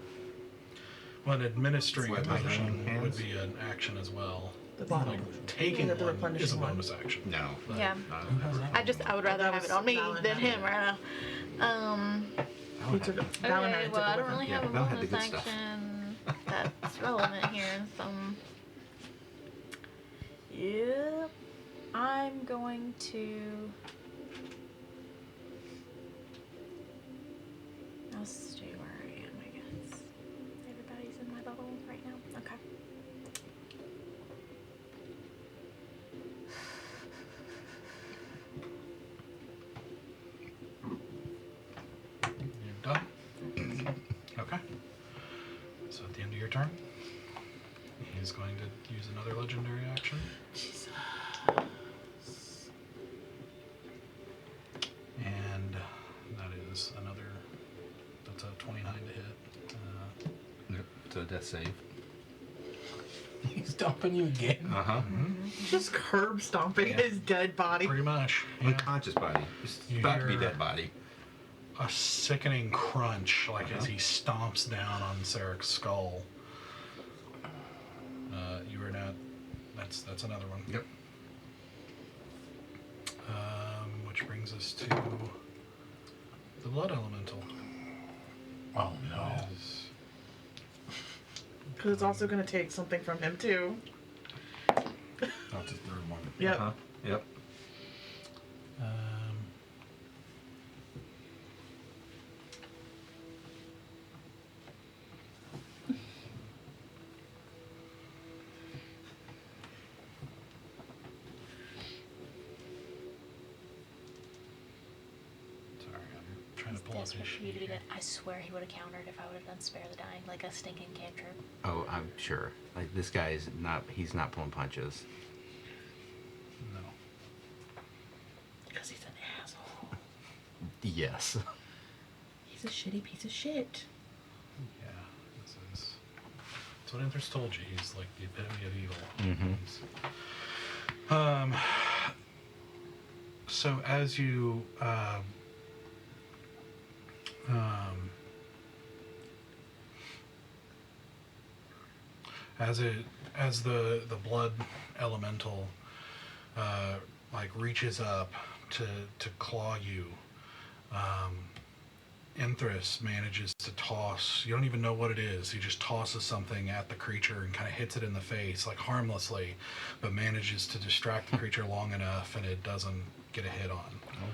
Well, and administering a What, like potion hands? would be an action as well. The bottom. Like taking Yeah, the one is a replenishing one. bonus action. No. Yeah. Who has that? I would rather That have was it on me valid than him enough. right now. He took it. Valentine Okay, took well, it I with don't really him. have Yeah, a Val had the bonus good stuff. action that's relevant here, so. Yep. I'm going to. I'll stay where I am, I guess. Everybody's in my bubble right now. Okay. You're done? Okay. So at the end of your turn, he's going to use another legendary action. And that is another, that's a 29 to hit. Yep. So death save. He's dumping you again. Uh-huh. Just curb stomping his dead body. Pretty much. Yeah. Unconscious body. It's You about to be hear- dead body. A sickening crunch, like as he stomps down on Sarek's skull. You were not. That's another one. Yep. Which brings us to the blood elemental. Oh no. Is- Because it's also going to take something from him, too. That's the third one. Yep. Uh-huh. Yep. Um, sorry, I'm trying to pull up his Desperate for you sheet to be here. dead. I swear he would have countered if I would have done Spare the Dying, like a stinking cantrip. Oh, I'm sure. Like this guy's not. He's not pulling punches. No. Because he's an asshole. Yes. He's a shitty piece of shit. Yeah, this is. That's what Enthers told you. He's like the epitome of evil. Mhm. So as you as the blood elemental like reaches up to claw you, Enthris manages to toss. You don't even know what it is. He just tosses something at the creature and kind of hits it in the face, like harmlessly, but manages to distract the creature long enough, and it doesn't get a hit on.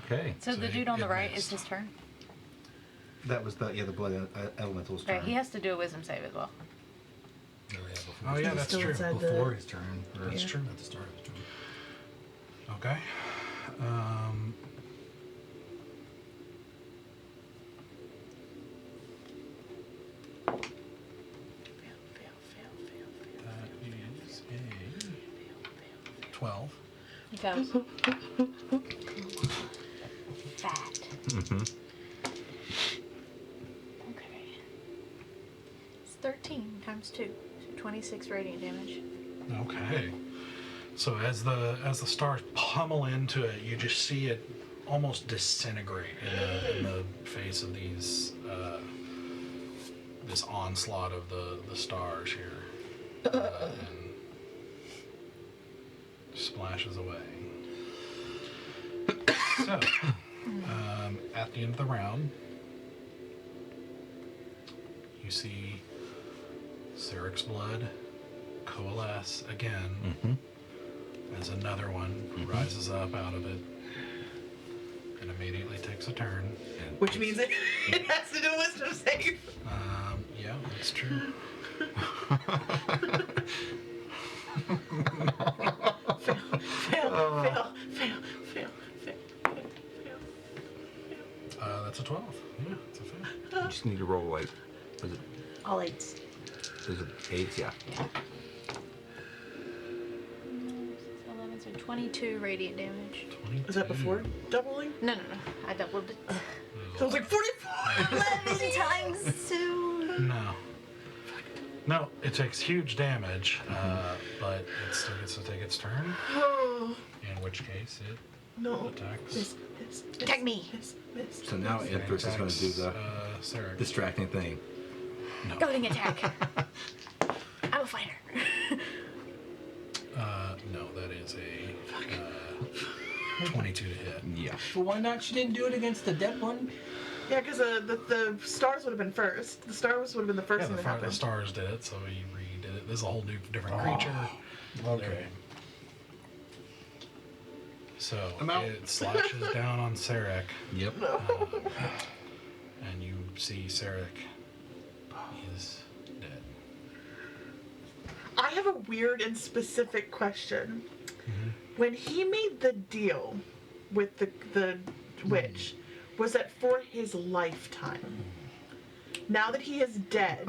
Okay. So, So the it- dude on the it right missed. is his turn. That was the blood elemental's turn. Right, he has to do a wisdom save as well. Oh, yeah, before Oh his yeah, turn. that's still true. inside Before his turn. Or That's Yeah. true. At the start of his turn. Okay. That is a 12. He goes. Fat. Mm-hmm. Okay. It's 13 times 2. So 26 radiant damage. Okay. So as the stars pummel into it, you just see it almost disintegrate in the face of these this onslaught of the stars here, and splashes away. So at the end of the round, you see Sarek's blood coalesce again. Mm-hmm. As another one rises up out of it and immediately takes a turn. Which means it has to do a wisdom save. Yeah, that's true. Fail. That's a 12. Yeah, it's a fail. You just need to roll like, was it? All 8s. Is it 8? Yeah. 11, so 22 radiant damage. is that before doubling? No. I doubled it. So it's like 44! 11 times 2. No. No, it takes huge damage, but it still gets to take its turn, Oh, in which case it no. attacks. Miss. Attack me. Miss. So now Enthris is going to do the Sarek. distracting thing. Goading attack. I'm a fighter. No, that is a 22 to hit. Yeah. But why not? She didn't do it against the dead one. Yeah, because the stars would have been first. The stars would have been the first Yeah, thing the, that happened. the stars did it, so he redid it. This is a whole new, different creature. Okay. So I'm out. it slashes down on Sarek, Yep. and you see Sarek is dead. I have a weird and specific question. Mm-hmm. When he made the deal with the witch, was that for his lifetime? Now that he is dead,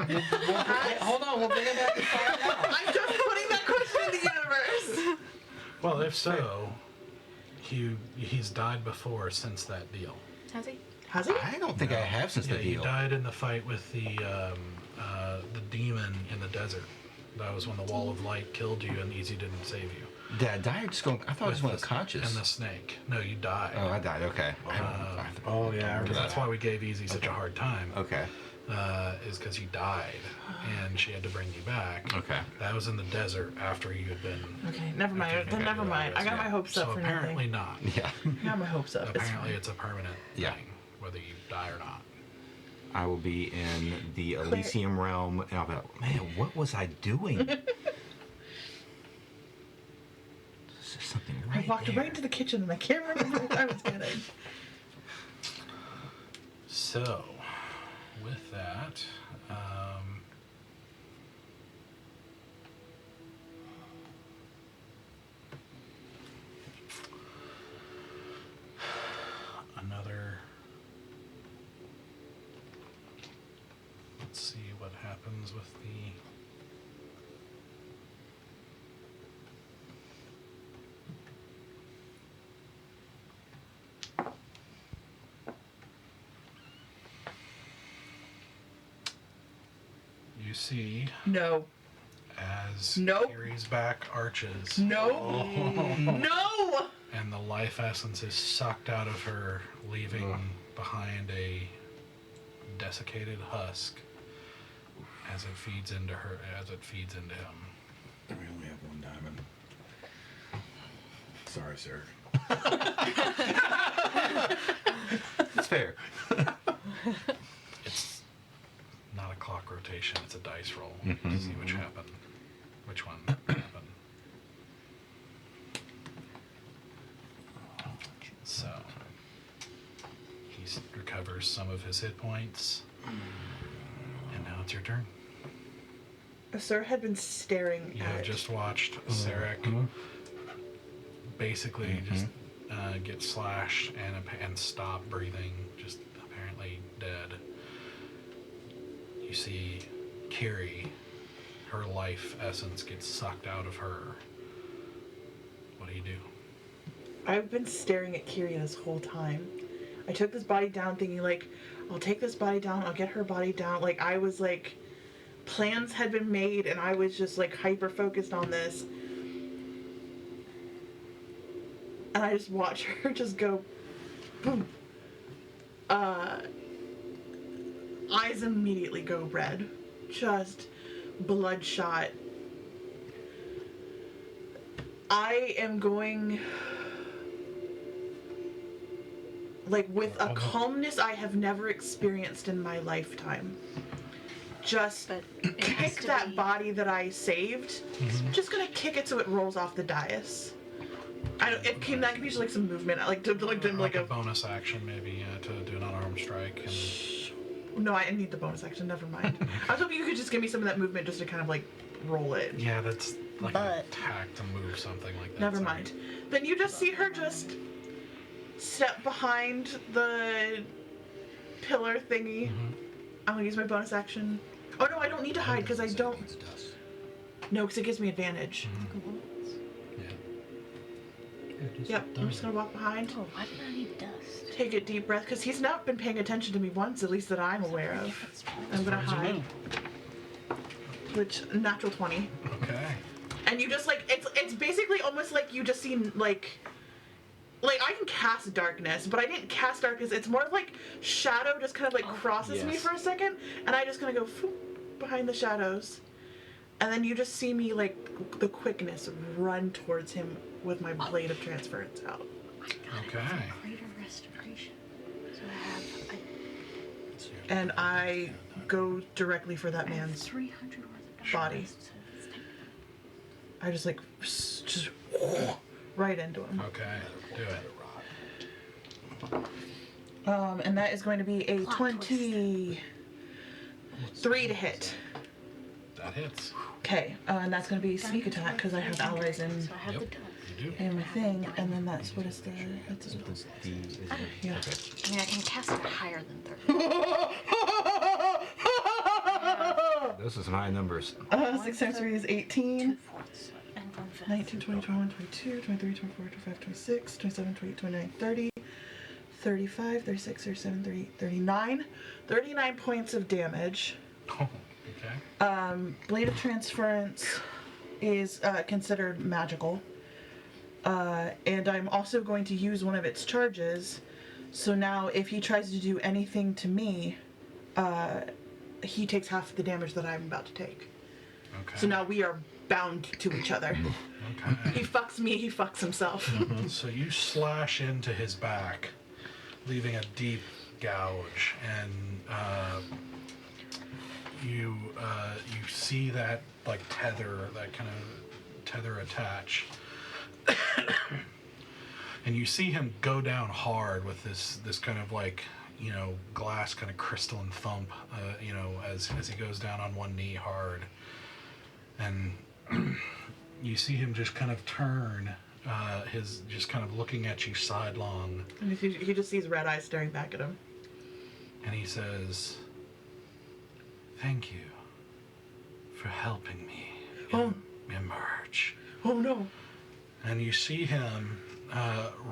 Hold on, we'll bring it back to find out. I'm just putting that question in the universe. Well, if so, he's died before since that deal. Has he? Has he? I don't think I have since Yeah, the he deal. died in the fight with the demon in the desert. That was when the wall of light killed you and Easy didn't save you. Did I die or just go? I thought I just went With the- unconscious. And the snake. No, you died. Oh, I died. Okay. Oh yeah, I remember That's why we gave Easy such a hard time. Okay. Is because you died, and she had to bring you back. Okay. That was in the desert after you had been. Okay, never mind. after you Then had never been mind. I got arrested. my hopes up So for apparently nothing. not. Yeah. I got my hopes up. It's Apparently fine. it's a permanent Yeah. thing, whether you die or not. I will be in the Elysium realm, and I'll be like, man, what was I doing? There's something right I walked there. right into the kitchen and I can't remember what I was getting. So, with that, another. Let's see what happens with the. You see, No. as Nope. Carrie's back arches, No. No. and the life essence is sucked out of her, leaving behind a desiccated husk as it feeds into her, as it feeds into him. We only have one diamond. Sorry, sir. It's fair. It's not a clock rotation; it's a dice roll Mhm. to see which happened, which one happened. So he recovers some of his hit points, and now it's your turn. Sir had been staring You at have just watched Sarek basically just get slashed and stop breathing, just apparently dead. You see Kiri, her life essence gets sucked out of her. What do you do? I've been staring at Kyria this whole time. I took this body down thinking, like, I'll take this body down, I'll get her body down. Like, I was like, plans had been made and I was just like hyper focused on this. And I just watch her just go boom. Eyes immediately go red. Just bloodshot. I am going like with a calmness I have never experienced in my lifetime. Just But it has kick to that be- body that I saved. Just gonna kick it so it rolls off the dais. I don't. That can be just like some movement. I like to like do like a a. bonus action, maybe, to do an unarmed strike. And No, I need the bonus action. Never mind. I was hoping you could just give me some of that movement just to kind of like roll it. yeah, that's like an But- attack to move something like that. Never Sorry. mind. Then you just see her just step behind the pillar thingy. I'm gonna use my bonus action. Oh no, I don't need to hide because I don't. It's dust. No, because it gives me advantage. Yeah. Yep, I'm just gonna walk behind. Oh, why did I need dust? Take a deep breath because he's not been paying attention to me once, at least that I'm aware of. I'm gonna As far as you hide. Which natural 20. Okay. And you just like it's basically almost like you just seen like I can cast darkness, but I didn't cast darkness. It's more of like shadow just kind of like crosses me yes. for a second, and I just kind of go phoop, behind the shadows, and then you just see me like the quickness run towards him with my blade of transference out. Okay. Greater restoration. So I have and I go directly for that man's 300 worth of body. I just like just right into him. Okay, do it. And that is going to be a Plot 23 to hit. That hits. Okay, and that's going to be sneak attack because I have allies in So I have Yep. the done. You do. in my thing, and then that's what is the that's yeah. I mean, I can cast it higher than 30. Those are some high numbers. 6 times 3 is 18. 2/4 and 1/5. 19, 20, 21, 22, 23, 24, 25, 26, 27, 28, 29, 30, 35, 36, 37, 38, 39. 39 points of damage. Oh, okay. Blade of Transference is considered magical. And I'm also going to use one of its charges. So now if he tries to do anything to me, he takes half the damage that I'm about to take. Okay. So now we are bound to each other. Okay. He fucks me, he fucks himself. So you slash into his back, leaving a deep gouge, and you see that like tether, that kind of tether attach, and you see him go down hard with this kind of like, you know, glass kind of crystalline thump, you know, as he goes down on one knee hard, and you see him just kind of turn, his just kind of looking at you sidelong, And he just sees red eyes staring back at him. and he says, "Thank you for helping me emerge." Oh no. And you see him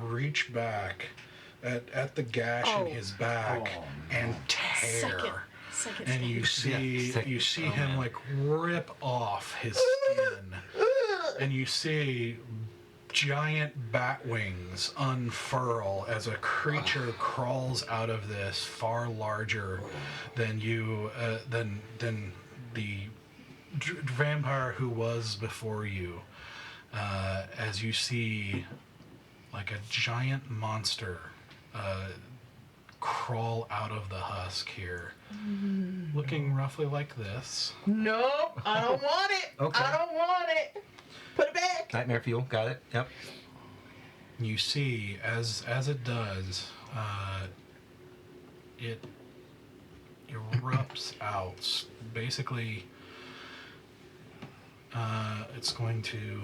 reach back at the gash in his back and tear. Second And you see him like rip off his skin, and you see giant bat wings unfurl as a creature crawls out of this, far larger than you, than the vampire who was before you. As you see like a giant monster crawl out of the husk here, looking roughly like this. Nope, I don't want it. Okay. I don't want it. Put it back. Nightmare fuel, got it. Yep. You see, as it does, it erupts out. Basically, it's going to.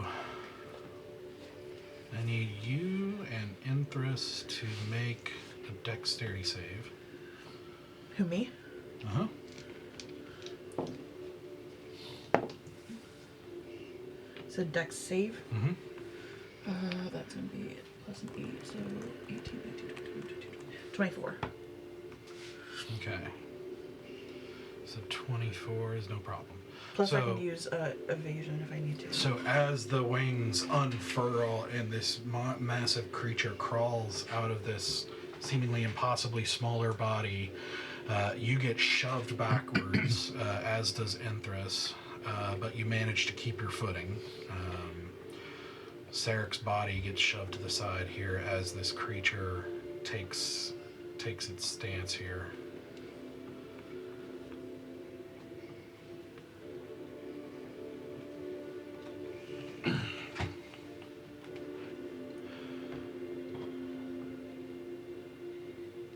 I need you and Inthris to make a dexterity save. Who, me? Uh huh. So dex save. Mm-hmm. That's going to be plus an 8, so 18, 19, 20, 22, 24. Okay. So 24 is no problem. Plus I So- can use evasion if I need to. So as the wings unfurl and this massive creature crawls out of this seemingly impossibly smaller body, you get shoved backwards, as does Enthris, but you manage to keep your footing. Sarek's body gets shoved to the side here as this creature takes its stance here.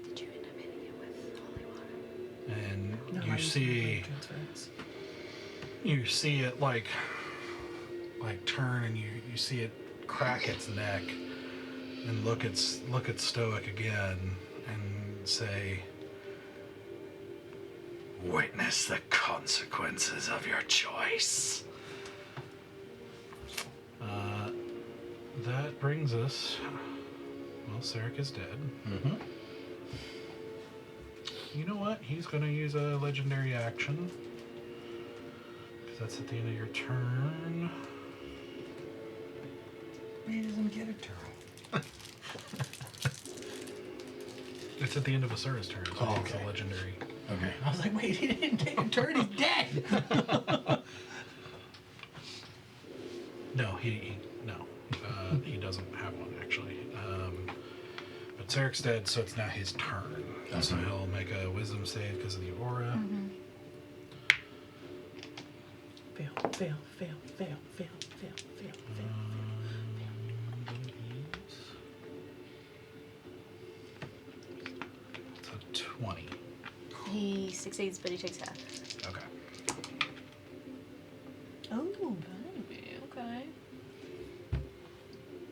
Did you end up hitting it with holy water? And No, I you used see my transference. you see it like turn, and you see it crack its neck and look at Stoic again and say, "Witness the consequences of your choice." That brings us. Well, Sarek is dead. Mm-hmm. You know what? He's going to use a legendary action. 'Cause that's at the end of your turn. He doesn't get a turn. It's at the end of Asura's turn, so Oh, it's okay. a legendary. Okay. I was like, wait, he didn't take a turn. He's dead. No, he doesn't have one actually. But Sarek's dead, so it's now his turn. So he'll make a wisdom save because of the aura. Fail, fail, fail, fail, fail, fail, fail, fail. It's a 20. He succeeds, but he takes half. Okay. Oh, baby. Okay.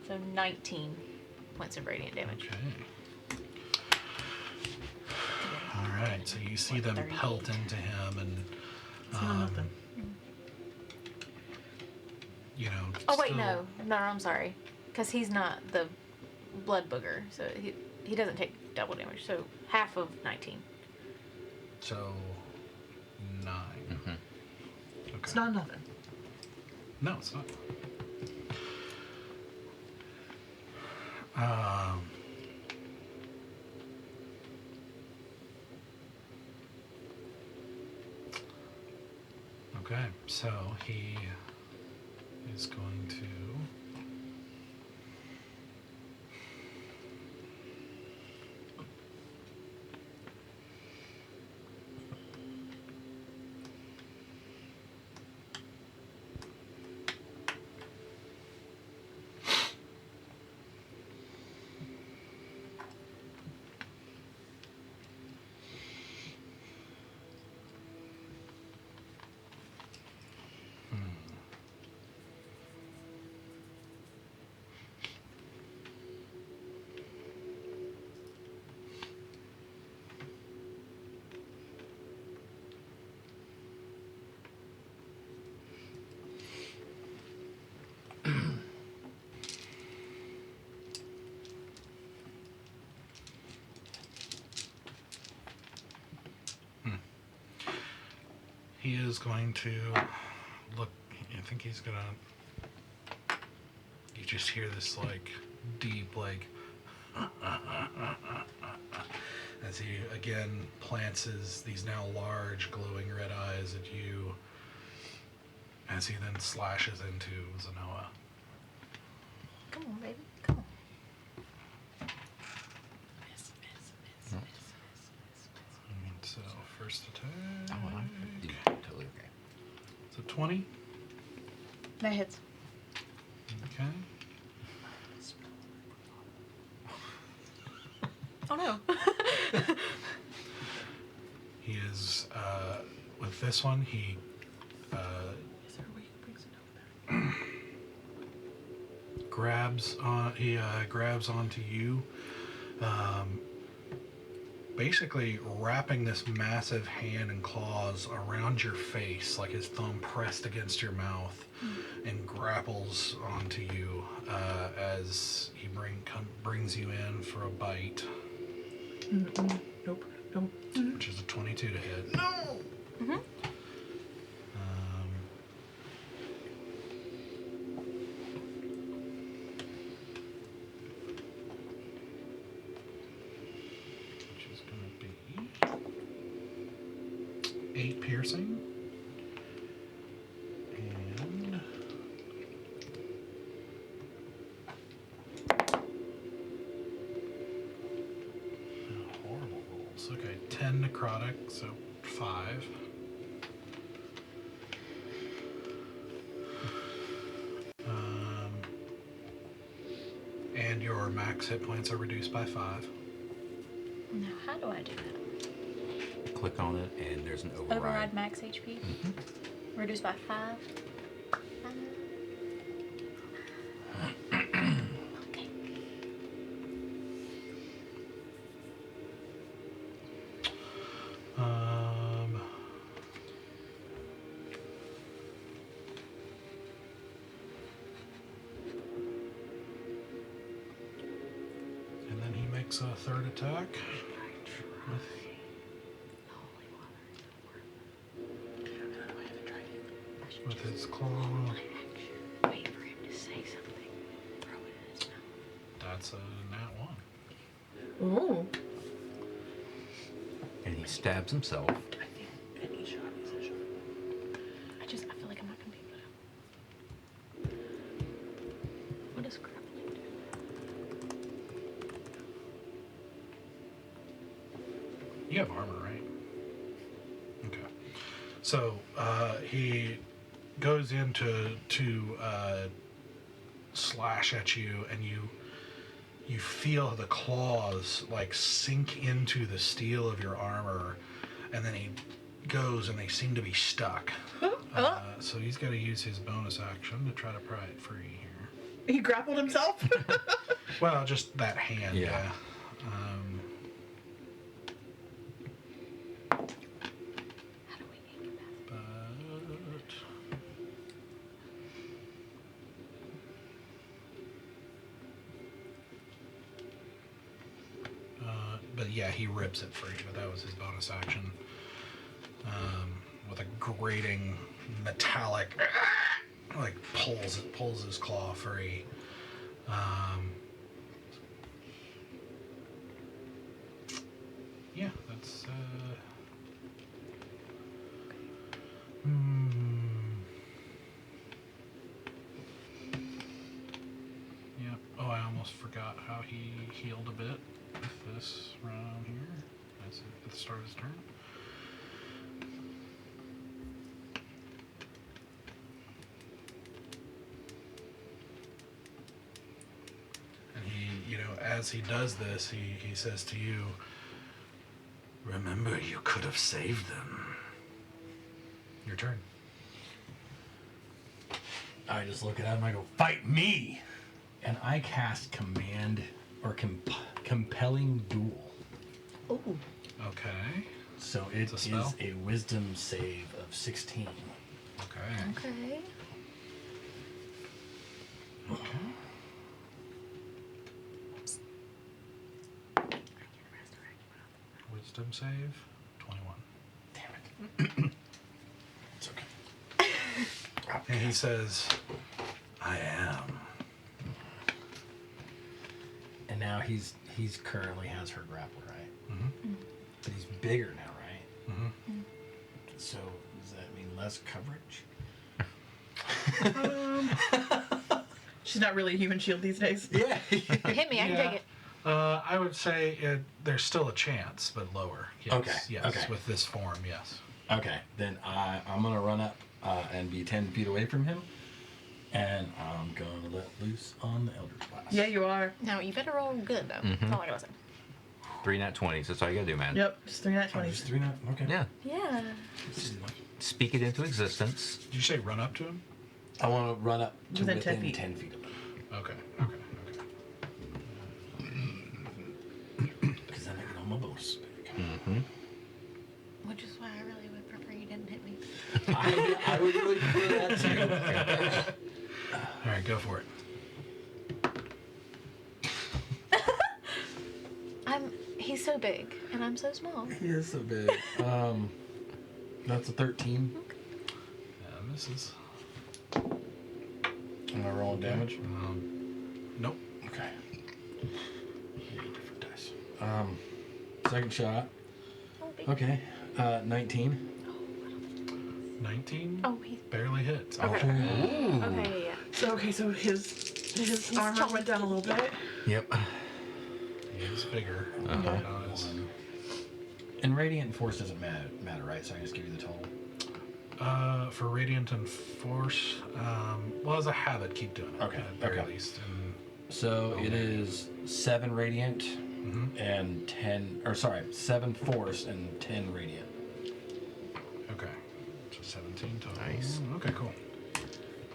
So 19 points of radiant damage. Okay. All right. So you see them 38. pelt into him, and It's not nothing. you know. Oh wait, still- no, I'm sorry, because he's not the blood booger, so he doesn't take double damage. So half of 19. So 9. Okay. It's not nothing. No, it's not. Okay, so he is going to. He is going to look. I think he's gonna. You just hear this like deep like. As he again plants these now large glowing red eyes at you. As he then slashes into Zenoa. Come on, baby, come on. And so first attack. Oh, I'm totally okay. It's a 20. That hits. Okay. Oh no. He is with this one. He Is there a way you can bring some back? grabs on. He grabs onto you. Basically wrapping this massive hand and claws around your face, like his thumb pressed against your mouth, and grapples onto you as he brings you in for a bite, Nope. Nope. which is a 22 to hit. No! Which is going to be 8 piercing. And horrible rolls. Okay, 10 necrotic, so 5. And your max hit points are reduced by 5. Now, how do I do that? Click on it, and there's an override. Override max HP. Reduced by 5. Okay. And then he makes a third attack with his claw. Wait for him to say something. Throw it in his mouth. That's a nat 1. Ooh. And he stabs himself. I think any shot is a shot. I feel like I'm not gonna be able to. What does grappling do? You have armor, right? Okay. So he goes in to slash at you, and you feel the claws like sink into the steel of your armor, and then he goes and they seem to be stuck. So he's got to use his bonus action to try to pry it free here. He grappled himself. Well, just that hand, Yeah. yeah. How do we incapacitated? But yeah, he rips it free, but that was his bonus action. With a grating metallic, like pulls his claw free. Yeah, that's yeah. Oh, I almost forgot how he healed a bit with this round here. That's at the start of his turn. And he, as he does this, he says to you, "Remember, you could have saved them." Your turn. I just look at him and I go, fight me! And I cast command or compelling duel. Ooh. Okay. So it It's a is spell? a wisdom save of 16. Okay. Okay. Wisdom save, 21. Damn it. It's okay. And he says, "I am." And now he's currently has her grappler, right? Mm-hmm. But he's bigger now, right? Mm-hmm. So does that mean less coverage? She's not really a human shield these days. Yeah. Hit me, I can take it. I would say there's still a chance, but lower. Yes. Okay, Yes. okay. With this form, yes. Okay, then I'm gonna run up and be 10 feet away from him, and I'm gonna let loose on the Eldritch Blast. Yeah, you are. No, you better roll good though. That's all I gotta say. 3 nat 20s. That's all you gotta do, man. Yep, just 3 nat Oh, 20s. just 3 nat. Okay. Yeah. Yeah. Speak it into existence. Did you say run up to him? I want to run up to Within within 10 feet. 10 feet of him, Okay. because then I get all my bonus back. Mm-hmm. Which is why I really would prefer you didn't hit me. I would really prefer that too. All right, go for it. He's so big and I'm so small. He is so big. That's a 13. And this is. Am I rolling damage? Nope. Okay. Different dice. Second shot. Oh, big. Okay. 19. 19. Oh, he's Barely hits. okay. Ooh. Okay, yeah. So, so his armor went down a little bit. Yep. He is bigger. Uh-huh. And radiant force doesn't matter, right? So I just give you the total. For radiant and force, well, as a habit, keep doing it. Okay, At the very okay. least. And So it is 7 radiant Mhm. and 10, or sorry, 7 force and 10 radiant. okay. So 17 total. Nice. Okay, cool.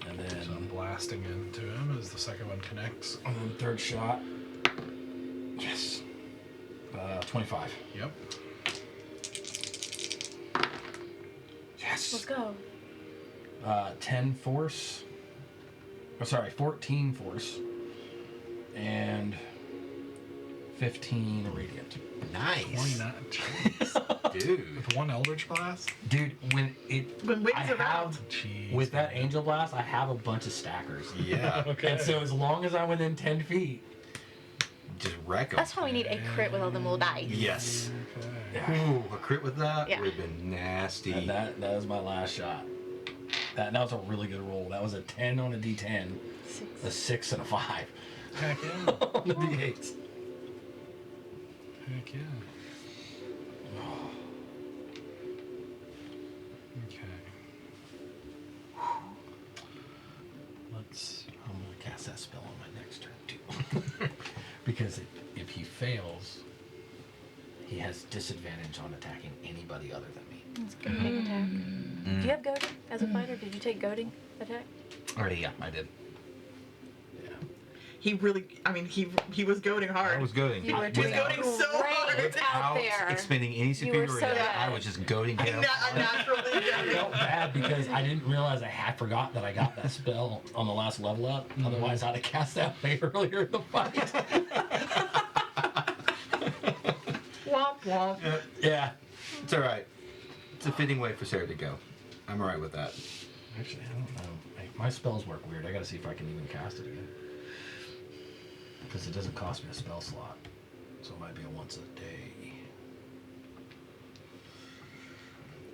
And So I'm then blasting into him as the second one connects. and then third shot. Yes. 25. Yep. Yes. Let's go. 10 force. Oh, sorry, 14 force. And 15 radiant. Nice. 29. Jeez. Dude. With one Eldritch Blast? Dude, when it When wings I are out. have Jeez. with that angel blast, I have a bunch of stackers. Yeah. Okay. And so as long as I'm within 10 feet, Just wreck 'em. That's why we need a crit with all them little dice. Yes. Okay. Ooh, a crit with that Yeah. would have been nasty. and that was my last shot. That was a really good roll. That was a 10 on a D10, a 6 and a 5 Heck yeah. on the D8s. Heck yeah. Because if he fails, he has disadvantage on attacking anybody other than me. It's a goading attack. Do you have goading as a fighter? Did you take goading attack? Already, yeah, I did. Yeah. He really, I mean, he was goading hard. I was goading. You were He was goading so hard. out there. expending any You were superiority. so bad. I was just goading him. Naturally I felt bad because I didn't realize I had forgot that I got that spell on the last level up. Otherwise, I'd have cast that way earlier in the fight. Womp womp. Yeah. It's all right. It's a fitting way for Sarah to go. I'm all right with that. Actually, I don't know. My spells work weird. I gotta see if I can even cast it again. Because it doesn't cost me a spell slot. So it might be a once a day.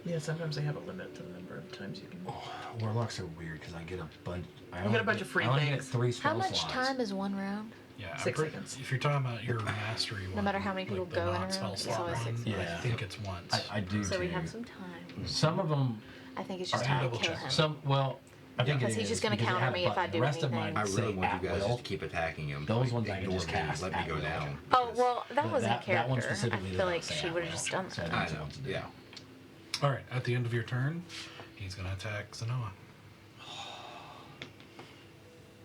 Yeah, sometimes they have a limit to the number of times you can. Oh, warlocks are weird because I get a bunch. You get a bunch of free I only things. get 3 spell How much slots. time is one round? Yeah, 6 seconds. If you're talking about your mastery one, No matter how many people like the go in a non-spell round, it's slot always one, 6 seconds. I Yeah. think it's once. I do So we too. have some time. Some of them I think it's just Or how to double kill check. him. Some, well, I think Because it he's is, just gonna because it counter had a me if button. I do The rest of anything. mine I say really want at you guys will. just keep attacking him. Those Like, ones I can ignore just me. cast Let me at go will. down. Oh, well, that wasn't that one character. I specifically did feel not like say she at would have will. just done So that. I that's know. once a day. Yeah. All right, at the end of your turn, he's going to attack Zenoa.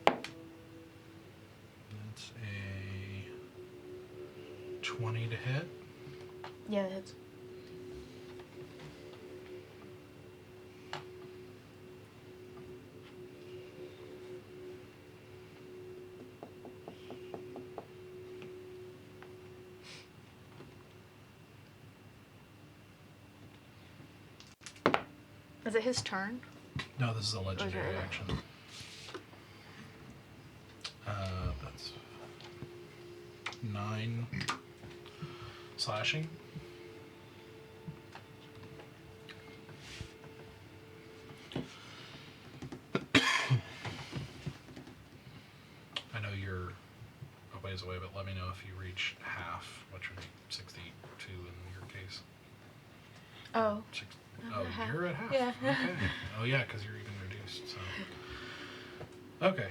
That's a 20 to hit. Yeah, it's Is it his turn? No, this is a legendary Okay. action. That's 9 slashing. I know you're a ways away, but let me know if you reach half, which would be 62 in your case. Oh. Six, I'm oh, at half. you're at half. Yeah. Okay. Oh, yeah, because you're even reduced. So. Okay.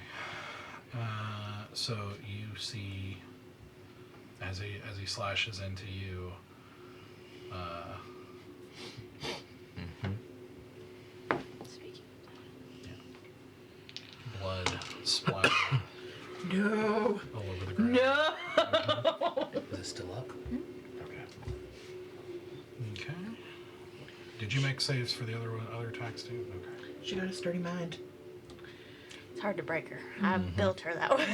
So you see, as he slashes into you, Speaking. blood splatter No. all over the ground. No. Is it still up? Okay. Okay. Did you make saves for the other attacks too? Okay. She got a sturdy mind. It's hard to break her. I built her that way.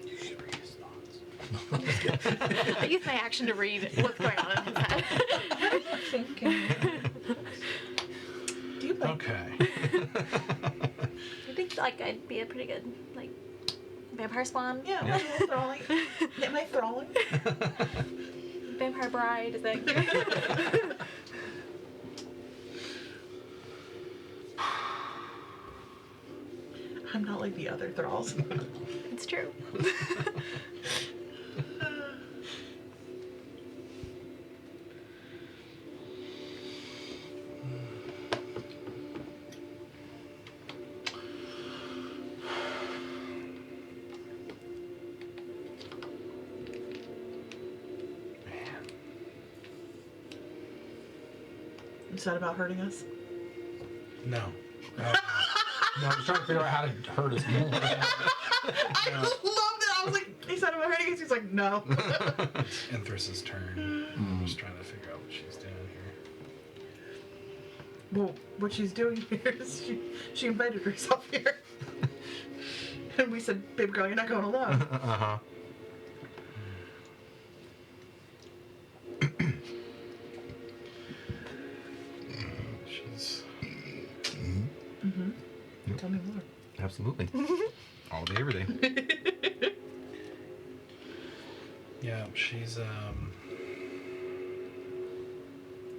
You should read his thoughts. I use my action to read what's going on in his head. Do you like Okay. I think like I'd be a pretty good like vampire spawn. Yeah, yeah. Thralling. Am I thralling? Vampire bride, is that good? I'm not like the other thralls. It's true. Is that about hurting us? No. No, I was trying to figure out how to hurt us more. I love that. I was like, he said about hurting us. He's like, no. It's Inthrus's turn. I'm just trying to figure out what she's doing here. Well, what she's doing here is she invited herself here. And we said, babe girl, you're not going alone. Uh-huh. She's Tell me more. Absolutely. All day, every day. yeah, she's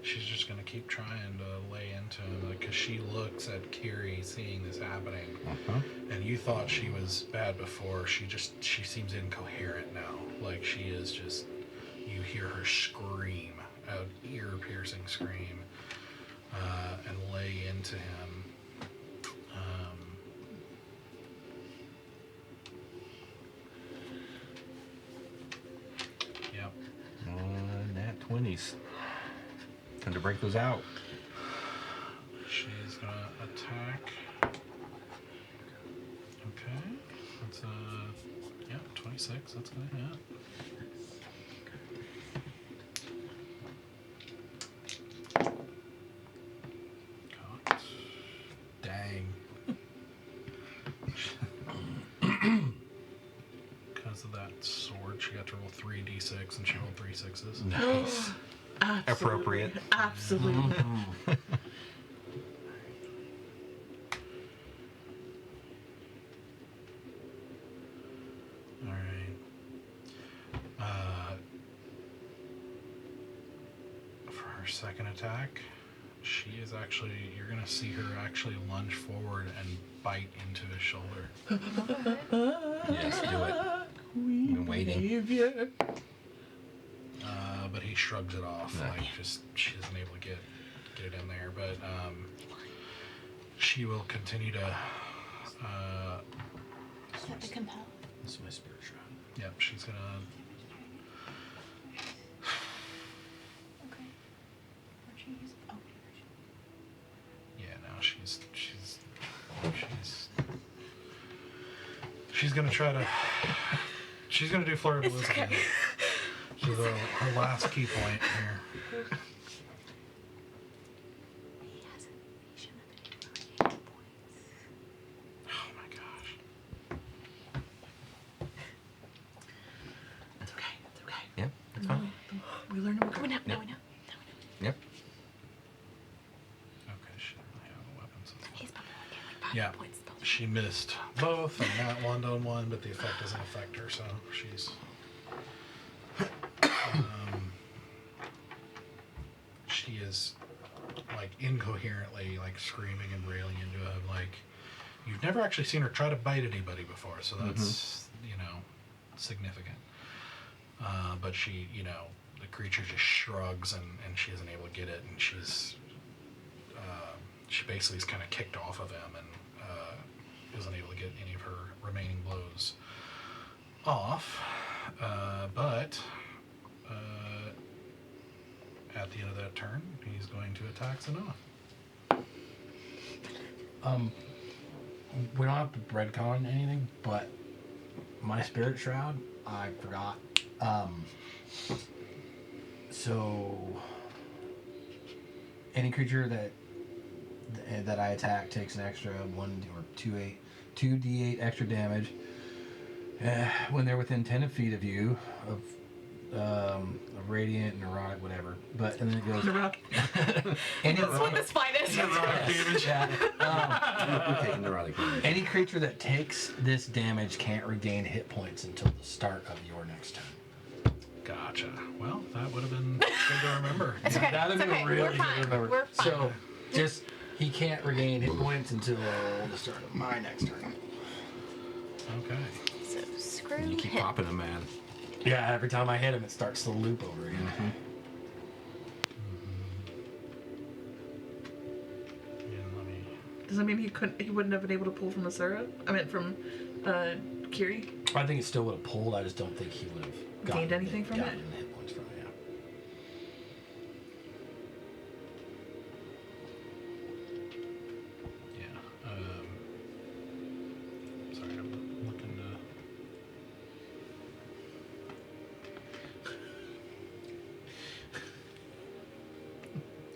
just gonna keep trying to lay into him because she looks at Kiri seeing this happening, and you thought she was bad before. She seems incoherent now. Like she is just. You hear her scream, an ear-piercing scream, and lay into him. minis. Time to break those out. She's gonna attack. Okay. That's 26. That's gonna hit. God. Dang. Because of that sword, she got to roll 3d6 and she rolled 3 6s. Nice. Absolutely. Appropriate. Absolutely. Alright. For her second attack, she is actually, you're going to see her actually lunge forward and bite into his shoulder. Yes, do it. We Been waiting. believe you. But he shrugs it off. Okay. Like, just, she isn't able to get it in there. But she will continue to, Is that the compel? This is my spirit shroud. yep, she's going to, Okay. Where'd you use it? Oh, yeah, no, she's going to try to, she's going to do Fleur de Lis again. She's her last key point here. he hasn't. He shouldn't have been able to get points. Oh my gosh. It's okay. It's okay. Yep, that's fine. We learn No, we know. No, we know. Yep. Okay, she doesn't really have a weapon system. He's probably only getting like 5 Yeah, points. she missed both and not one on one, but the effect doesn't affect her, so she's. She is like incoherently like screaming and railing into him. Like you've never actually seen her try to bite anybody before, so that's significant. But she, the creature just shrugs and she isn't able to get it, and she basically is kind of kicked off of him and isn't able to get any of her remaining blows off. But at the end of that turn, he's going to attack Sanoa. We don't have to breadcon anything, but my spirit shroud, I forgot. So any creature that I attack takes an extra 2d8 extra damage when they're within 10 feet of you of radiant, neurotic, whatever. But and then it goes. Any That's what this fight is. yeah. We're taking neurotic damage. Any creature that takes this damage can't regain hit points until the start of your next turn. Gotcha. Well, that would have been good to remember. It's okay. That would It's be okay. really We're good fine. to remember. We're fine. So, just he can't regain hit points until the start of my next turn. Okay. So screw You keep him. popping them, man. Yeah, every time I hit him, it starts the loop over again. Yeah, let me. Does that mean he wouldn't have been able to pull from Asura? I mean, from Kiri? I think it still would have pulled. I just don't think he would have Gained anything from it? gotten hit points from it. Yeah. Yeah. Sorry, I'm looking to.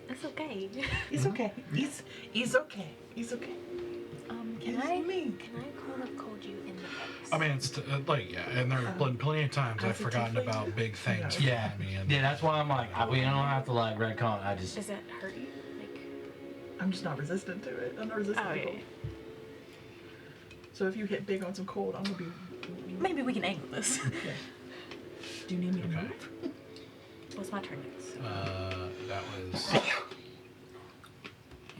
It's okay. He's okay. He's okay. He's okay. Can It's I me. cold you in the face? I mean, it's and there have been plenty of times I've Has it forgotten deflated? about big things. Yeah, for me and yeah. That's why I'm like, we don't have to like redcon. I just Does that hurt you? Like, I'm just not resistant to it. I'm not resistant oh to yeah. cold. So if you hit big on some cold, I'm gonna be. Maybe we can angle this. Do you need me to Okay. move? What's my turn next? That was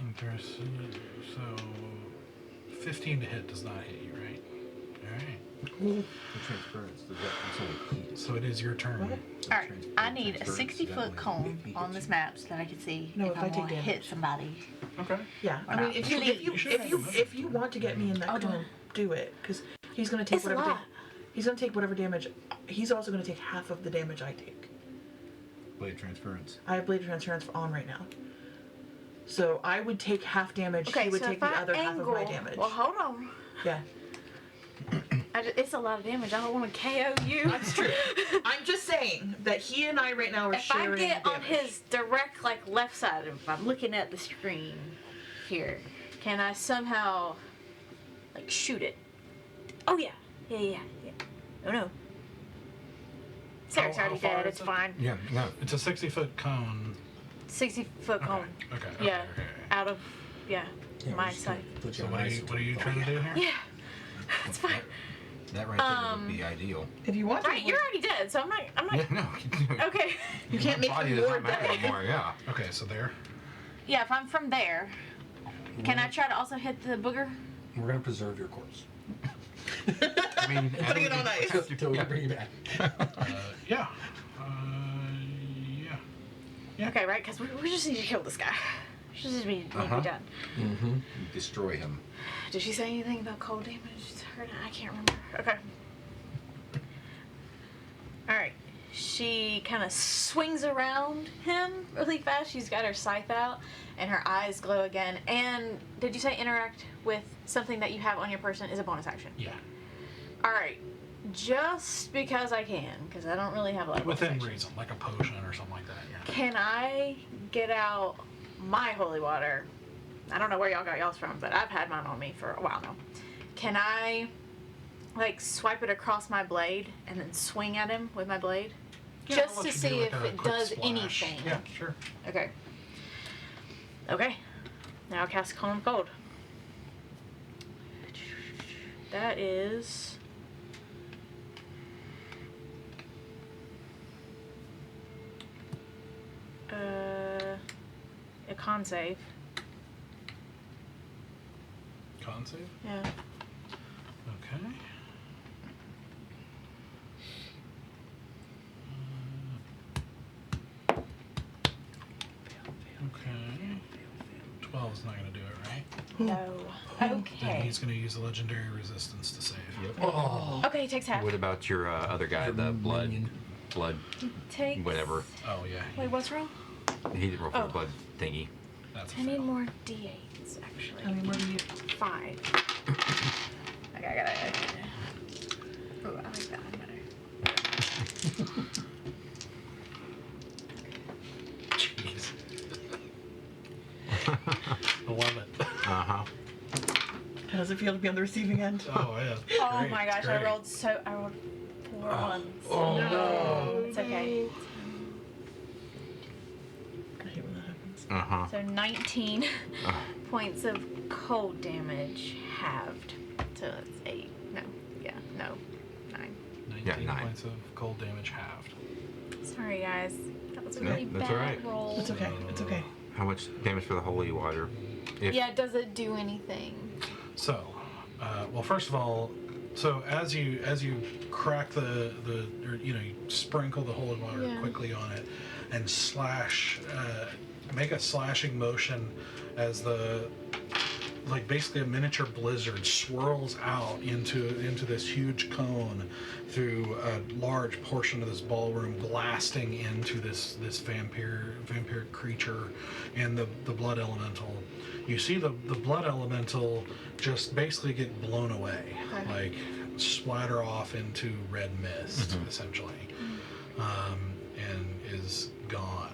interesting. So 15 to hit does not hit you, right? All right. The transference, does that also heat? So it is your turn. What? Alright, I need a 60-foot cone on this map so that I can see No, if if I I take want to hit damage. somebody. Okay. Yeah. I Or mean, not. if you if you want to get me in that I'll do cone, it. do it, because he's gonna take It's a whatever. lot. He's gonna take whatever damage. He's also gonna take half of the damage I take. Blade transference. I have Blade of Transference on right now. So I would take half damage. Okay, He would so take if the I other half of my angle- damage. Well, hold on. Yeah. It's a lot of damage. I don't want to KO you. That's true. I'm just saying that he and I right now are If I sharing get on damage. his direct, like, left side, if I'm looking at the screen here, can I somehow, like, shoot it? Oh, yeah. Yeah. Oh, no. Sarah's How already far dead. is It's it? fine. Yeah, no. It's a 60-foot cone. 60-foot cone. Okay. Yeah. Okay. Out of, Yeah, my we're just sight. gonna put So you what on are ice you, until what are you we trying to do here? Yeah. It's fine. That right there would be ideal. If you want to. Right, you're already dead, so I'm not. Yeah, no. Okay. You can't make body him does more not matter dead. anymore, yeah. Okay, so there. Yeah, if I'm from there, can I try to also hit the booger? We're gonna preserve your corpse I mean, Putting it on ice. until we bring you back. Yeah. Yeah. Okay, right? Because we just need to kill this guy. Just need to be done. Mm-hmm. Destroy him. Did she say anything about cold damage to her? I can't remember. Okay. Alright. She kind of swings around him really fast. She's got her scythe out, and her eyes glow again. And did you say interact with something that you have on your person is a bonus action? Yeah. Alright. Just because I can, because I don't really have a lot of bonus Within actions. reason, like a potion or something like that. Yeah. Can I get out my holy water? I don't know where y'all got y'all's from, but I've had mine on me for a while now. Can I, like, swipe it across my blade and then swing at him with my blade? Yeah, Just I'll to let you see do, like, if a it quick does splash. anything. Yeah, sure. Okay. Okay. Now I'll cast Cone of Cold. That is... a con save. Con save? Yeah. Okay. Okay. 12 is not going to do it, right? No. Then Okay. he's going to use the legendary resistance to save. Yep. Oh. Okay, he takes half. What about your other guy, the blood, Takes... whatever? Oh, yeah. Wait, what's wrong? He didn't roll for Oh. the blood thingy. That's a I need fail. more d8s, actually. How many more do you? 5. Okay, I gotta... Ooh, I like that one better. Jeez. I love it. Uh-huh. How does it feel to be on the receiving end? Oh, yeah. Oh Great, my gosh, great. I rolled 4 ones. Oh, no. It's okay. I hate when that happens. Uh-huh. So 19 Uh, points of cold damage halved. So it's 8. No. Yeah, no. 9. 19 9. points of cold damage halved. Sorry, guys. That was a No, really that's bad alright. roll. It's okay. It's okay. how much damage for the holy water? If, Yeah, does it do anything? So, well, first of all, so as you crack the or, you sprinkle the holy water Yeah. quickly on it, and slash, make a slashing motion as the basically a miniature blizzard swirls out into this huge cone through a large portion of this ballroom, blasting into this vampire creature and the blood elemental. You see the blood elemental just basically get blown away, Okay. like splatter off into red mist, essentially, and is gone.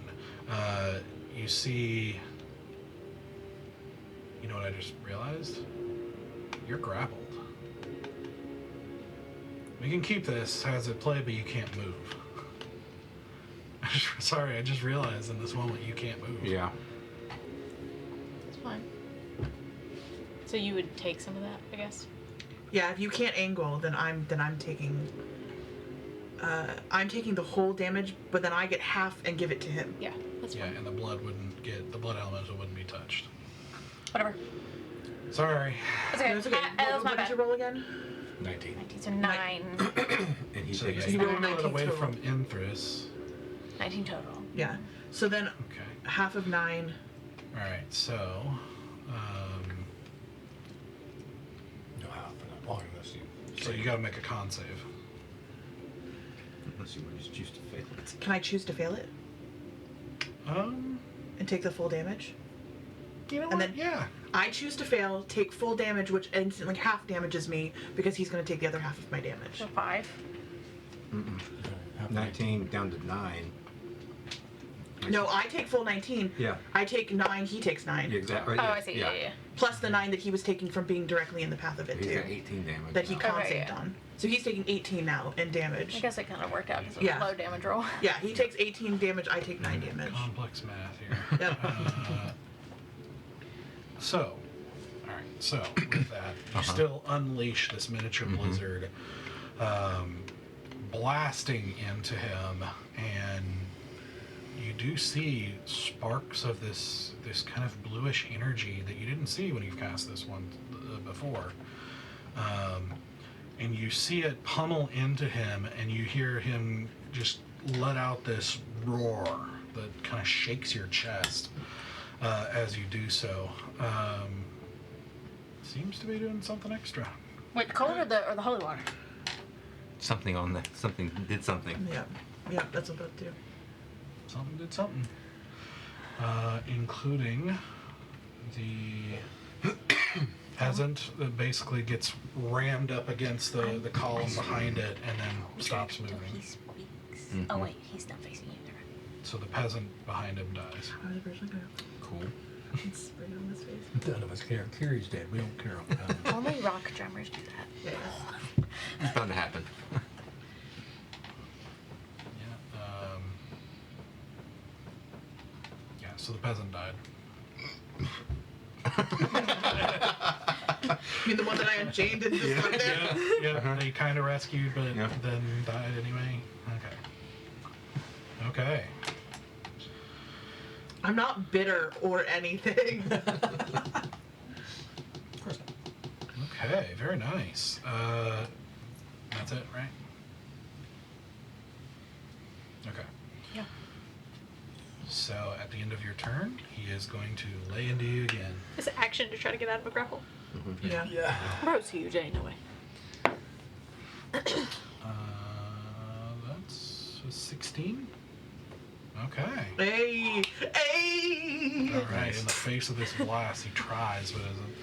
You see. You know what I just realized? You're grappled. We can keep this as it play, but you can't move. Sorry, I just realized in this moment you can't move. yeah. It's fine. So you would take some of that, I guess? Yeah, if you can't angle, then I'm taking. I'm taking the whole damage, but then I get half and give it to him. Yeah, that's Yeah, fine. and the blood elemental wouldn't be touched. Whatever. Sorry. It's okay. No, it's okay. That was my What did bad. you roll again? 19. 19, so 9. And he So takes yeah, you rolled rolled 19 away total. from Inthris. 19 total. Yeah. So then Okay. half of 9. All right. So, No, half for that long unless you. so you got to make a con save. Unless you would just choose to fail it. Can I choose to fail it? and take the full damage? You know And what? then- Yeah. I choose to fail, take full damage, which instantly half damages me because he's going to take the other half of my damage. So 5. 19 down to 9. No, I take full 19. Yeah. I take 9, he takes 9. Yeah, exactly. Oh, I see. Yeah. Plus the 9 that he was taking from being directly in the path of it, He's too. got 18 damage. That he now. con Okay, saved yeah. on. So he's taking 18 now in I damage. guess it kind of worked out because it was Yeah. a low damage roll. Yeah, he takes 18 damage, I take 9 damage. Complex math here. Yep. So, alright, so with that, you still unleash this miniature blizzard, blasting into him, and you do see sparks of this kind of bluish energy that you didn't see when you cast this one before. And you see it pummel into him, and you hear him just let out this roar that kind of shakes your chest as you do so. Seems to be doing something extra. Wait, the cold or the holy water? Something on that. Something did something. Yeah, that's about to do. Something did something. Including the peasant that basically gets rammed up against the column behind it and then stops moving. He speaks. Oh wait, he's not facing you. Never mind. So the peasant behind him dies. How did the person go? Cool. It's sprayed on his face. None of us care. Kiri's dead. We don't care about him. Only rock drummers do that. Yeah. It's bound to happen. Yeah, so the peasant died. I mean, the one that I unchained and just went there? Yeah, they kind of rescued, but Yeah. then died anyway. Okay. I'm not bitter or anything. Okay, very nice. That's it, right? Okay. Yeah. So at the end of your turn, he is going to lay into you again. Is it action to try to get out of a grapple? Yeah. Bro's huge, ain't no way. That's a 16. Okay. Hey! Hey! All right. In the face of this blast, he tries, but isn't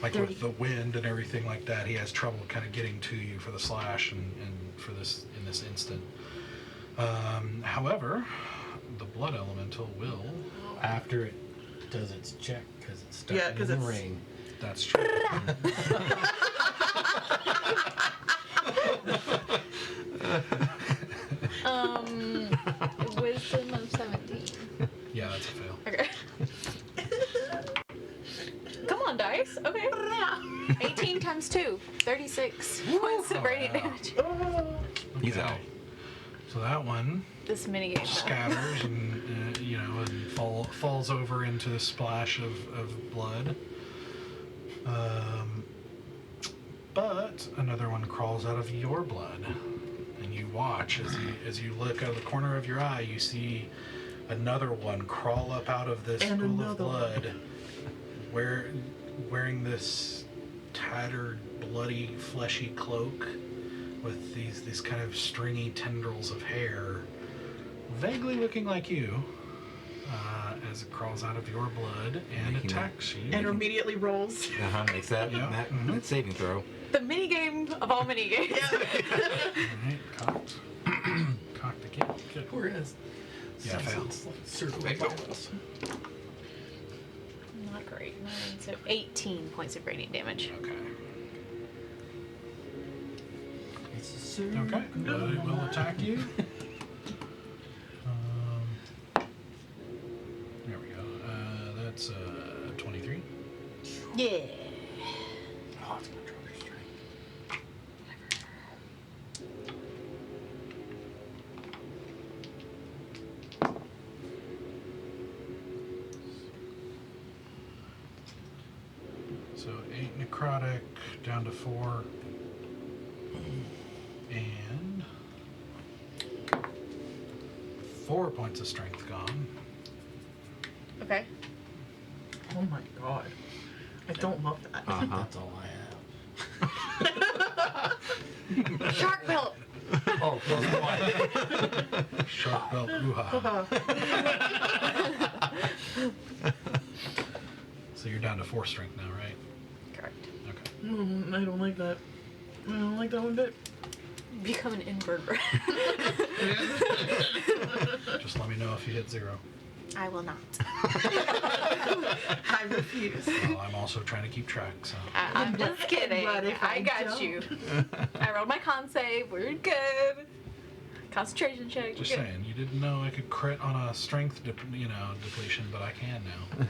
like with the wind and everything like that. He has trouble kind of getting to you for the slash and for this in this instant. However, the blood elemental will. After it does its check, because it's stuck Yeah, in 'cause the it's- ring. That's true. Wisdom of 17. Yeah, that's a fail. Okay. Come on, dice. Okay. 18 times 2. 36 points of radiant damage. He's Okay. out. So that one This minigame. scatters and and falls over into a splash of blood. But another one crawls out of your blood, and you watch as you look out of the corner of your eye. You see another one crawl up out of this And pool of another one. blood, wearing this tattered, bloody, fleshy cloak with these kind of stringy tendrils of hair, vaguely looking like you, as it crawls out of your blood and Making attacks you. And immediately rolls. Makes that, Yeah. that saving throw. The minigame of all minigames. Alright, cocked. Cocked again. Good. Poor is. Yeah, fail. Circle Big of go. violence. Not great. So 18 points of radiant damage. Okay. It's a circle. Okay. It will attack you. There we go. That's 23. Yeah. Oh, it's gonna drop your strength. So 8 necrotic down to 4. And 4 points of strength gone. Okay. Oh my god. I don't love that. Uh-huh. That's all I have. Shark belt. Oh, plus one. Shark belt, ooh-ha. down to 4 strength now, right? Correct. Okay. I don't like that. I don't like that one bit. Become an invertebrate. Just let me know if you hit 0. I will not. I refuse. Well, I'm also trying to keep track, so. I'm just kidding. But if I I got don't? you. I rolled my con save. We're good. Concentration check. Just we're good. saying, you didn't know I could crit on a strength, depletion, but I can now.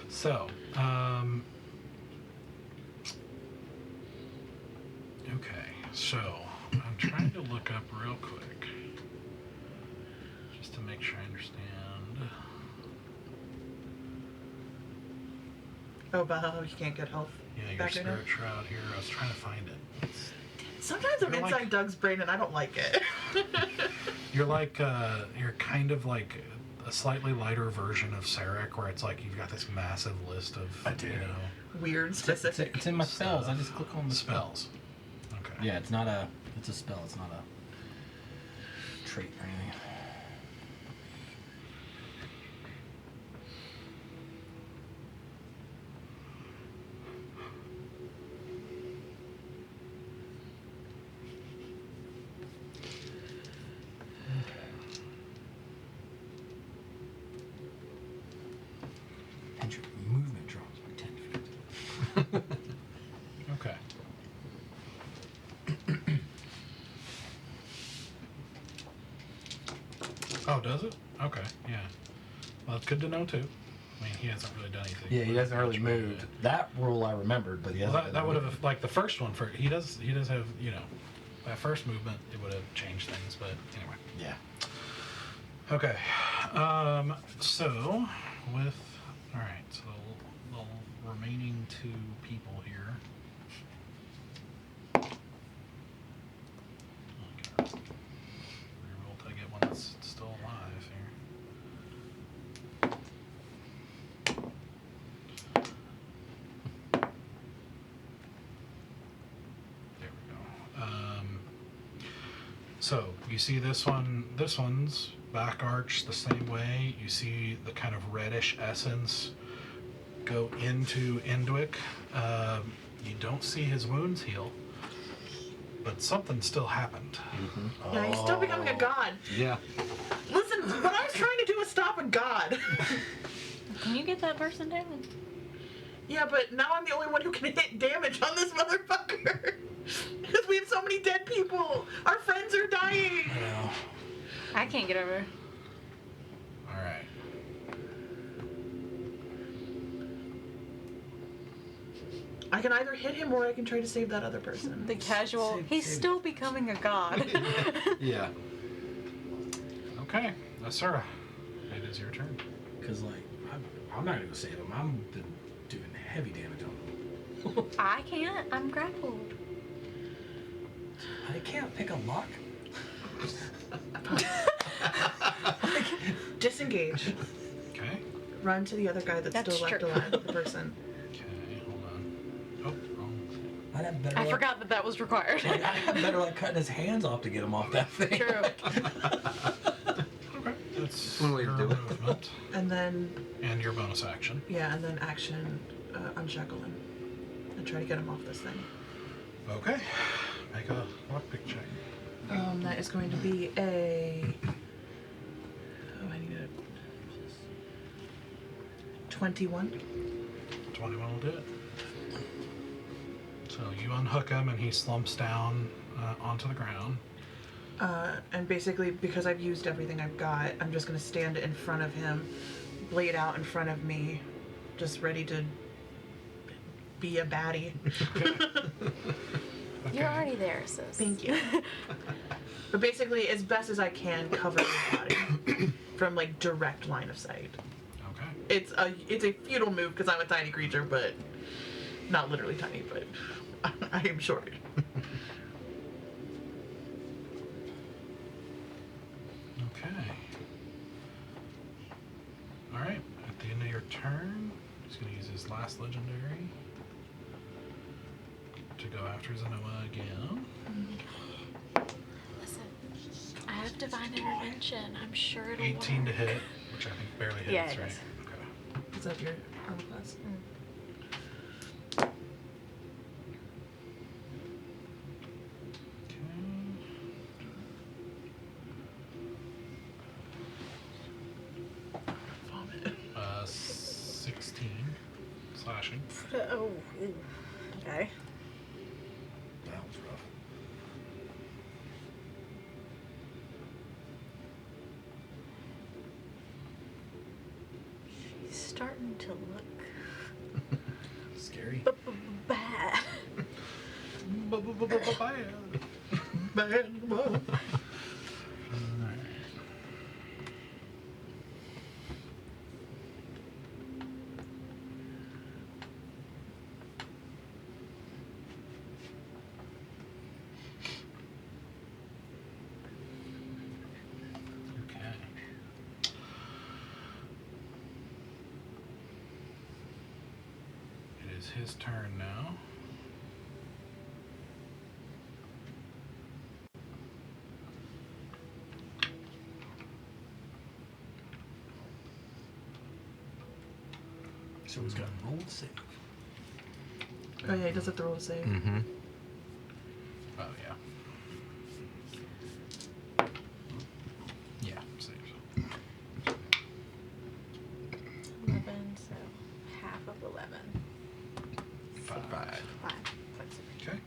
So, okay, so I'm trying to look up real quick, just to make sure I understand. Oh, about how you can't get health. Yeah, your back right now? spirit shroud here. I was trying to find it. Sometimes I'm You're inside like- Doug's brain and I don't like it. You're like, you're kind of like a slightly lighter version of Sarek, where it's like you've got this massive list of, Weird specific. It's in my spells. I just click on the spells. Okay. Yeah, it's not a. It's a spell. It's not a trait or anything. And your movement drops by 10 feet. Okay. Oh, does it? Okay, yeah. Well, it's good to know too. I mean, he hasn't really done anything. Yeah, he doesn't really much, but- move. That rule I remembered, but he Well, hasn't. that would have, like the first one, for he does have, that first movement, it would have changed things, but anyway. Yeah. Okay. So, with, alright, so the remaining 2 people here. Okay. Reroll till I get one that's still alive here. There we go. So you see this one. This one's back arch the same way. You see the kind of reddish essence go into Enwic. You don't see his wounds heal, but something still happened. Yeah, he's still becoming a god. Yeah. Listen, what I was trying to do was stop a god. Can you get that person down? Yeah, but now I'm the only one who can hit damage on this motherfucker. Because we have so many dead people. Our friends are dying. I know. I can't get over. All right. I can either hit him or I can try to save that other person. The casual. He's still becoming a god. Yeah. Okay, Asura, it is your turn. Because, like, I'm not going to save him. I'm been doing heavy damage on him. I can't. I'm grappled. I can't pick a lock. Disengage. Okay. Run to the other guy that's That's still left true. alive, the person. Okay, hold on. Oh, wrong. I'd have better I luck- forgot that was required. Like, I have better luck cutting his hands off to get him off that thing. True. Okay, that's One way to your do it. movement And then, and your bonus action. yeah, and then action, unshackle him. And try to get him off this thing. Okay, make a lockpick check. That is going to be a... Oh, I need a... 21. 21 will do it. So you unhook him and he slumps down onto the ground. And basically, because I've used everything I've got, I'm just going to stand in front of him, blade out in front of me, just ready to be a baddie. Okay. You're already there, sis. Thank you. But basically, as best as I can, cover his body from like direct line of sight. Okay. It's a futile move because I'm a tiny creature, but not literally tiny, but I am short. Okay. All right. At the end of your turn, he's going to use his last legendary to go after Zenoa again. Listen, I have divine intervention. I'm sure it'll 18 to work. hit. which I think barely hits, Yeah, it right? does. Okay. Is that your armor class? Vomit. 16 slashing. Oh, ew. Okay. That was rough. She's starting to look Scary. bad. Bad boy. Okay. It is his turn now. So he's got a roll to save. Oh yeah, he does have to roll a save. Mm-hmm. Oh, yeah. Yeah, saves. 11, so half of 11. 5. 5. Okay.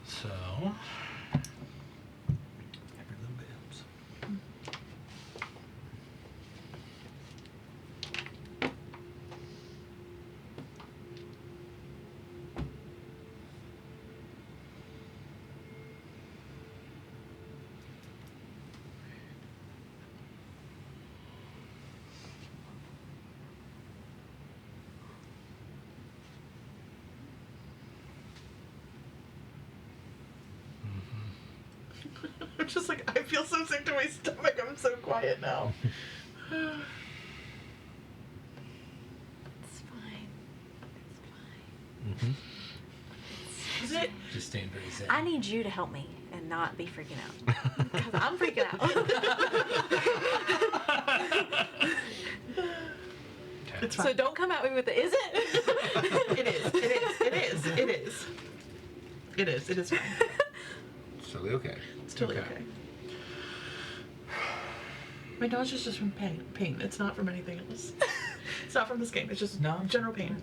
So, Every little bit helps. I'm just like, I feel so sick to my stomach. I'm so quiet now. It's fine. Mm-hmm. Is it? Just staying very zen. I need you to help me and not be freaking out. Because I'm freaking out. okay. It's So fine. don't come at me with the, is it? It is. It is. It is. It is. It is. It is fine. So okay. It's totally Okay. okay. My nausea's just from pain. It's not from anything else. It's not from this game. It's just No. general pain.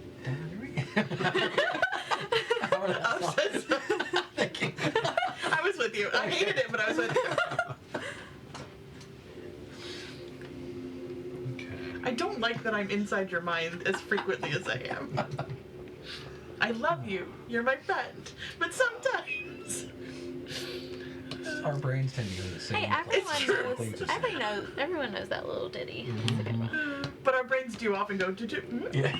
I was with you. I hated it, but I was with you. Okay. I don't like that I'm inside your mind as frequently as I am. I love you. You're my friend. But sometimes. Our brains tend to go the same. Hey, place. everyone Things knows. are Everyone knows that little ditty. It's a good one. But our brains do often go to do. Yeah.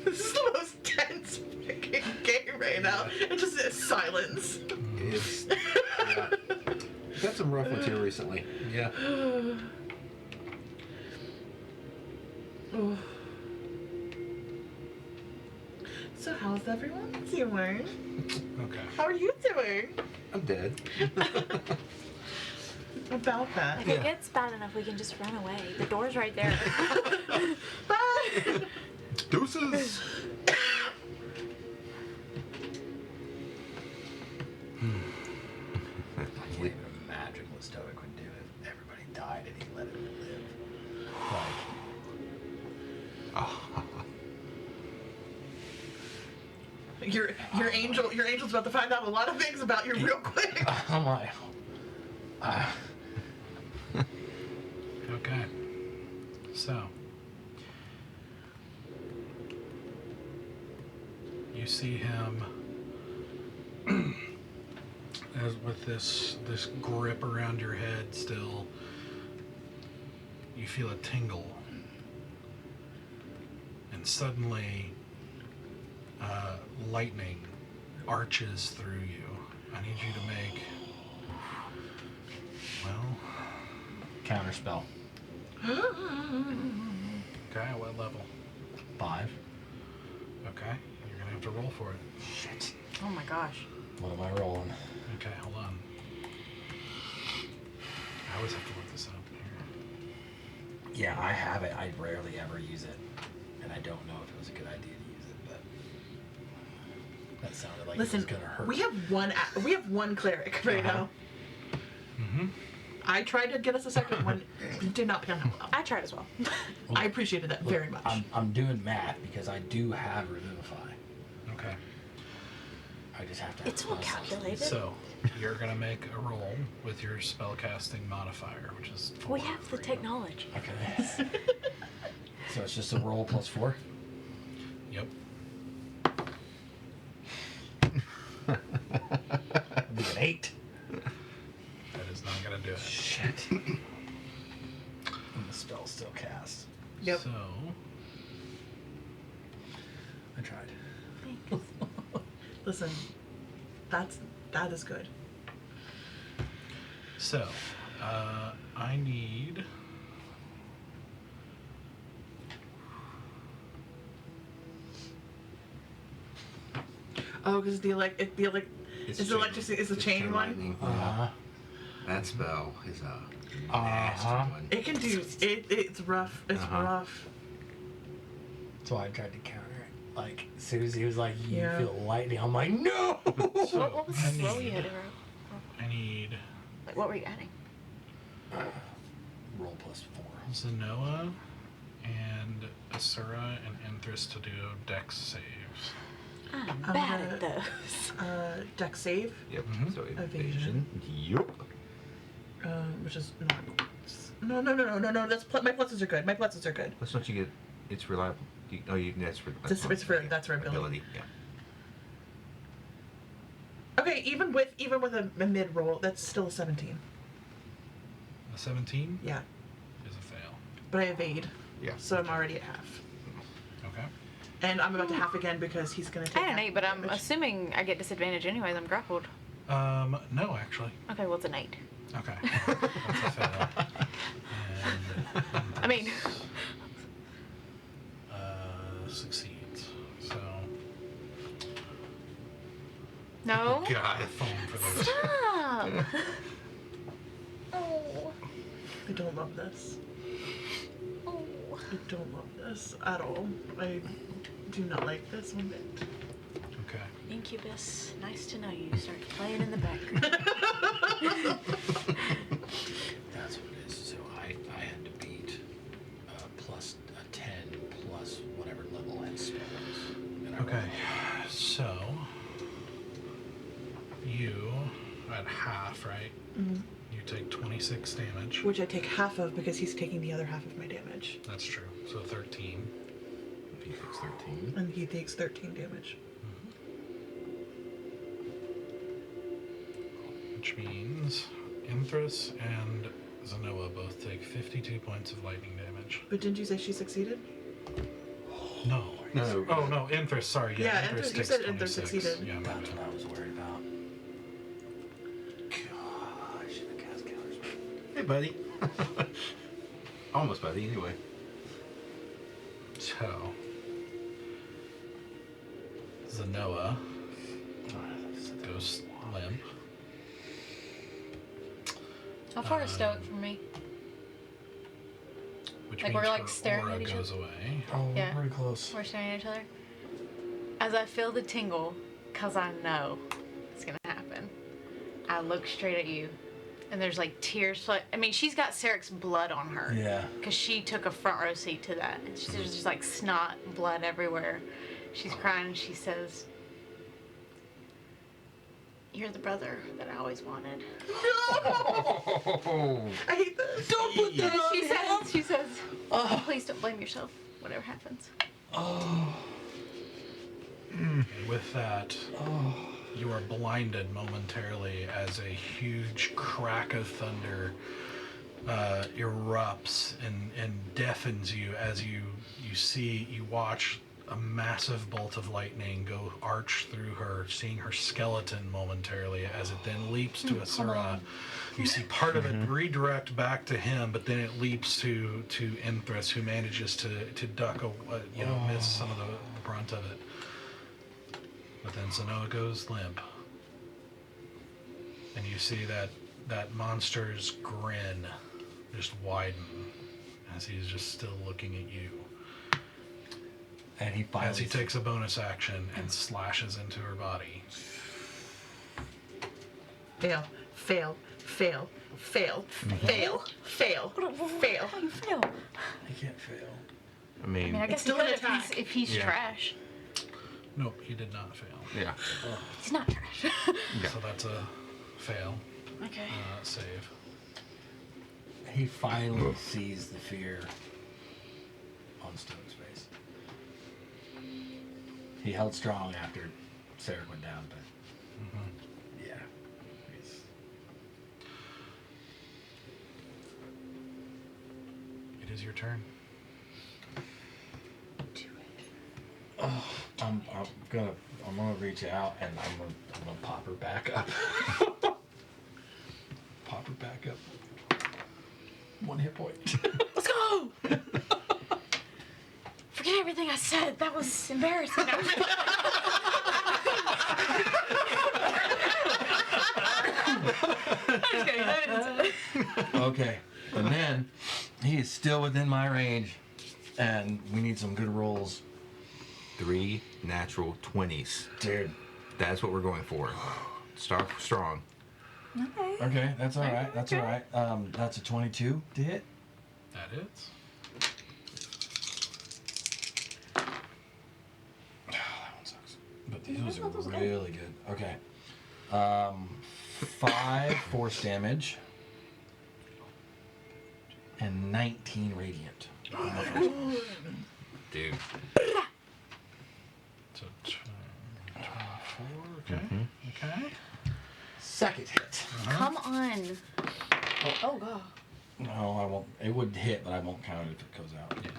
This is the most tense freaking game right now. It just is silence. It's yeah. Got some rough ones here recently. Yeah. Oh. So how's everyone doing? Okay. How are you doing? I'm dead. About that. If it gets bad enough, we can just run away. The door's right there. Bye. Deuces. I can't even imagine what Stoic would do if everybody died and he let it live. Your angel's about to find out a lot of things about you real quick. I'm like, Okay. So, you see him as with this grip around your head still. You feel a tingle. And suddenly lightning arches through you. I need you to make, well, Counterspell. Okay, what level? 5. Okay, you're gonna have to roll for it. Shit. Oh my gosh. What am I rolling? Okay, hold on. I always have to look this up here. Yeah, I have it. I rarely ever use it. And I don't know if it was a good idea to use it, but that sounded like it Listen, was gonna hurt. we have one cleric right now. Mm-hmm. I tried to get us a second one. Did not pan out well. I tried as well. I appreciated that very much. I'm doing math because I do have Revivify. Okay. I just have to. It's all calculated. So, you're gonna make a roll with your spellcasting modifier, which is 4 We have the for you. technology. Okay. So it's just a roll plus 4. Yep. It'd be an 8. That is not gonna do it. Shit. And the spell's still cast. Yep. So, I tried. Listen, that is good. so, I need. Oh, because the electricity is the chain one. lightning. Uh-huh. That spell is a Uh-huh. nasty one. It can do it. It's rough. It's Uh-huh. rough. So I tried to counter it. Like, Susie was like, you Yeah. feel lightning. I'm like, no! So, What was I the roll you need. had? I need Like, what were you adding? Roll plus 4. Zenoa and Asura and Enthris to do dex saves. I'm I'm bad gonna- at those. Dex save, Yep. Mhm. So Evasion. Yup. which is not. No. That's my pluses are good. My pluses are good. That's what you get. It's reliable. That's for. That's for ability. Yeah. Okay, even with a mid roll, that's still a 17. A 17 Yeah, is a fail. but I evade, Yeah. so I'm already at half. Okay. And I'm about to half again because he's gonna take. I had an half 8, but I'm damage. assuming I get disadvantage anyways. I'm grappled. No, actually. Okay, well, it's an 8. Okay. That's a fail. And I mean, succeeds. So, no. God, I foam for those. Stop. Oh. I don't love this. Oh. I don't love this at all. I do not like this one bit. Okay. Incubus, nice to know you. Start playing in the background. That's what it is. So I had to beat plus a 10 plus whatever level that spell is. And I rolled Okay. So, you at half, right? Mhm. You take 26 damage. Which I take half of because he's taking the other half of my damage, That's true. So 13. If he takes 13. and he takes 13 damage. Which means Enthris and Zenoa both take 52 points of lightning damage. But didn't you say she succeeded? No. No. Oh, no, Enthris, sorry. Yeah, Enthris Enthris- you takes said Enthris 26. succeeded. Yeah, my That's bad. what I was worried about. God, I should have cast counters. Hey, buddy. Almost buddy, anyway. So, Zenoa goes limp. How far is Stoic from me? Which Like, means we're, like, her staring aura at each goes away. Oh, Yeah. pretty close. We're staring at each other. As I feel the tingle, because I know it's going to happen, I look straight at you, and there's like tears. I mean, she's got Sarek's blood on her. Yeah. Because she took a front row seat to that. And there's just like snot and blood everywhere. She's crying and she says, "You're the brother that I always wanted." Oh. I hate this. Don't put that on She says, "Please don't blame yourself, whatever happens." And with that, you are blinded momentarily as a huge crack of thunder erupts and deafens you as you watch a massive bolt of lightning go arch through her, seeing her skeleton momentarily as it then leaps to Asura. You see part of it redirect back to him, but then it leaps to Empress, who manages to duck, miss some of the brunt of it. But then Zenoa goes limp. And you see that monster's grin just widen as he's just still looking at you. And he finally As he takes a bonus action and slashes into her body. Fail, fail, fail, fail, fail, fail, fail. How you feel? I can't fail. I mean, I mean, I guess still he an could attack. if he's Yeah. trash. Nope, he did not fail. yeah. He's not trash. Yeah. So that's a fail Okay. save. He finally sees the fear on Stone's face. He held strong after Sarah went down, but yeah. He's... It is your turn. I'm gonna reach out and I'm gonna pop her back up. Pop her back up. 1 hit point. Let's go! Forget everything I said. That was embarrassing. Okay, and then he is still within my range, and we need some good rolls, 3 natural 20s. dude. That's what we're going for. Start strong. Okay. Okay, that's all right. That's all right. That's a 22 to hit. That hits. That one sucks. But these are really good. Okay. 5 force damage and 19 radiant. Dude. So 24. Okay. Okay. Second hit. Come on. Oh god. No, I won't. It would hit, but I won't count it if it goes out. Yeah.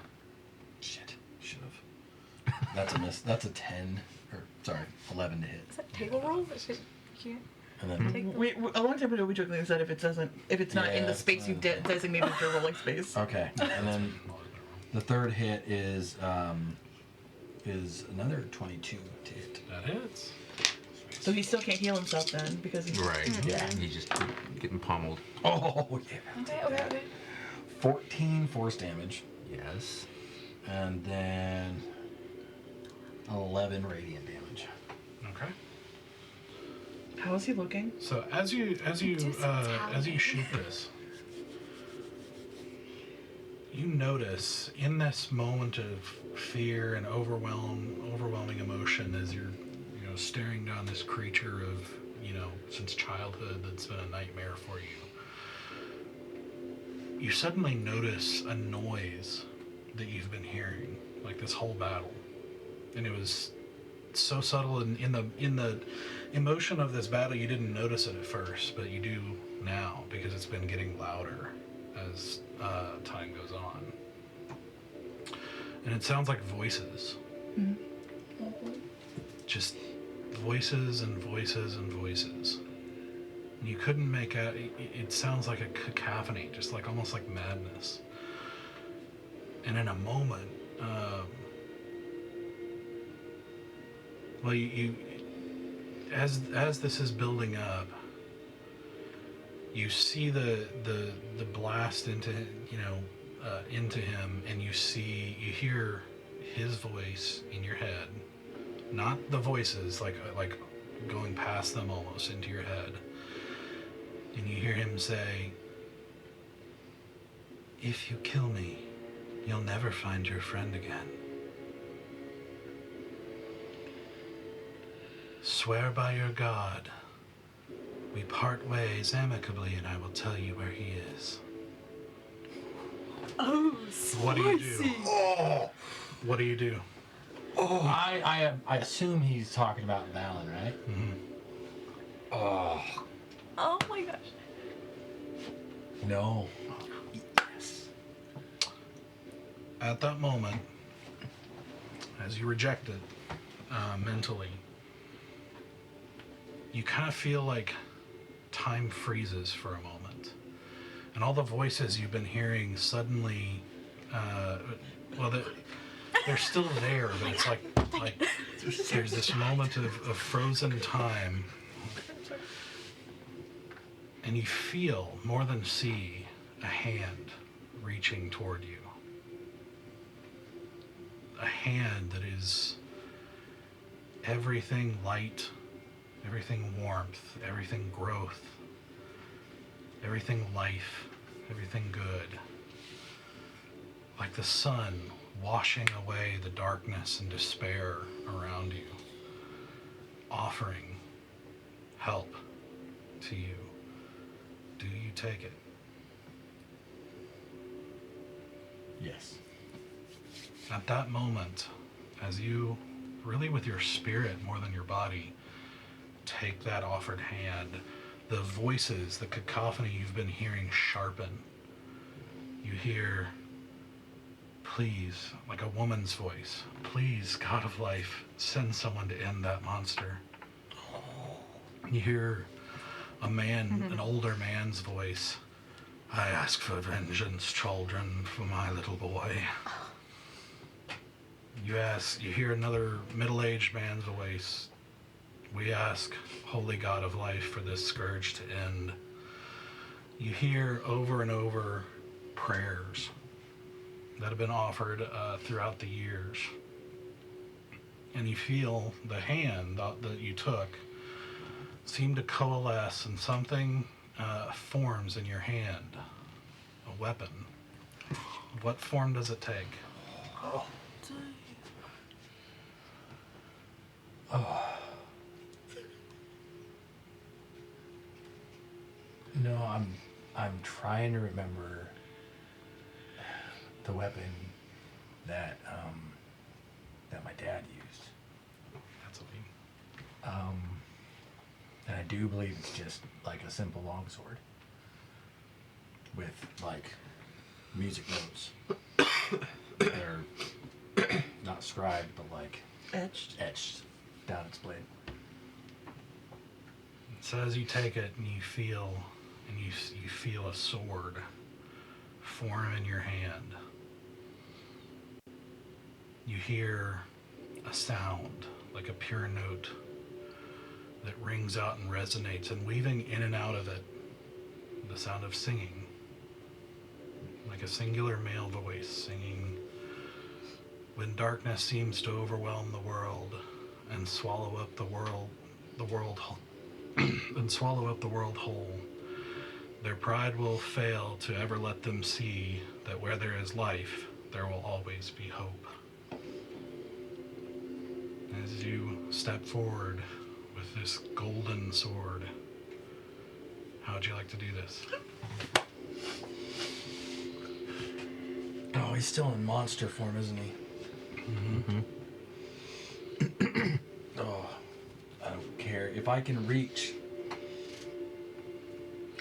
Shit. Should have. That's a miss. That's a 10. Or, sorry, 11 to hit. Is that table roll? Is it cute? And then Take the... We a long time ago we jokingly said if it's not in Yeah, the it's space you not. designated for rolling space. okay, and then the third hit is another 22 to hit. That hits. So he still can't heal himself then because he's Right. Yeah. He's just getting pummeled. Oh yeah. Okay. 14 force damage, Yes. and then 11 radiant damage. Okay. How is he looking? So as you shoot this, you notice in this moment of fear and overwhelming emotion as you're staring down this creature of since childhood that's been a nightmare for you, you suddenly notice a noise that you've been hearing like this whole battle, and it was so subtle in the emotion of this battle you didn't notice it at first, but you do now because it's been getting louder as time goes on, and it sounds like voices. Just voices and voices and voices. You couldn't make out. It sounds like a cacophony, just like almost like madness. And in a moment, well, you as this is building up, you see the blast into into him, and you hear his voice in your head, not the voices like going past them almost into your head, and you hear him say, "If you kill me, you'll never find your friend again. Swear by your God, we part ways amicably, and I will tell you where he is." Oh, What do you do? Oh. What do you do? I assume he's talking about Valen, right? Oh Oh my gosh. no. At that moment, as you reject it mentally, you kind of feel like time freezes for a moment. And all the voices you've been hearing suddenly, they're still there, but it's like there's this moment of frozen time. And you feel, more than see, a hand reaching toward you. A hand that is everything light, everything warmth, everything growth, everything life, everything good. Like the sun washing away the darkness and despair around you, offering help to you. Do you take it? Yes. At that moment, as you, really with your spirit more than your body, take that offered hand, the voices, the cacophony you've been hearing sharpen. You hear, please, like a woman's voice, please, God of life, send someone to end that monster. You hear a man, an older man's voice, I ask for vengeance, children, for my little boy. You hear another middle-aged man's voice, we ask, holy God of life, for this scourge to end. You hear over and over prayers that have been offered throughout the years. And you feel the hand that you took seem to coalesce and something forms in your hand. A weapon. What form does it take? No, I'm trying to remember the weapon that that my dad used. That's okay. And I do believe it's just like a simple longsword with like music notes. They're not scribed, but like etched down its blade. So as you take it and you feel a sword form in your hand, you hear a sound like a pure note that rings out and resonates, and weaving in and out of it, the sound of singing, like a singular male voice singing, when darkness seems to overwhelm the world and swallow up the world and swallow up the world whole. Their pride will fail to ever let them see that where there is life, there will always be hope. As you step forward with this golden sword, how would you like to do this? Oh, he's still in monster form, isn't he? Oh, I don't care. If I can reach,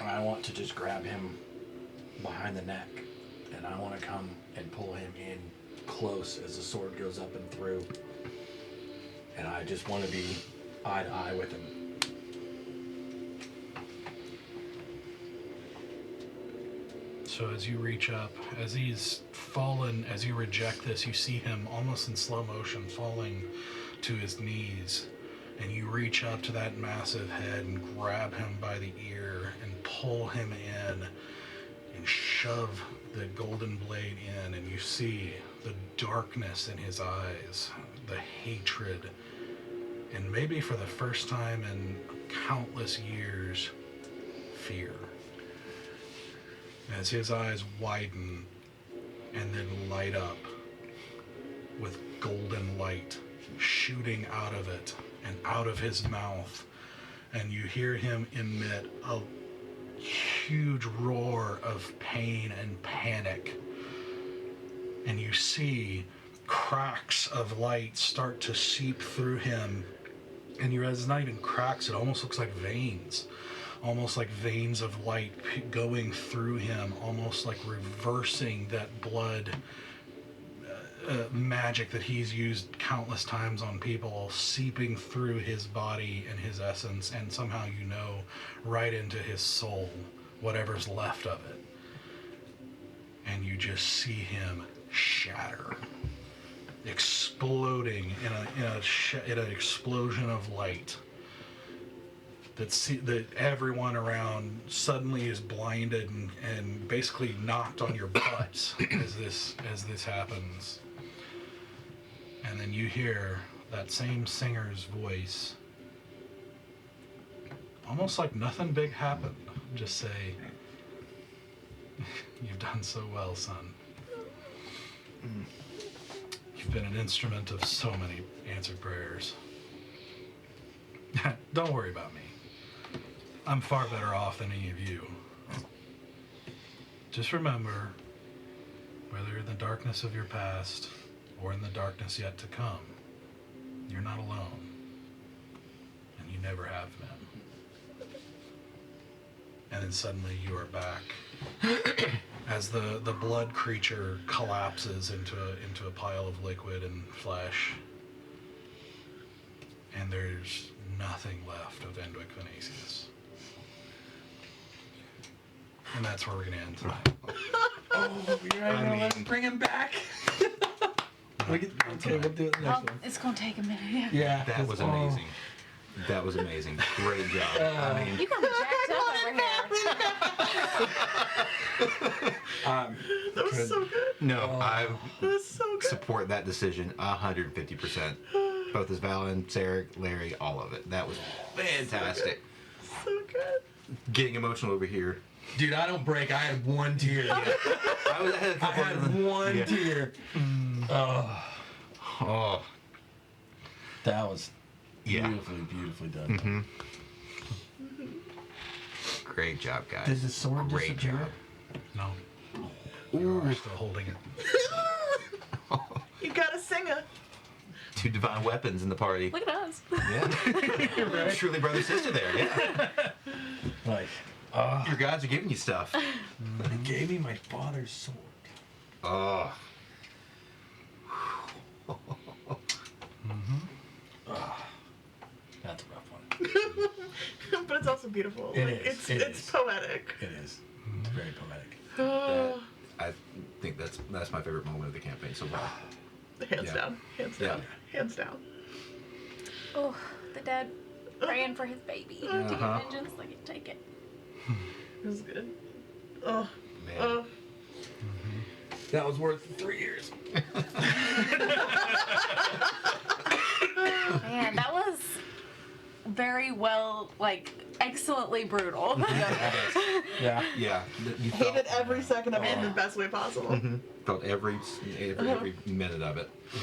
I want to just grab him behind the neck, and I want to come and pull him in close as the sword goes up and through. And I just want to be eye to eye with him. So as you reach up, as he's fallen, as you reject this, you see him almost in slow motion falling to his knees. And you reach up to that massive head and grab him by the ear and pull him in and shove the golden blade in, and you see the darkness in his eyes, the hatred, and maybe for the first time in countless years, fear. As his eyes widen and then light up with golden light shooting out of it and out of his mouth, and you hear him emit a huge roar of pain and panic, and you see cracks of light start to seep through him, and it's not even cracks, it almost looks like veins, almost like veins of light going through him, almost like reversing that blood magic that he's used countless times on people seeping through his body and his essence, and somehow you know right into his soul, whatever's left of it. And you just see him shatter, exploding in an explosion of light. That everyone around suddenly is blinded and basically knocked on your butts as this happens. And then you hear that same singer's voice, almost like nothing big happened, just say, "You've done so well, son. You've been an instrument of so many answered prayers. Don't worry about me. I'm far better off than any of you. Just remember, whether in the darkness of your past or in the darkness yet to come, you're not alone. And you never have been." And then suddenly you are back as the blood creature collapses into a pile of liquid and flesh. And there's nothing left of Enwic Venacious. And that's where we're going to end tonight. Oh, you're not gonna let him bring him back. Okay, we'll do it the next one. It's gonna take a minute. Yeah. Yeah, That was amazing. That was amazing. Great job. I mean, You got me jacked up over here. That was so good. no, I That was so good. support that decision 150%. Both as Val and Sarah, Larry, all of it. That was fantastic. So good. Getting emotional over here. Dude, I don't break. I had one tear. I had a I couple had of them. one Yeah. tear. Oh, Oh, that was yeah. beautifully done. Great job, guys. Did the sword Great disappear? No. You are still holding it. You got a singer. Two divine weapons in the party. Look at us. Yeah. Truly brother sister there, yeah. Like, Your gods are giving you stuff. he gave me my father's sword. Oh. That's a rough one. But it's also beautiful. It Like, is, it's is. poetic. It is. It's very poetic. Oh, I think that's my favorite moment of the campaign so far. hands Yeah. down. Hands Yeah. down. Hands down. Oh, the dad praying for his baby to Uh-huh. get vengeance. Like, take it. It was good. Oh. Man. Oh. That was worth 3 years. Man, that was very well, like, excellently brutal. Yeah. Yeah. You felt, Hated every second of it in the best way possible. felt every minute of it. Yeah.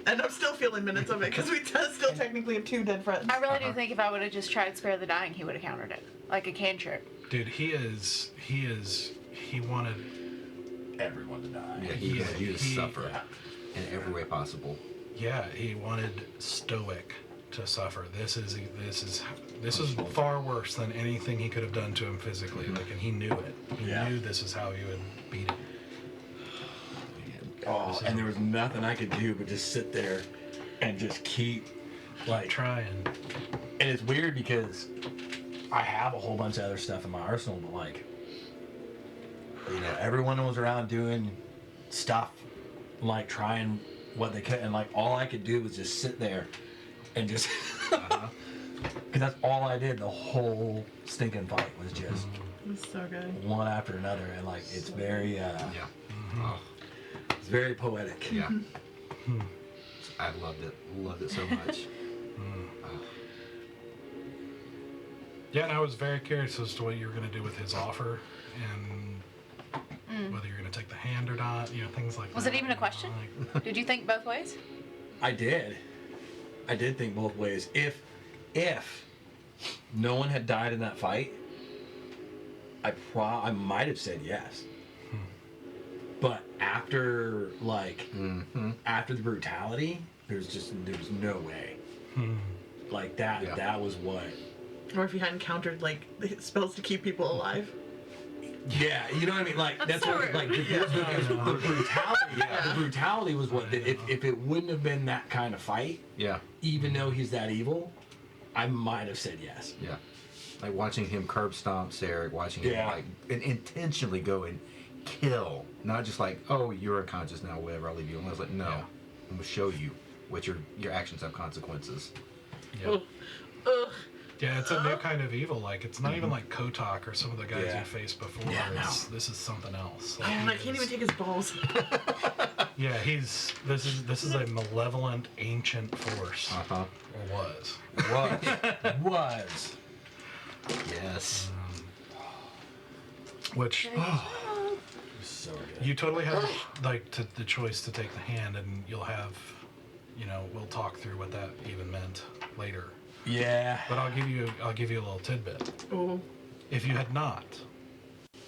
And I'm still feeling minutes of it because we still technically have 2 dead friends. I really do think if I would have just tried Spare the Dying, he would have countered it. Like a cantrip. Dude, he wanted Everyone to die. Yeah, Yeah, he was he- suffer in every way possible. he wanted Stoic to suffer. This is far worse than anything he could have done to him physically. Like, and he knew it. He Yeah. knew this is how he would beat him. Oh, and there was nothing I could do but just sit there and just keep, like, Trying. and it's weird because I have a whole bunch of other stuff in my arsenal, but like, you know, everyone was around doing stuff, like trying what they could, and like all I could do was just sit there and just, because that's all I did the whole stinking fight was just It was so good. one after another, and like it's very, Yeah. Oh, it's very poetic. yeah. I loved it. Loved it so much. Yeah, and I was very curious as to what you were going to do with his offer and whether you're going to take the hand or not, you know, things like Was that. it even a question? Like, Did you think both ways? I did think both ways. If no one had died in that fight, I might have said yes. But after after the brutality, there was no way. Like that Yeah. that was what Or if you hadn't countered like the spells to keep people alive. Yeah, you know what I mean. Like that's so what rude. like the brutality. Yeah, the brutality was what. If it wouldn't have been that kind of fight, Yeah. even though he's that evil, I might have said yes. Yeah. Like watching him curb stomp Sarek, watching him like and intentionally go and kill, not just like, oh, you're unconscious now, whatever, I'll leave you alone. I was like, no, I'm gonna show you what your actions have consequences. Yep. Yeah, it's a new kind of evil. Like, it's not even like Kotak or some of the guys you faced before. This is something else. Like, I can't even take his balls. Yeah, this is a malevolent ancient force. Uh-huh. Or was. Was. Yes. Which So good. you totally have the choice to take the hand, and you'll have, we'll talk through what that even meant later. Yeah. But I'll give you a little tidbit. Oh. If you had not,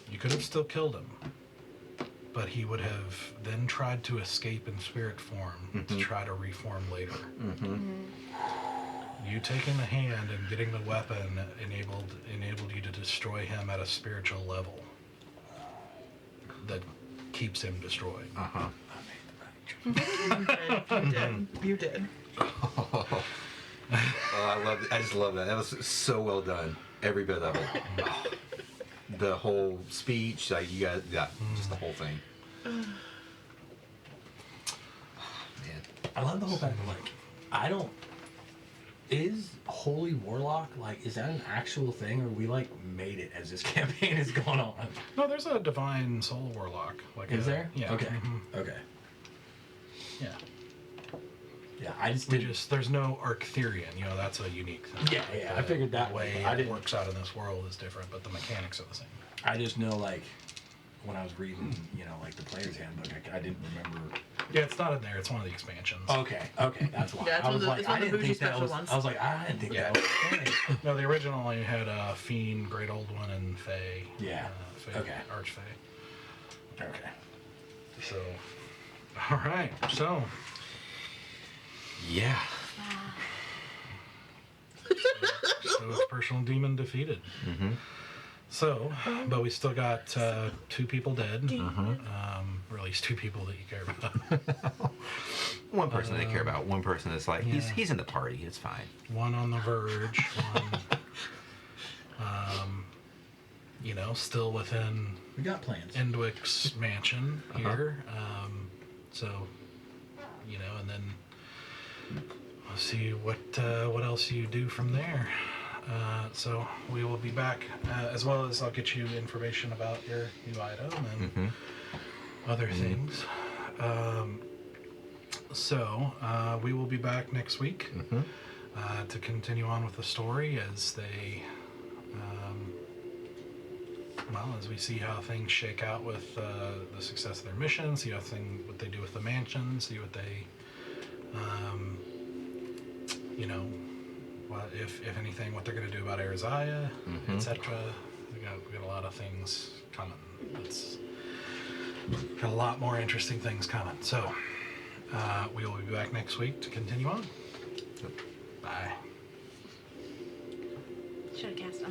you could have still killed him, but he would have then tried to escape in spirit form to try to reform later. You taking the hand and getting the weapon enabled you to destroy him at a spiritual level that keeps him destroyed. Uh-huh. You did. Oh, I just love that. That was so well done. Every bit of it. The whole speech, like you got, just the whole thing. Man. I love the whole fact that is Holy Warlock, is that an actual thing, or we made it as this campaign is going on? No, there's a divine soul warlock. Is there? Yeah. Okay. Mhm. Okay. Yeah. Yeah, I just We didn't. there's no Arcthurian. That's a unique thing. Yeah, I figured that the way. way I it didn't. works out in this world is different, but the mechanics are the same. I just know when I was reading, the player's handbook, I didn't remember. Yeah, it's not in there. It's one of the expansions. Okay, that's why. Yeah, it's I one was of the- like, it's one I of the didn't bougie think that special was. ones. I was like, I didn't think Yeah. that was. Okay. No, the original only had Fiend, Great Old One, and Fae. Yeah. Fae, Okay. Archfey. Okay. So, all right. So, Yeah. Stoic's personal demon defeated. Mm-hmm. So, but we still got 2 people dead. Or at least 2 people that you care about. One person they care about. One person that's like, yeah. he's in the party. It's fine. One on the verge. One, still within We got plans. Enwic's mansion here. So, and then we'll see what else you do from there. So we will be back, as well as I'll get you information about your new item and other things. So we will be back next week to continue on with the story as they, as we see how things shake out with the success of their mission, see what they do with the mansion, see what they, if anything, what they're going to do about Arizaya, etc. We got a lot of things coming. It's got a lot more interesting things coming. So we will be back next week to continue on. Bye. Should have cast